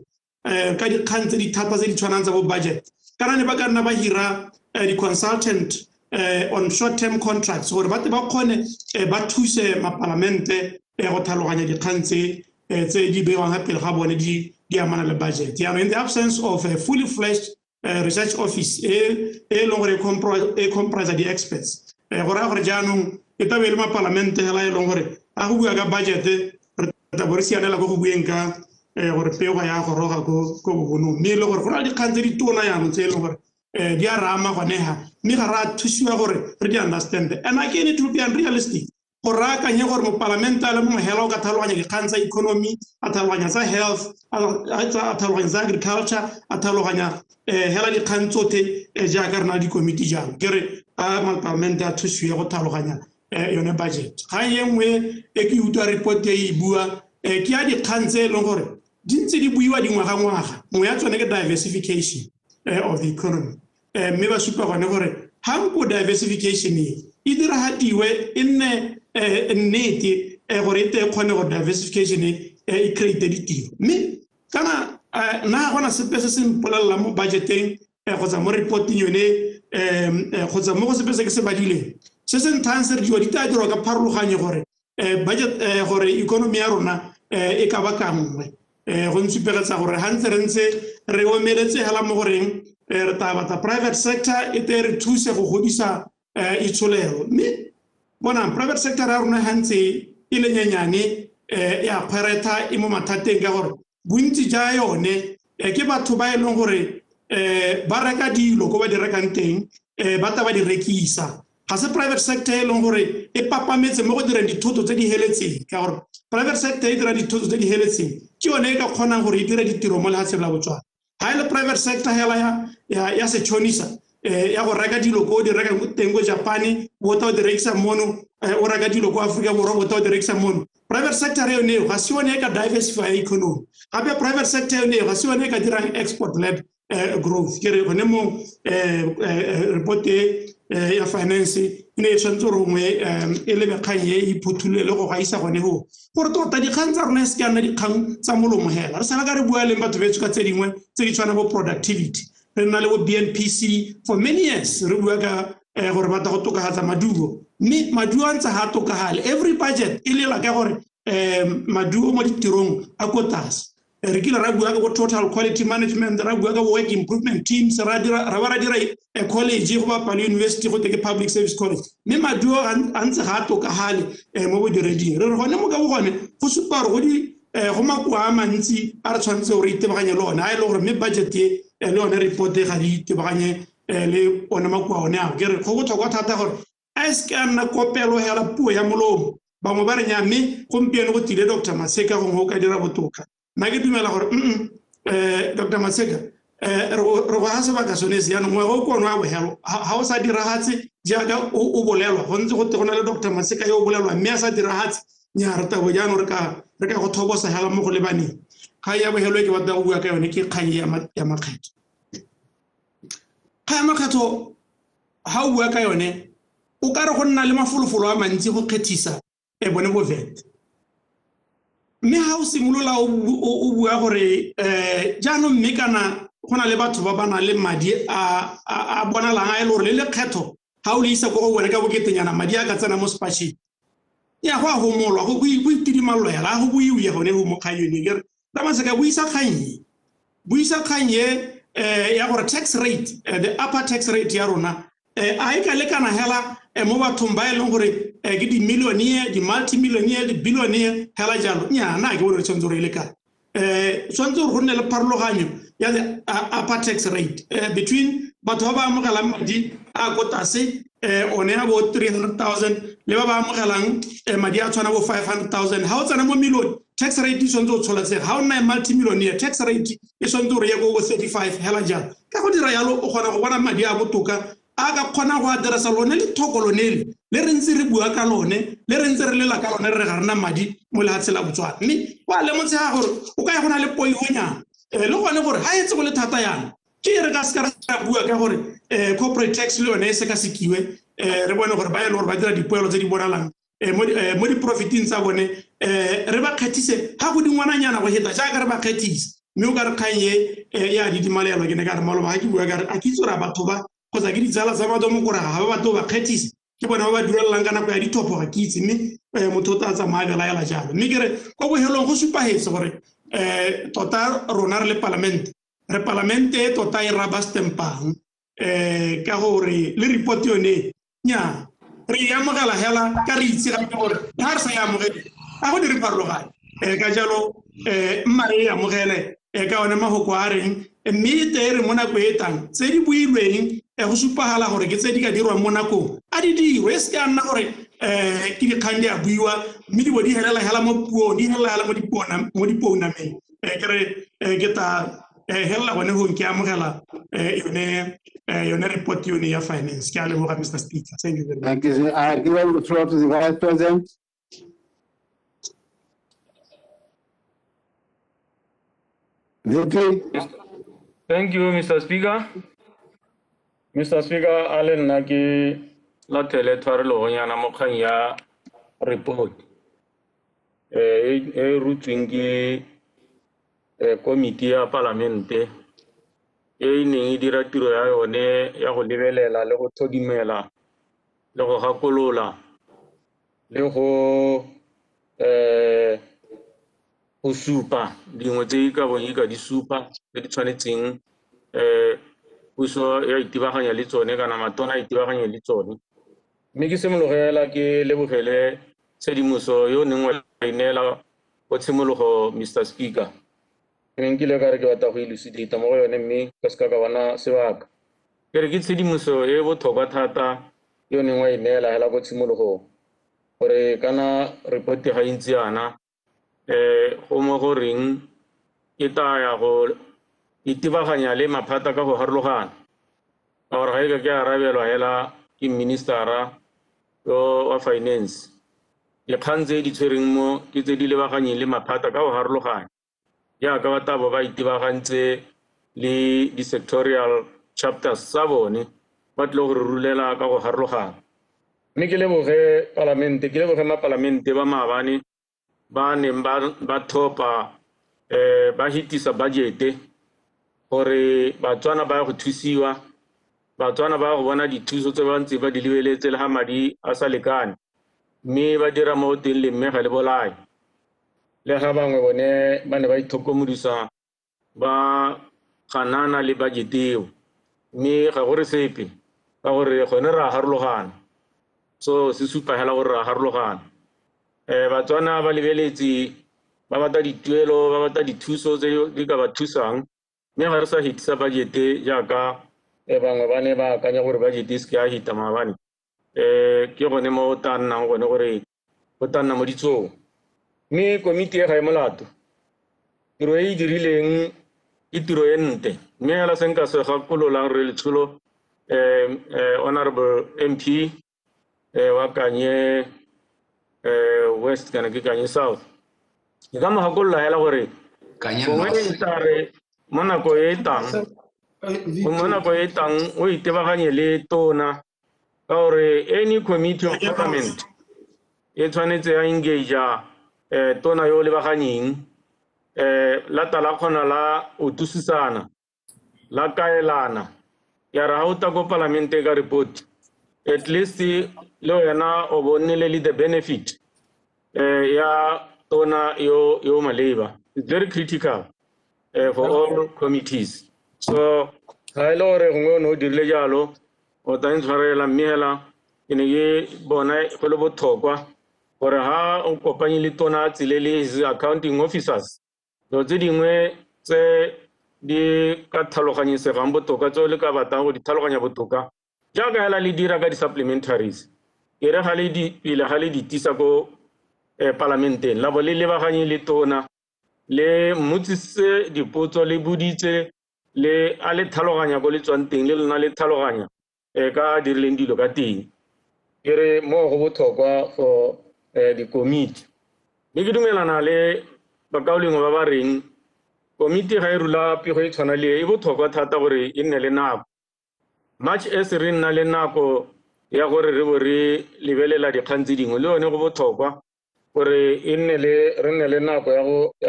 ka dikgang tse di thata tse di tshwanang tsa bo budget kana ne ba ka nna ba hira di consultant on short term contracts gore ba kgone ba thuse mapalamente go thaloganya dikgang tse di bewang ga pele ga bone di amana le budget. In the absence of a fully fledged research office e leng gore e comprise the experts gore a gore jaanong e tabe le mapalamente hela e leng gore a go bua ka budget re tabo re sianela go bueng ka gore peo ya go roga ko bobonong mme le gore go na le dikgang tse di tona yaanong tse e leng gore di a rama gone ha mme ga ra thusiwa gore re di understand and again it will be unrealistic go rakanye gore mo parlament a le mo hela o ka thaloganya dikgang tsa economy a thaloganya tsa health a thaloganya tsa agriculture a thaloganya hela dikgang tsotlhe jaaka re na di committee jang ke re a parlament a thusiwa go thaloganya yone budget ga ye nngwe e ke utlwa report e bua ke ya dikgang tse e leng gore di ntse di buiwa dingwaga nngwe ya tsone ke diversification of the economy mme ba supa gone gore ha nko diversification e diragadiwe e nne nnete gore e te kgone gore diversification e e create ditiro mme kana na gona sepe se se mpolelela mo budgeteng kgotsa mo reporting yone kgotsa mo go sepe se ke se badileng se se nthang se re diwa di tla dirwa ka pharologanye gore budget gore economy ya rona e ka ba ka nngwe go ntshupegetsa gore ha ntse re ntse re omeletse hela mo goreng re taba private sector e te re thuse go godisa itsholelo mme bona private sector ya rona ha ntse e le nyenyane ya kgwereta e mo mathateng ka gore bontsi ja yone ke batho ba e leng gore ba reka dilo ko ba di rekang teng ba ta ba di rekisa ga se private sector e leng gore e papametse mo go direng dithoto tse di heletseng ka gore private sector e dira dithoto tse di heletseng ke yone e ka kgonang gore e dire ditiro mo lehatsheng la Botswana ha ile private sector hela ya setšhonisa ya go reka dilo ko di reka teng go Japan bo ta di rekisa mono o reka dilo ko Africa bo bo ta di rekisa mono private sector yone ga se yone e ka diversify economy gape private sector yone ga se yone e ka dirang export led growth ke re gone mo report ya finance ne tshwantse re ngwe e le bekgang e iphuthulle le go gaisa gone go gore tota dikgang tsa rona se ka nna dikgang tsa molomo hela re sala ka re bua le batho betso ka tse dingwe tse di tshwana bo productivity re na le bo BNPC for many years re bua ka gore ba ta go tokahatsa maduo mme maduo a ntse ha tokahale every budget e lela ka gore maduo mo ditirong a kotase re kile ra bua ka total quality management ra bua ka work improvement teams ra ba ra dira a college go ba Palo University go ke public service college mme maduo a ntse ga tokahale mo bo direding re gone mo ka bogone go supa re go di go makwa a mantsi a re tshwantse gore itebaganye le one a ile gore mme budget e le one report ga di itebaganye le one makwa one a ke re go botlhokwa thata gore a se ka nna kopelo hela puo ya molomo bangwe ba re nya mme gompieno go tile Dr. Maseka go ka dira botoka nna ke dumela gore Dr. Maseka re go ha sebaka sone se yana go kono a bohelo ha o sa diragatse jaaka o bolelwa go ntse go tegona le Dr. Maseka yo bolelwa mme a sa diragatse nya re tabo jano re ka go thobosa hela mo go lebaneng ga ya bohelo ke batla go bua ka yone ke kgang ya makgetho ga makgetho ha o bua ka yone o ka re go nna le mafolofolo a mantsi go kgethisa bone bo vet mme ha o simolola o bua gore jaanong mme kana go na le batho ba bana le madi a bonalang a e le gore le lekgetho ha o le isa go bone ka boketenyana madi a ka tsena mo spatšheng ya go a homolwa go itidimalo hela go buiwe gone go mo kganyone ke re Maseka buisa kgang ya gore tax rate the upper tax rate ya rona a e ka lekana hela mo bathong ba e leng gore ke di-millionaire di-multimillionaire di-billionaire hela jalo nya na ke bone tshwanetse gore e lekana tshwanetse gore go nne le pharologanyo ya the upper tax rate between batho ba ba amogelang madi a ko tlase one ya bo 300,000 le ba ba amogelang madi a tshwana bo 500,000 ha o tsena mo million tax rate e tshwanetse go tsholasega ha o nna multimillionaire tax rate e tshwanetse gore ye go 35 hela jalo ka go dira yalo o kgona go bona madi a botoka a ka kgona go adirasa lone le thoko lone le re ntse re bua ka lone le re ntse re lela ka lone re ga rena madi mo lehatshe la Botswana mme wa le motsega gore o ka gona le poionyana le gone gore ha etse go le thata yana ke re ka ska re bua ka gore corporate tax le yone e se ka sekiwe re bone gore ba ile gore ba dira dipoelo tse di bonalang mo di profiting tsa bone re ba kgethise ha go dingwananyana go heta jaaka re ba kgethise mme o ka re kgang ye ya di dimalelo ke ne ka re maloba ha ke bua ka re a ke itse gore batho ba kgotsa ke ditsala tsa madomo gore ga ba batho ba kgethise ke bona ba ba dulelang ka nako ya dithopo ga ke itse mme motho o tla tsamaya belaela jalo mme ke re ko bohelong go supagetse gore tota rona re le palamente tota e raba stempang ka gore le report yone nya re e amogela hela ka re itse gape gore ha re sa e amogele a go dire pharologane ka jalo mma e amogele ka one mahoko a reng mme te re mo nako e tang tse di builweng go supagala gore ke tse di ka dirwang mo nakong a di dirwe e se ka nna gore ke dikgang di a buiwa mme di bo di helela hela mo puong di helela hela mo dipounameng ke re ke ta hela gone go ke amogela yone report yone ya finance ke a leboga Mr. Speaker. Thank you very much. Thank you. I give the floor to the Vice President. Thank you, Mr. Speaker. Mr. Speaker, Allen Naki, la tele twarlo yana mokanya report. e rutsweng ke komiti ya palamente e neng e dira tiro ya yone ya go lebelela le go thodimela le go gakolola le go supa dingwe tse di ka bong e ka di supa tse di tshwanetseng puso ya itebaganya le tsone kana matona a itebaganya le tsone. Mme ke simologela ke lebogele tshedimoso yo neng wa inela go tshimologo Mr. Speaker. Ke neng kile ka re ke batla go elucidate mo go yone mme ka seka ka bona sebaka. Ke re ke tshedimoso e botlhokwa thata yo neng wa inela hela go tshimologo gore kana report ga intsi yana go mo go reng e taya go itebaganya le maphata ka go harologana gore ga e ka ke arabelwa hela ke ministera wa finance dikgang tse di tshwereng mo ke tse di lebaganyeng le maphata ka go harologanya jaaka ba tabo ba itebagantse le di-sectorial chapters tsa bone ba tle go re rulela ka go harologana. Mme ke leboge palamente ke leboge mapalamente ba maabane ba neng ba thopa ba hitisa budgete gore batswana ba go thusiwa batswana ba go bona dithuso tse ba ntse ba di lebeletse le ga madi a sa lekane mme ba dira mo teng le mme ga le bolai le ga bangwe bone ba ne ba itlhokomodisa ba ganana le budgete eo mme ga gore sepe ka gore gone re a harologana so se supa hela gore re a harologana. Batswana ba lebeletse ba batla dituelo ba batla dithuso tse di ka ba thusang mme ga re sa hitisa budgete jaaka bangwe ba ne ba akanya gore budget e se ya hita maabane ke gone mo ta nnang gone gore go ta nna mo ditsong. Mme komiti e ga e molato tiro e e dirileng ke tiro e nte mme hela se nka se gakololang re letsholo honorable MP wa Kanye West kana ke Kanye South ke ka mo gakolola hela gore gongwe e tare mo nako e tang mo nako e tang o itebaganye le tona ka gore any committee of parliament e tshwanetse ya engage tona yo lebaganyeng la tala khona la utusisana la kaelana ya ra o ta go parlamente ka report at least le wena o bonele le the benefit ya tona yo maleba. It's very critical for all committees. So ga ile gore gongwe no dirile jalo o ta ntshwarela mmela ke ne ke bona go le botlhokwa gore ha o kopanye le tona tsile le his accounting officers do tse dingwe tse di ka tlhaloganyesegang botoka tse le ka batlang go di tlhaloganya botoka jaaka hela le dira ka di-supplementaries ke re ga le di pele ga le di tisa ko parlamenteng la bo le lebaganye le tona le mmutsise dipotso le boditse le a le tlhaloganya go le tswang teng le lona le tlhaloganya ka dirileng dilo ka teng ke re mo go botlhokwa for the committee. Mme ke dumelana le bakaolengwe ba ba reng komiti ga e rula pego e tshwana le e botlhokwa thata gore e nne le nako much as re nna le nako ya gore re bo re lebelela dikgang tse dingwe le yone go botlhokwa gore e nne re nne le nako ya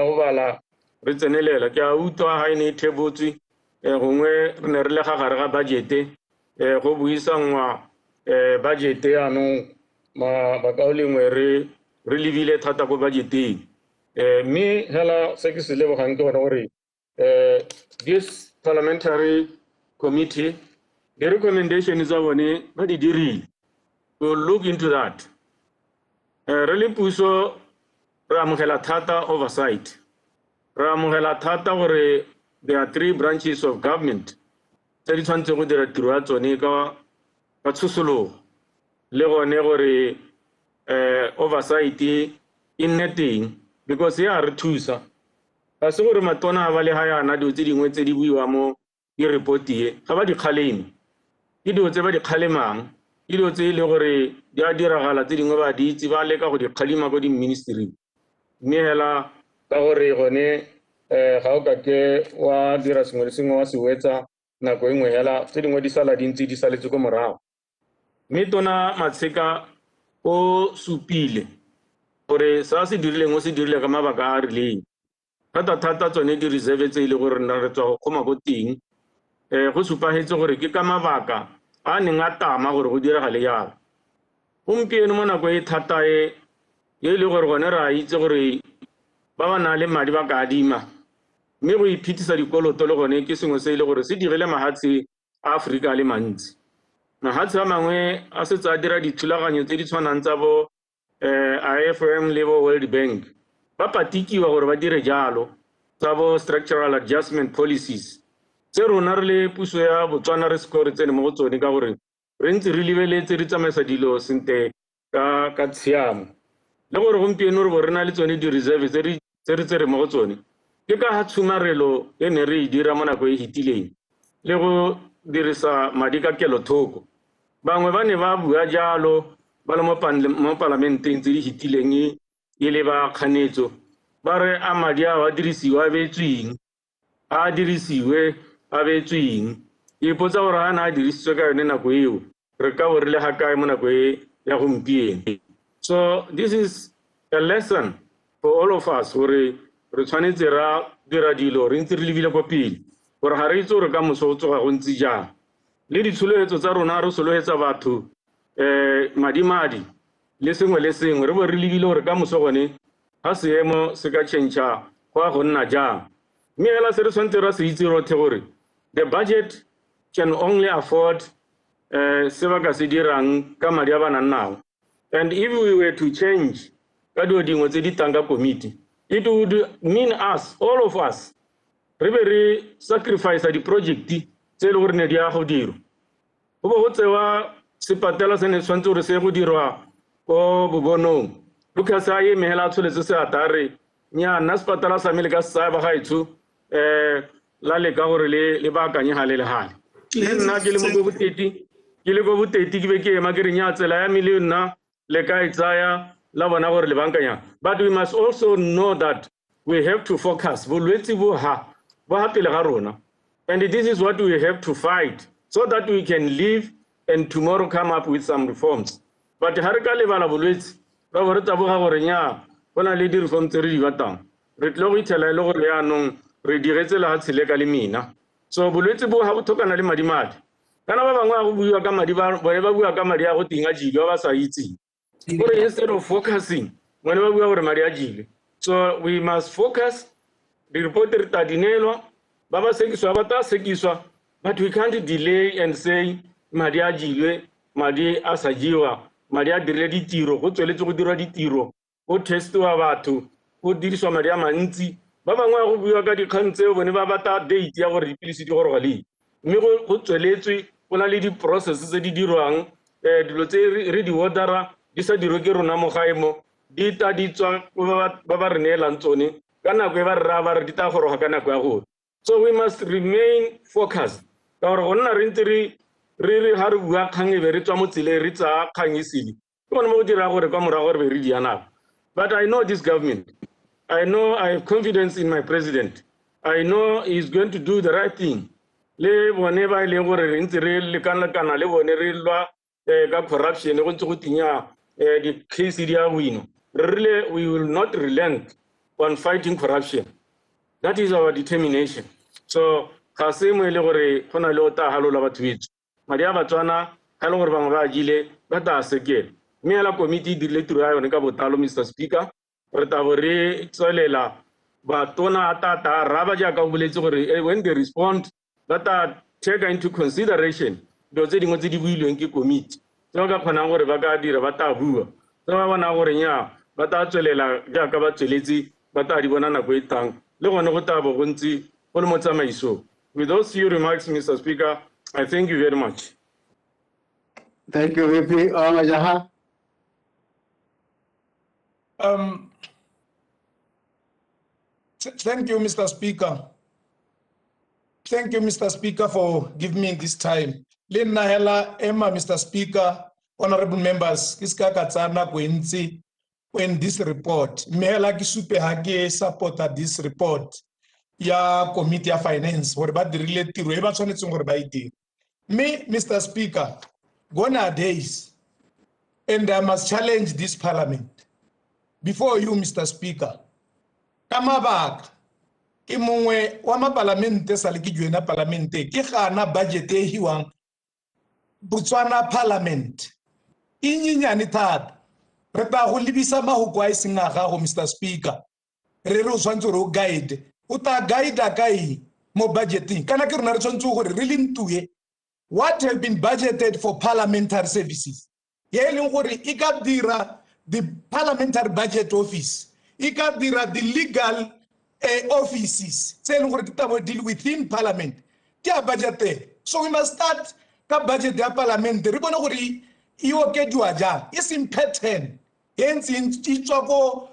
go bala re tsenelela ke a utlwa ga e ne e thebotswe gongwe re ne re le gagare ga budgete go buisanngwa budgete yaanong bakaolengwe re lebile thata ko budgeteng mme hela se ke se lebogang ke gone gore this parliamentary committee the recommendation tsa bone ba di dirile we'll look into that. Re le puso re amogela thata oversight re amogela thata gore there are 3 branches of government tse di tshwanetse go dira tiro ya tsone ka tshosologo le gone gore oversight e nne teng because ya re thusa ga se gore matona a ba le ga yana dilo tse dingwe tse di buiwa mo ke report e ga ba di kgaleme ke dilo tse ba di kgalemang ke dilo tse e le gore di a diragala tse dingwe ba di itse ba leka go di kgalema ko di-ministry mme hela ka gore gone ga o ka ke wa dira sengwe le sengwe wa se wetsa nako e nngwe hela tse dingwe di sala dintse di saletse ko morago mme tona Matsheka o supile gore sa se dirileng o se dirile ka mabaka a rileng thata tsone di reserve tse ile gore nna re tswa go kgoma go teng go supagetse gore ke ka mabaka a neng a tama gore go diragale jalo gompieno mo nako e thata e ile gore gone re a itse gore ba ba na le madi ba ka adima mme go iphitisa dikoloto le gone ke sengwe se ile gore se dirile mahatshe a Afrika le mantsi mahatshe a mangwe a setse a dira dithulaganyo tse di tshwanang tsa bo IFM le bo World Bank ba patikiwa gore ba dire jalo tsa bo structural adjustment policies tse rona re le puso ya Botswana re score tsene mo go tsone ka gore re ntse re lebeletse re tsamaisa dilo sente ka tshiamo le gore gompieno re bo re na le tsone di-reserve tse re tsere mo go tsone ke ka ga tshumarelo e ne re e dira mo nako e hitileng le go dirisa madi ka kelothoko bangwe ba ne ba bua jalo ba le mo parlamenteng tse di hitileng e le ba kganetso ba re a madi a dirisiwa a beetsweng a dirisiwe a beetsweng e ipotsa gore a na a dirisitswe ka yone nako eo re ka bo re le ga kae mo nako e ya gompieno. So this is a lesson for all of us gore re tshwanetse ra dira dilo re ntse re lebile ko pele gore ga re itse gore ka moso go tsoga go ntse jang le ditsholetso tsa rona re sologetsa batho madimadi le sengwe le sengwe re bo re lebile gore ka moso gone ga seemo se ka tšhentšha go a go nna jang mme fela se re tshwanetse ra se itse rothe gore the budget can only afford se ba ka se dirang ka madi a ba nang and if we were to change ka dilo dingwe tse di tang ka committee it would mean us all of us re be re sacrifice di-projecti tse e le gore ne di ya go dirwa go bo go tsewa sepatela se ne tshwanetse gore se go dirwa ko bobonong Lucas a ye mehela a tsholetse se ata re nya nna sepatela sa me le ka se tsaya ba gaetsho la le ka gore le baakanye gale le gale le nna ke le mo go boteti ke be ke ema ke re nya tsela ya me le nna le ka e tsaya la bona gore le bankanya but we must also know that we have to focus bolwetse bo ha pele ga rona and this is what we have to fight so that we can live and tomorrow come up with some reforms but ha re ka lebala bolwetse ba bo re taboga gore nya bona le di-reform tse re di batang re tlo go ithela le gore yaanong re diretse le ga tshele ka le mina so bolwetse bo ha bo thokana le madimadi kana ba bangwe a go buiwa ka madi bone ba bua ka madi a go tinga jile ba sa itseng gore instead of focusing bone ba bua gore madi a jile so we must focus di-report re ta dinelwa ba ba sekiswa ba ta sekiswa but we can't delay and say madi a jilwe madi a sa jiwa madi a dirile ditiro go tsweletse go dirwa ditiro go testiwa batho go diriswa madi a mantsi ba bangwe a go buiwa ka dikgang tseo bone ba bata date ya gore dipilisi di goroga le mme go tsweletswe go na le di-process tse di dirwang dilo tse re di ordera di sa dirwe ke rona mo gae mo di ta di tswa ba ba re neelang tsone ka nako e ba re raya ba re di ta goroga ka nako ya gore so we must remain focused ka gore go nna re ntse re ga re bua kgang e be re tswa mo tseleng re tsaya kgang e sedi ke gone mo go dira gore kwa morago re be re dia nako but I know this government I know I have confidence in my president I know he's going to do the right thing le bone ba ile gore re ntse re lekana le bone re lwa ka corruption go ntse go tinya di case di a wino really we will not relent on fighting corruption that is our determination so ga se mo ile gore gona le o ta halola batho betso madi a Batswana ga le gore bangwe ba jile ba ta sekela mme la committee di le tiro ya yone ka botalo Mr Speaker re ta bo re tswelela batona tata raba ja ka boletse gore when they respond that are taken into consideration do tse dingwe tse di builweng ke committee tse ka kgonang gore ba ka dira ba ta bua tse ba bona gore nya ba ta tswelela jaaka ba tsweletse ba ta di bona nako e tang le gone go ta bo go ntse go le mo tsamaiso. With those few remarks, Mr. Speaker, I thank you very much. Thank you, VP Majaha. Thank you, Mr. Speaker. Thank you, Mr. Speaker, for giving me this time. Lena hela Emma, Mr. Speaker, honorable members, kiska katsana kwenzi when this report. Mehela kisupe hage supported this report. Ya committee of finance, what about the related to eba tshwanetse gore ba ite. Me, Mr. Speaker, gone are days, and I must challenge this parliament. before you, Mr. Speaker. Kamabak, ke mongwe wa mapalamente sa le ke joina palamente ke gana budget e hiwang Botswana Parliament. Inyenyane thata. Re tla go lebisa mahoko a seng a gago, Mr. Speaker. Re re o tshwantse re o guide. O ta guide kae mo budgeting? Kana ke rona re tshwantse gore re le ntuye. What have been budgeted for parliamentary services? Ye leng gore e ka dira the parliamentary budget office. E ka dira the legal offices. Tse leng gore di deal within parliament. Ke a budgeted. So we must start ka budget ya parliament. Re bona gore e okediwa jang. It's in pattern. Hence in go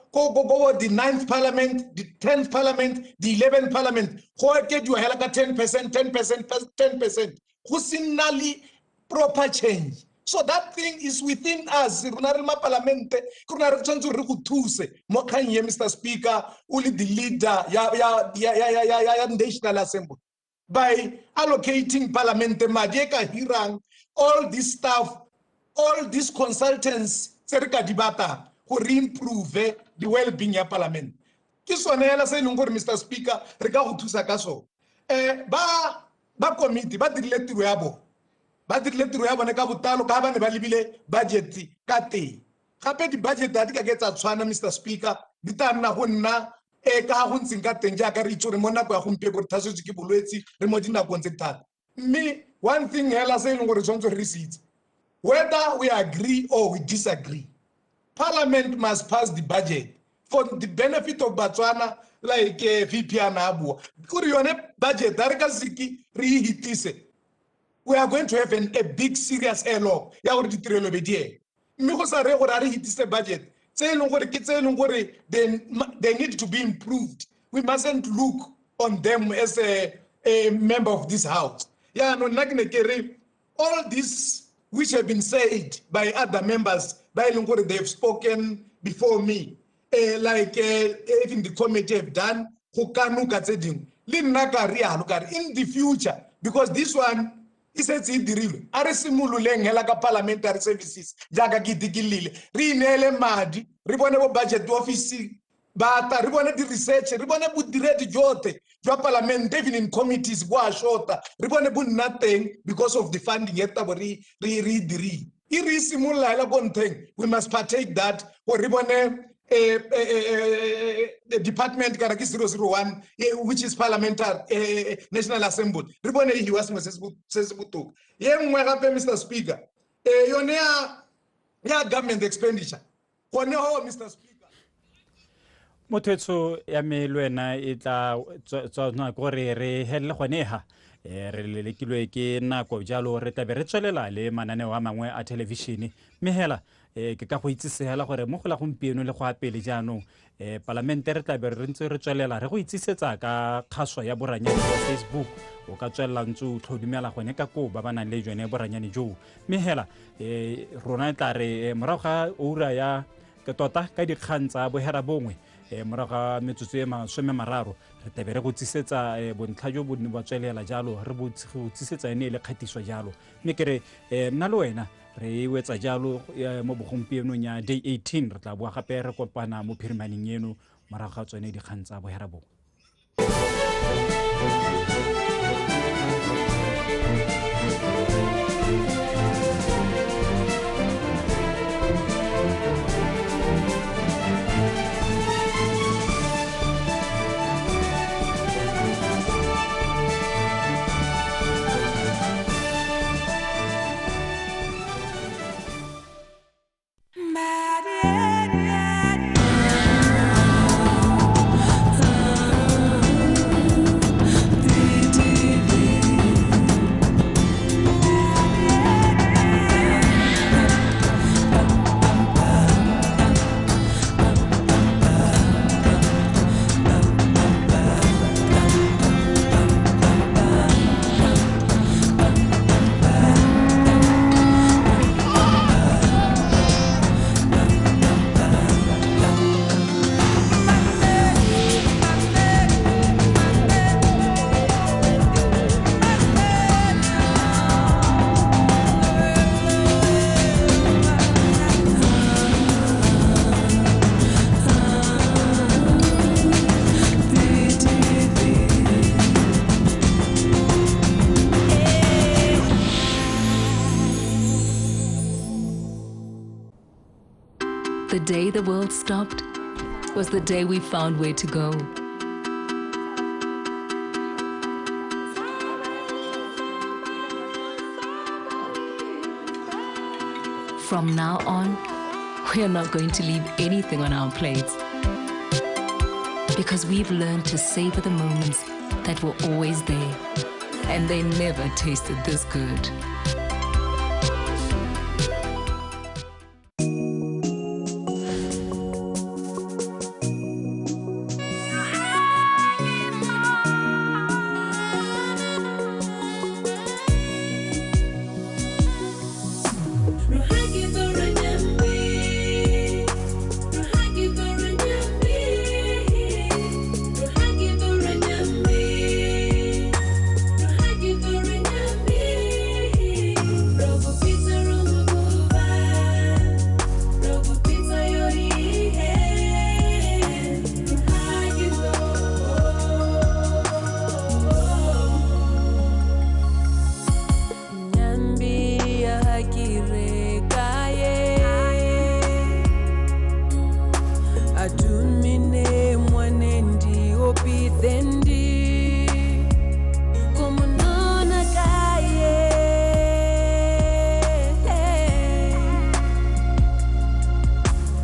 the 9th parliament, the 10th parliament, the 11th parliament. Go okediwa hela ka 10%, 10%. Go sinali proper change. So that thing is within us. Parliament, Mr. Speaker, only the leader, National Assembly. By allocating Parliament, Hirang, all this stuff, all these consultants, who improve the well-being of Parliament. Mr. Speaker, ba committee, ba dirile tiro ya bo. Ba dirile tiro ya bone ka botalo ka ba ne ba lebile budget ka teng. Gape di budget a di ka ke tsa tshwana, Mr. Speaker, di tla nna go nna ka go ntseng ka teng jaaka re itse re mo nako ya gompieno gore thasetswe ke bolwetse re mo dinakong tse thata. Mme one thing hela se leng gore tshwanetse re se itse, whether we agree or we disagree, Parliament must pass the budget for the benefit of Botswana, like VP Anabua. Budget, we are going to have a big serious airlock. Budget. They need to be improved. We mustn't look on them as a member of this house. All this which have been said by other members, they have spoken before me. Like even the committee have done, in the future, because this one is a real parliamentary services, Jaga Gidigili, Rinele Madi, Ribonable budget office, Bata, Ribonable research, Ribonable direct jote, your parliament, even in committees, shorter, Ribonable nothing because of the funding yet. We must partake that or Ribone. The department 001, which is parliamentary National Assembly. He was Mr. Speaker. Government expenditure. Mr. Speaker. Mothetso ya me lwena e tla tswa gore re helle gone ha re lekilwe ke nako jalo re tlabe re tswelela le mananeo a mangwe a television me hela ke ka go itsisela gore mo go la gompieno le go apele jaanong parlamente re tlabe re ntse re tswelela re go itsisetsa ka kgaso ya boranyane ya Facebook o ka tswelela ntse o tlhodumela gone ka ko ba banang le jone boranyane jo me hela rona tla re morago ga ura ya ke tota ka dikgang tsa bohera bongwe morago ga metsotso e 30 re tlabe re go tsisetsa bontlha jo bo ba tswelela jalo re bo tsisetsa ene le kgatiso jalo mme ke re nna le wena re wetsa jalo mo bogompienong ya day 18 re tla bua gape re kopana mo phirimaneng eno morago ga tsone dikgang tsa bohera bongwe. The day the world stopped was the day we found where to go. From now on, we are not going to leave anything on our plates, because we've learned to savor the moments that were always there, and they never tasted this good.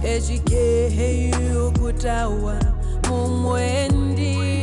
Ejike ukutawa mumwendi